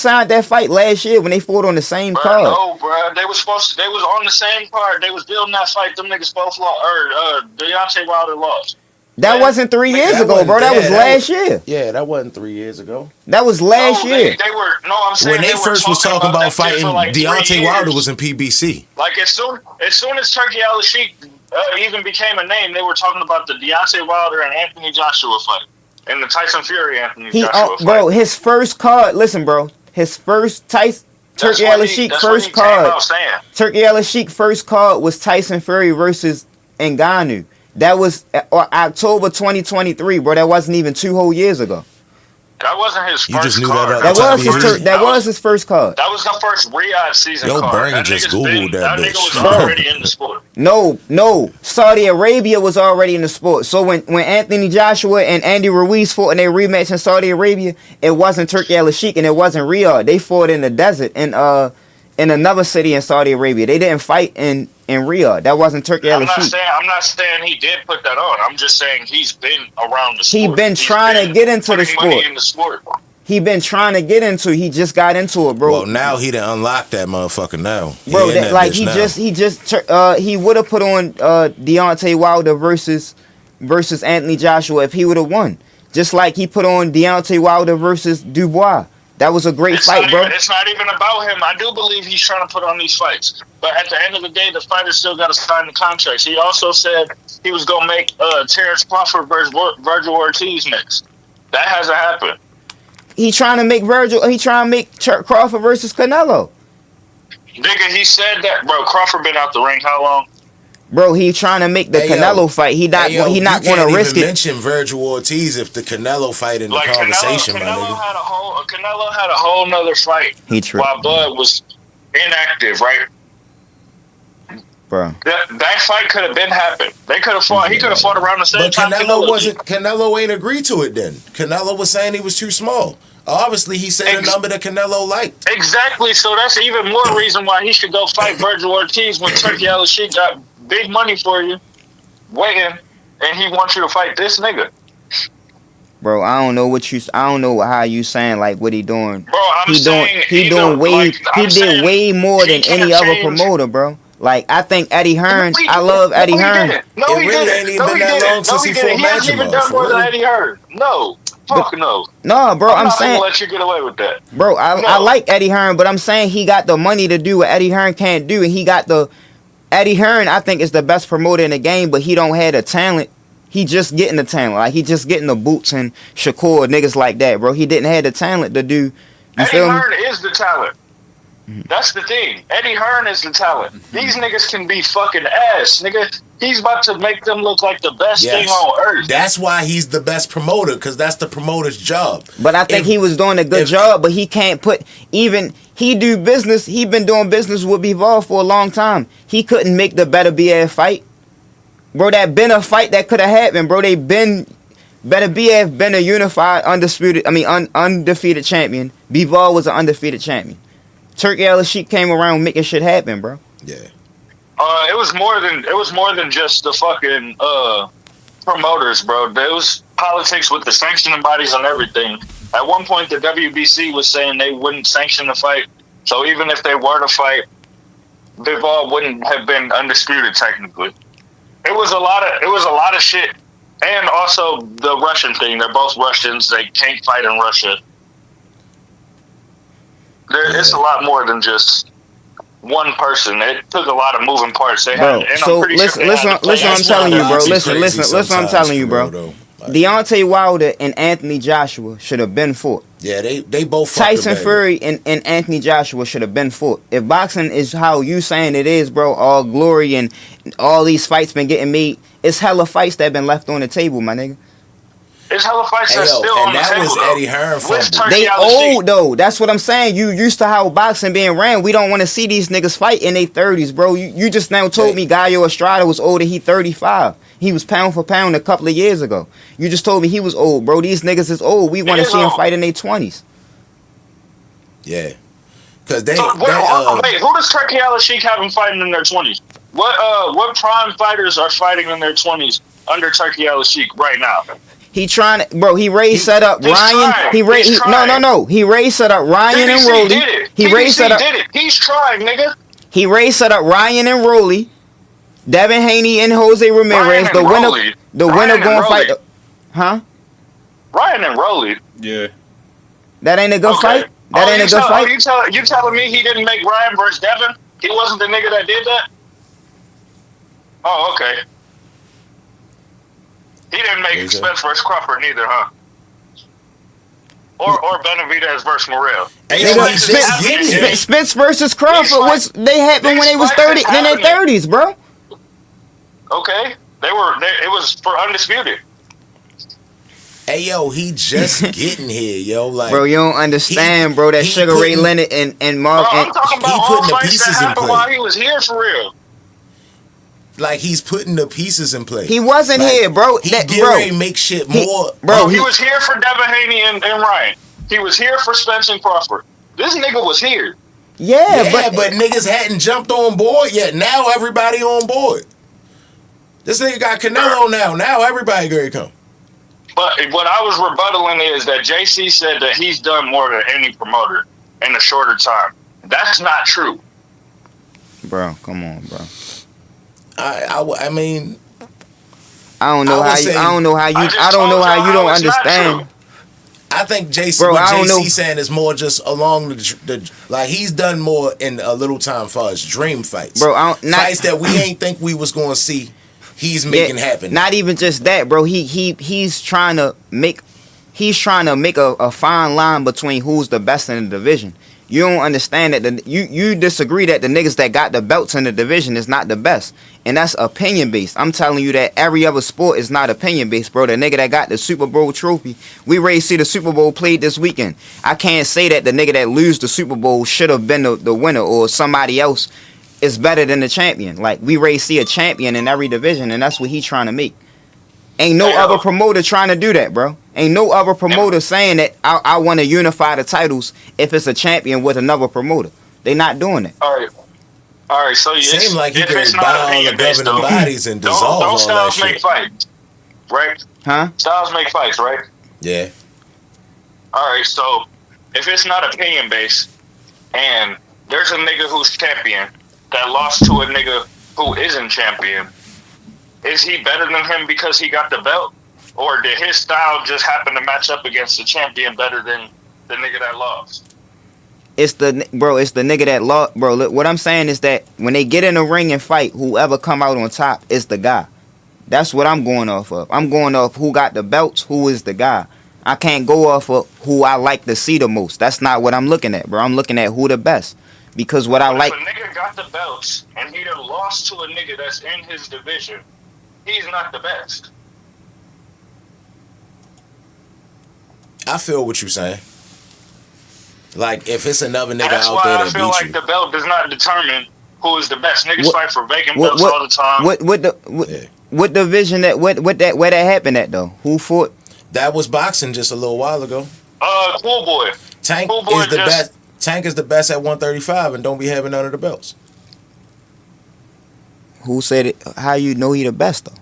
signed that fight last year when they fought on the same card. No, bro, they was on the same card. They was building that fight. Them niggas both lost. Deontay Wilder lost. That wasn't 3 years ago, bro. That was last year. Yeah, that wasn't 3 years ago. That was last year. I'm saying when they first was talking about fighting, Deontay Wilder was in PBC. Like as soon as Turkey Al-Sheik even became a name, they were talking about the Deontay Wilder and Anthony Joshua fight and the Tyson Fury Anthony Joshua fight. Bro, his first card. Listen, bro, his first Turkey Al-Sheik first card. Turkey Al-Sheik first card was Tyson Fury versus Ngannou. That was October 2023, bro. That wasn't even 2 whole years ago. That wasn't his you first just card. That was his first card. That was the first Riyadh season card. Bergen just Googled that bitch. Nigga was already in the sport. No. Saudi Arabia was already in the sport. So when Anthony Joshua and Andy Ruiz fought in their rematch in Saudi Arabia, it wasn't Turkey Al-Sheik and it wasn't Riyadh. They fought in the desert in another city in Saudi Arabia. They didn't fight in Riyadh. That wasn't Turkey Al-Sheik. I'm not saying he did put that on. I'm just saying he's been around the sport. He's been trying to get into the sport. He been trying to get into it. He just got into it, bro. Well, now he done unlocked that motherfucker now. Bro, he would have put on Deontay Wilder versus Anthony Joshua if he would have won. Just like he put on Deontay Wilder versus Dubois. That was a great fight, bro. It's not even about him. I do believe he's trying to put on these fights. But at the end of the day, the fighter still got to sign the contracts. He also said he was going to make Terrence Crawford versus Virgil Ortiz next. That hasn't happened. He trying to make Crawford versus Canelo. Nigga, he said that. Bro, Crawford been out the ring how long? Bro, he trying to make the Canelo fight. He not going to risk it. You mention Virgil Ortiz if the Canelo fight in the conversation, Canelo my nigga. Canelo had a whole nother fight while Bud was inactive, right? Bro, that fight could have been happened. They could have fought. He could have fought around the same time. Canelo ain't agreed to it. Then Canelo was saying he was too small. Obviously, he said a number that Canelo liked. Exactly. So that's even more reason why he should go fight Virgil Ortiz when Turkey Al-Sheik got big money for you, waiting, and he wants you to fight this nigga. Bro, I don't know how you saying like what he doing. Bro, he did way more than any other promoter, bro. Like I think Eddie Hearn. I love Eddie Hearn. It really ain't even been that long since he fought He hasn't even done more than Eddie Hearn. No. Fuck no. No, bro, I'm I'm saying. not gonna let you get away with that. Bro, I like Eddie Hearn, but I'm saying he got the money to do what Eddie Hearn can't do, and he got the Eddie Hearn. I think is the best promoter in the game, but he don't have the talent. He just getting the talent. Like, he just getting the Boots and Shakur, niggas like that, bro. He didn't have the talent to do. Eddie Hearn is the talent. That's the thing. Eddie Hearn is the talent. These niggas can be fucking ass, nigga. He's about to make them look like the best thing on earth. That's why he's the best promoter, because that's the promoter's job. But I think he was doing a good job, but he can't put, even, he do business, he been doing business with Bivol for a long time. He couldn't make the Better BF fight. Bro, that been a fight that could have happened, bro. They been, Better BF been a unified, undefeated champion. Bivol was an undefeated champion. Turkey Al-Sheikh came around making shit happen, bro. Yeah. It was more than just the fucking promoters, bro. There was politics with the sanctioning bodies and everything. At one point, the WBC was saying they wouldn't sanction the fight. So even if they were to fight, Bivol wouldn't have been undisputed technically. It was a lot of shit. And also the Russian thing. They're both Russians. They can't fight in Russia. It's a lot more than just one person. It took a lot of moving parts. They bro, had, and so I'm pretty listen, sure listen, listen what I'm telling you, bro. Listen what I'm telling you, bro. Like, Deontay Wilder and Anthony Joshua should have been fought. yeah, they both Tyson Fury and Anthony Joshua should have been fought. If boxing is how you saying it is, bro, all glory and all these fights been getting made, it's hella fights that been left on the table, my nigga. It's hella fights that's still on the table. And that was Eddie Hearn fumble. They old though. That's what I'm saying. You used to how boxing being ran. We don't want to see these niggas fight in their 30s, bro. You just now told me Gallo Estrada was older. He 35. He was pound for pound a couple of years ago. You just told me he was old, bro. These niggas is old. We want to see him fight in their 20s. Yeah. Cause they, wait, who does Turkey Al-Sheikh have him fighting in their 20s? What prime fighters are fighting in their 20s under Turkey Al-Sheikh right now? He trying to, bro. He set up Ryan. He raised set up Ryan and Rolly. He's trying, nigga. He raised set up Ryan and Rolly, Devin Haney and Jose Ramirez. The winner going to fight. Huh? Ryan and Rolly. Yeah. That ain't a good fight. That ain't a good fight. You telling me he didn't make Ryan versus Devin? He wasn't the nigga that did that? Oh, okay. He didn't make Spence versus Crawford neither, huh? Or Benavidez versus Morrell. Spence versus Crawford they happened when they was 30 in their 30s, bro. Okay. It was for undisputed. Hey yo, he just getting here, yo. Like, bro, you don't understand, bro. That Sugar Ray Leonard and Mark. I'm talking about all fights that happened while he was here for real. Like, he's putting the pieces in place. He wasn't here, bro. He make shit more. He was here for Devin Haney and Ryan. He was here for Spence and Crawford. This nigga was here. Yeah, but niggas hadn't jumped on board yet. Now everybody on board. This nigga got Canelo now. Now everybody gonna come. But what I was rebuttaling is that JC said that he's done more than any promoter in a shorter time. That's not true. Bro, come on, bro. I mean, I don't know how you don't understand. I think JC saying is more just along the like, he's done more in a little time for us dream fights, bro. Fights that we ain't think we was gonna see. He's making happen. Not even just that, bro. He's trying to make a fine line between who's the best in the division. You don't understand that you disagree that the niggas that got the belts in the division is not the best. And that's opinion based. I'm telling you that every other sport is not opinion based, bro. The nigga that got the Super Bowl trophy, we ready to see the Super Bowl played this weekend. I can't say that the nigga that lose the Super Bowl should have been the winner or somebody else is better than the champion. Like, we ready to see a champion in every division, and that's what he's trying to make. Ain't no other promoter trying to do that, bro. Ain't no other promoter saying that I want to unify the titles if it's a champion with another promoter. They not doing it. All right. So seem like you could buy all the governing bodies and dissolve all that shit. Don't styles make fights, right? Huh? Styles make fights, right? Yeah. All right. So if it's not opinion based, and there's a nigga who's champion that lost to a nigga who isn't champion, is he better than him because he got the belt? Or did his style just happen to match up against the champion better than the nigga that lost? It's the nigga that lost, bro. Look, what I'm saying is that when they get in the ring and fight, whoever come out on top is the guy. That's what I'm going off of. I'm going off who got the belts, who is the guy. I can't go off of who I like to see the most. That's not what I'm looking at, bro. I'm looking at who the best. Because what I like... If a nigga got the belts and he done lost to a nigga that's in his division, he's not the best. I feel what you're saying. Like, if it's another nigga That's out why there I that feel beat like you. the belt does not determine who is the best. Niggas What- fight for vacant belts all the time. What division that where that happened at though? Who fought? That was boxing just a little while ago. Cool Boy. Tank Cool Boy is the just- best. Tank is the best at 135 and don't be having none of the belts. Who said it? How you know he the best though?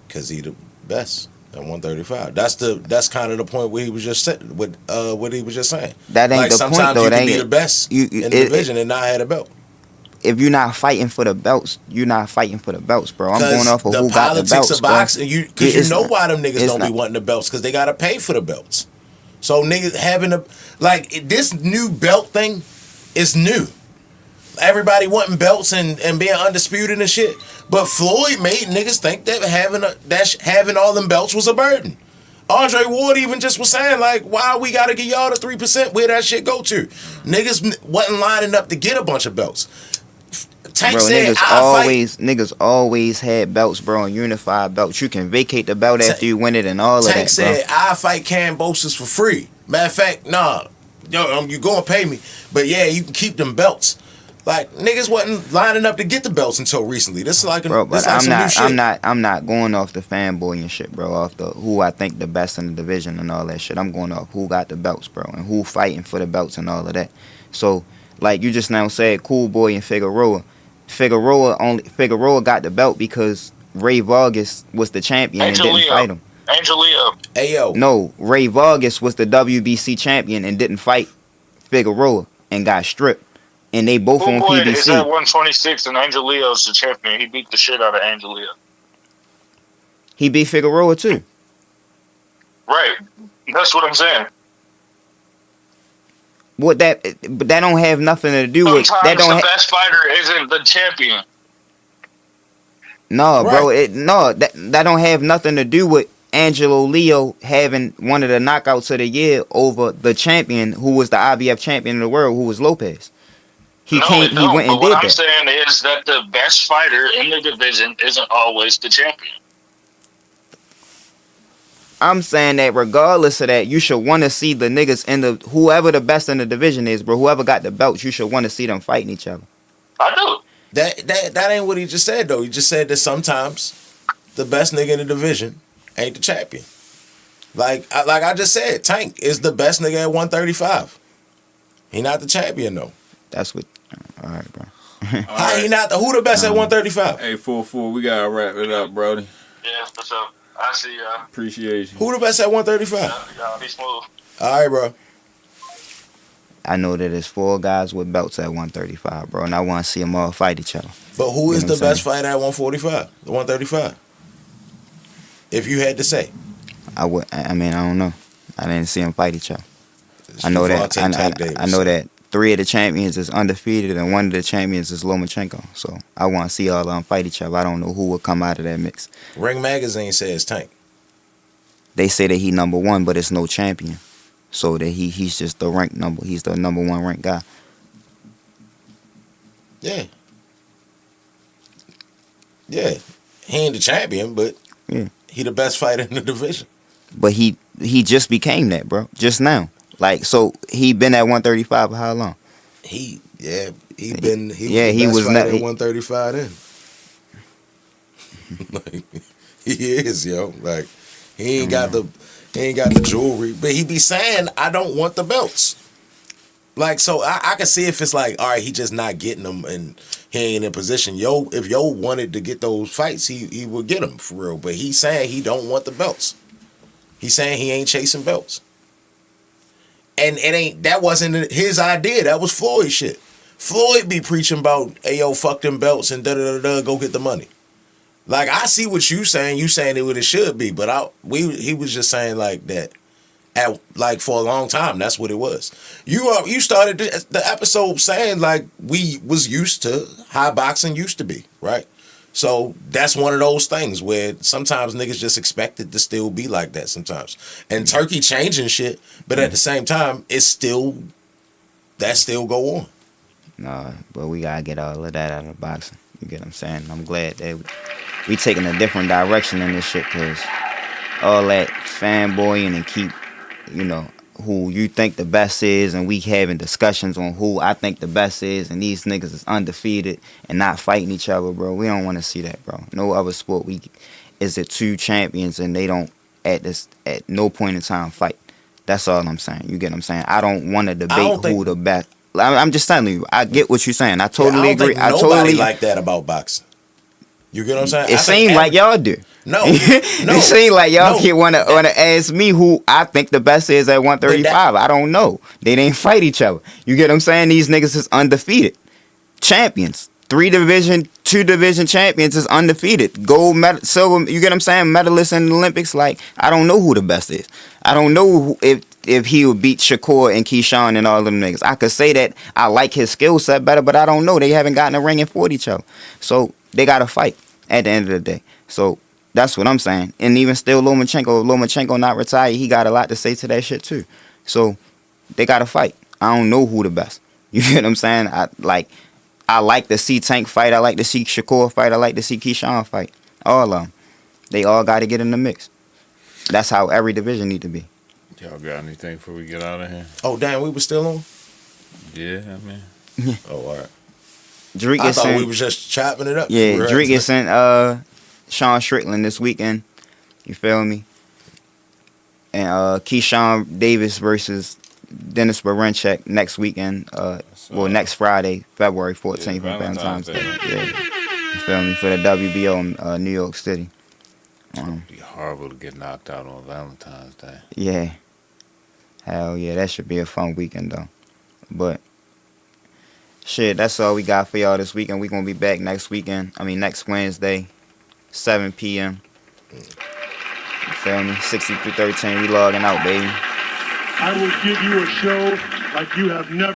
Cause he the best at 135. That's kind of the point where he was just saying with what he was just saying. That ain't like the sometimes point though. you That can be ain't the best you- in the division and not have a belt. if you're not fighting for the belts, you're not fighting for the belts, bro. I'm going off of who got the belts, politics of bro. boxing, because you know why them niggas it's don't be not- wanting the belts, because they gotta pay for the belts. So niggas having a this new belt thing is new. Everybody wanting belts and being undisputed and shit, but Floyd made niggas think that having all them belts was a burden. Andre Ward even just was saying like, why we gotta give y'all the 3%? Where that shit go to? Niggas wasn't lining up to get a bunch of belts. Tank Bro, said, niggas always had belts, bro, and unified belts. You can vacate the belt after you win it and all of Tank that, said, I fight Cambosis for free. Matter of fact, nah, you gonna pay me, but yeah, you can keep them belts. Like niggas wasn't lining up to get the belts until recently. This is like, bro. But some new shit. I'm not going off the fanboy and shit, bro. Off the who I think the best in the division and all that shit. I'm going off who got the belts, bro, and who fighting for the belts and all of that. So, like you just now said, Cool Boy and Figueroa. Figueroa got the belt because Ray Vargas was the champion and didn't fight him. Angel Leo. Ayo. No, Ray Vargas was the WBC champion and didn't fight Figueroa and got stripped. And they both Cool on Boy is at PBC. 126 and Angel Leo's the champion. He beat the shit out of Angel Leo. He beat Figueroa too. Right. That's what I'm saying. But that don't have nothing to do with Sometimes that. Don't the best fighter isn't the champion. No, bro. Right. That don't have nothing to do with Angelo Leo having one of the knockouts of the year over the champion who was the IBF champion of the world, who was Lopez. He went and but did what I'm that. saying is that the best fighter in the division isn't always the champion. I'm saying that regardless of that, you should want to see the niggas in the whoever the best in the division is, bro. Whoever got the belts, you should want to see them fighting each other. I do. That ain't what he just said though. He just said that sometimes the best nigga in the division ain't the champion. Like I just said, Tank is the best nigga at 135. He not the champion though. That's what. All right, bro. How he not who the best at 135? Hey, 4-4, we gotta wrap it up, Brody. Yeah, for sure. I see y'all. Appreciate you. Who the best at 135? Y'all be smooth. All right, bro. I know that there's 4 guys with belts at 135, bro, and I want to see them all fight each other. But who You is know the what I'm best fighter at 145? The 135? If you had to say. I don't know. I didn't see them fight each other. I know that. I know that 3 of the champions is undefeated and 1 of the champions is Lomachenko. So I want to see all of them fight each other. I don't know who will come out of that mix. Ring Magazine says Tank. They say that he number 1, but it's no champion. So that he's just the ranked number. He's the number 1 ranked guy. Yeah. Yeah. He ain't the champion, but Yeah. he the best fighter in the division. But he just became that, bro. Just now. Like, so he been at 135 for how long? He was the was best not- fighter at 135 then. Like, he is, yo. Like he ain't got the jewelry, but he be saying, I don't want the belts. Like, so I can see if it's like, all right, he just not getting them and he ain't in position. If Yo wanted to get those fights, he would get them for real. But he's saying he don't want the belts. He's saying he ain't chasing belts. And that wasn't his idea. That was Floyd's shit. Floyd be preaching about, hey, yo, fuck them belts and da-da-da-da, go get the money. Like, I see what you saying. You saying it what it should be. But he was just saying like that. For a long time, that's what it was. You started the episode saying like we was used to how boxing used to be, right? So that's one of those things where sometimes niggas just expect it to still be like that sometimes. And Turkey changing shit, but at the same time, that still go on. Nah, but we gotta get all of that out of boxing. You get what I'm saying? I'm glad that we taking a different direction in this shit, cause all that fanboying and keep, who you think the best is, and we having discussions on who I think the best is, and these niggas is undefeated and not fighting each other, bro. We don't want to see that, bro. No other sport is it two champions and they don't at no point in time fight. That's all I'm saying. You get what I'm saying? I don't want to debate who the best. I'm just telling you. I get what you're saying. I totally agree. I totally like that about boxing. You get what I'm saying? It seems like y'all do. No, it seems like y'all want to ask me who I think the best is at 135. I don't know. They didn't fight each other. You get what I'm saying? These niggas is undefeated champions. 2 division champions is undefeated. Gold medal, silver. You get what I'm saying? Medalists in the Olympics. Like, I don't know who the best is. I don't know if he would beat Shakur and Keyshawn and all them niggas. I could say that I like his skill set better, but I don't know. They haven't gotten a ring and fought each other. So they got to fight at the end of the day. So that's what I'm saying. And even still, Lomachenko not retired, he got a lot to say to that shit too. So they got to fight. I don't know who the best. You get what I'm saying? I like to see Tank fight. I like to see Shakur fight. I like to see Keyshawn fight. All of them. They all got to get in the mix. That's how every division need to be. Y'all got anything before we get out of here? Oh, damn, we were still on? Yeah, I mean. Oh, all right. I thought we was just chopping it up. Yeah, Drake is sent Sean Strickland this weekend. You feel me? And Keyshawn Davis versus Dennis Barenchek next weekend. Next Friday, February 14th, Valentine's Day. Yeah. You feel me? For the WBO in New York City. It's gonna be horrible to get knocked out on Valentine's Day. Yeah. Hell yeah, that should be a fun weekend though. But shit, that's all we got for y'all this weekend. We gonna be back next Wednesday, 7 p.m. You feel me? 6313, we logging out, baby. I will give you a show like you have never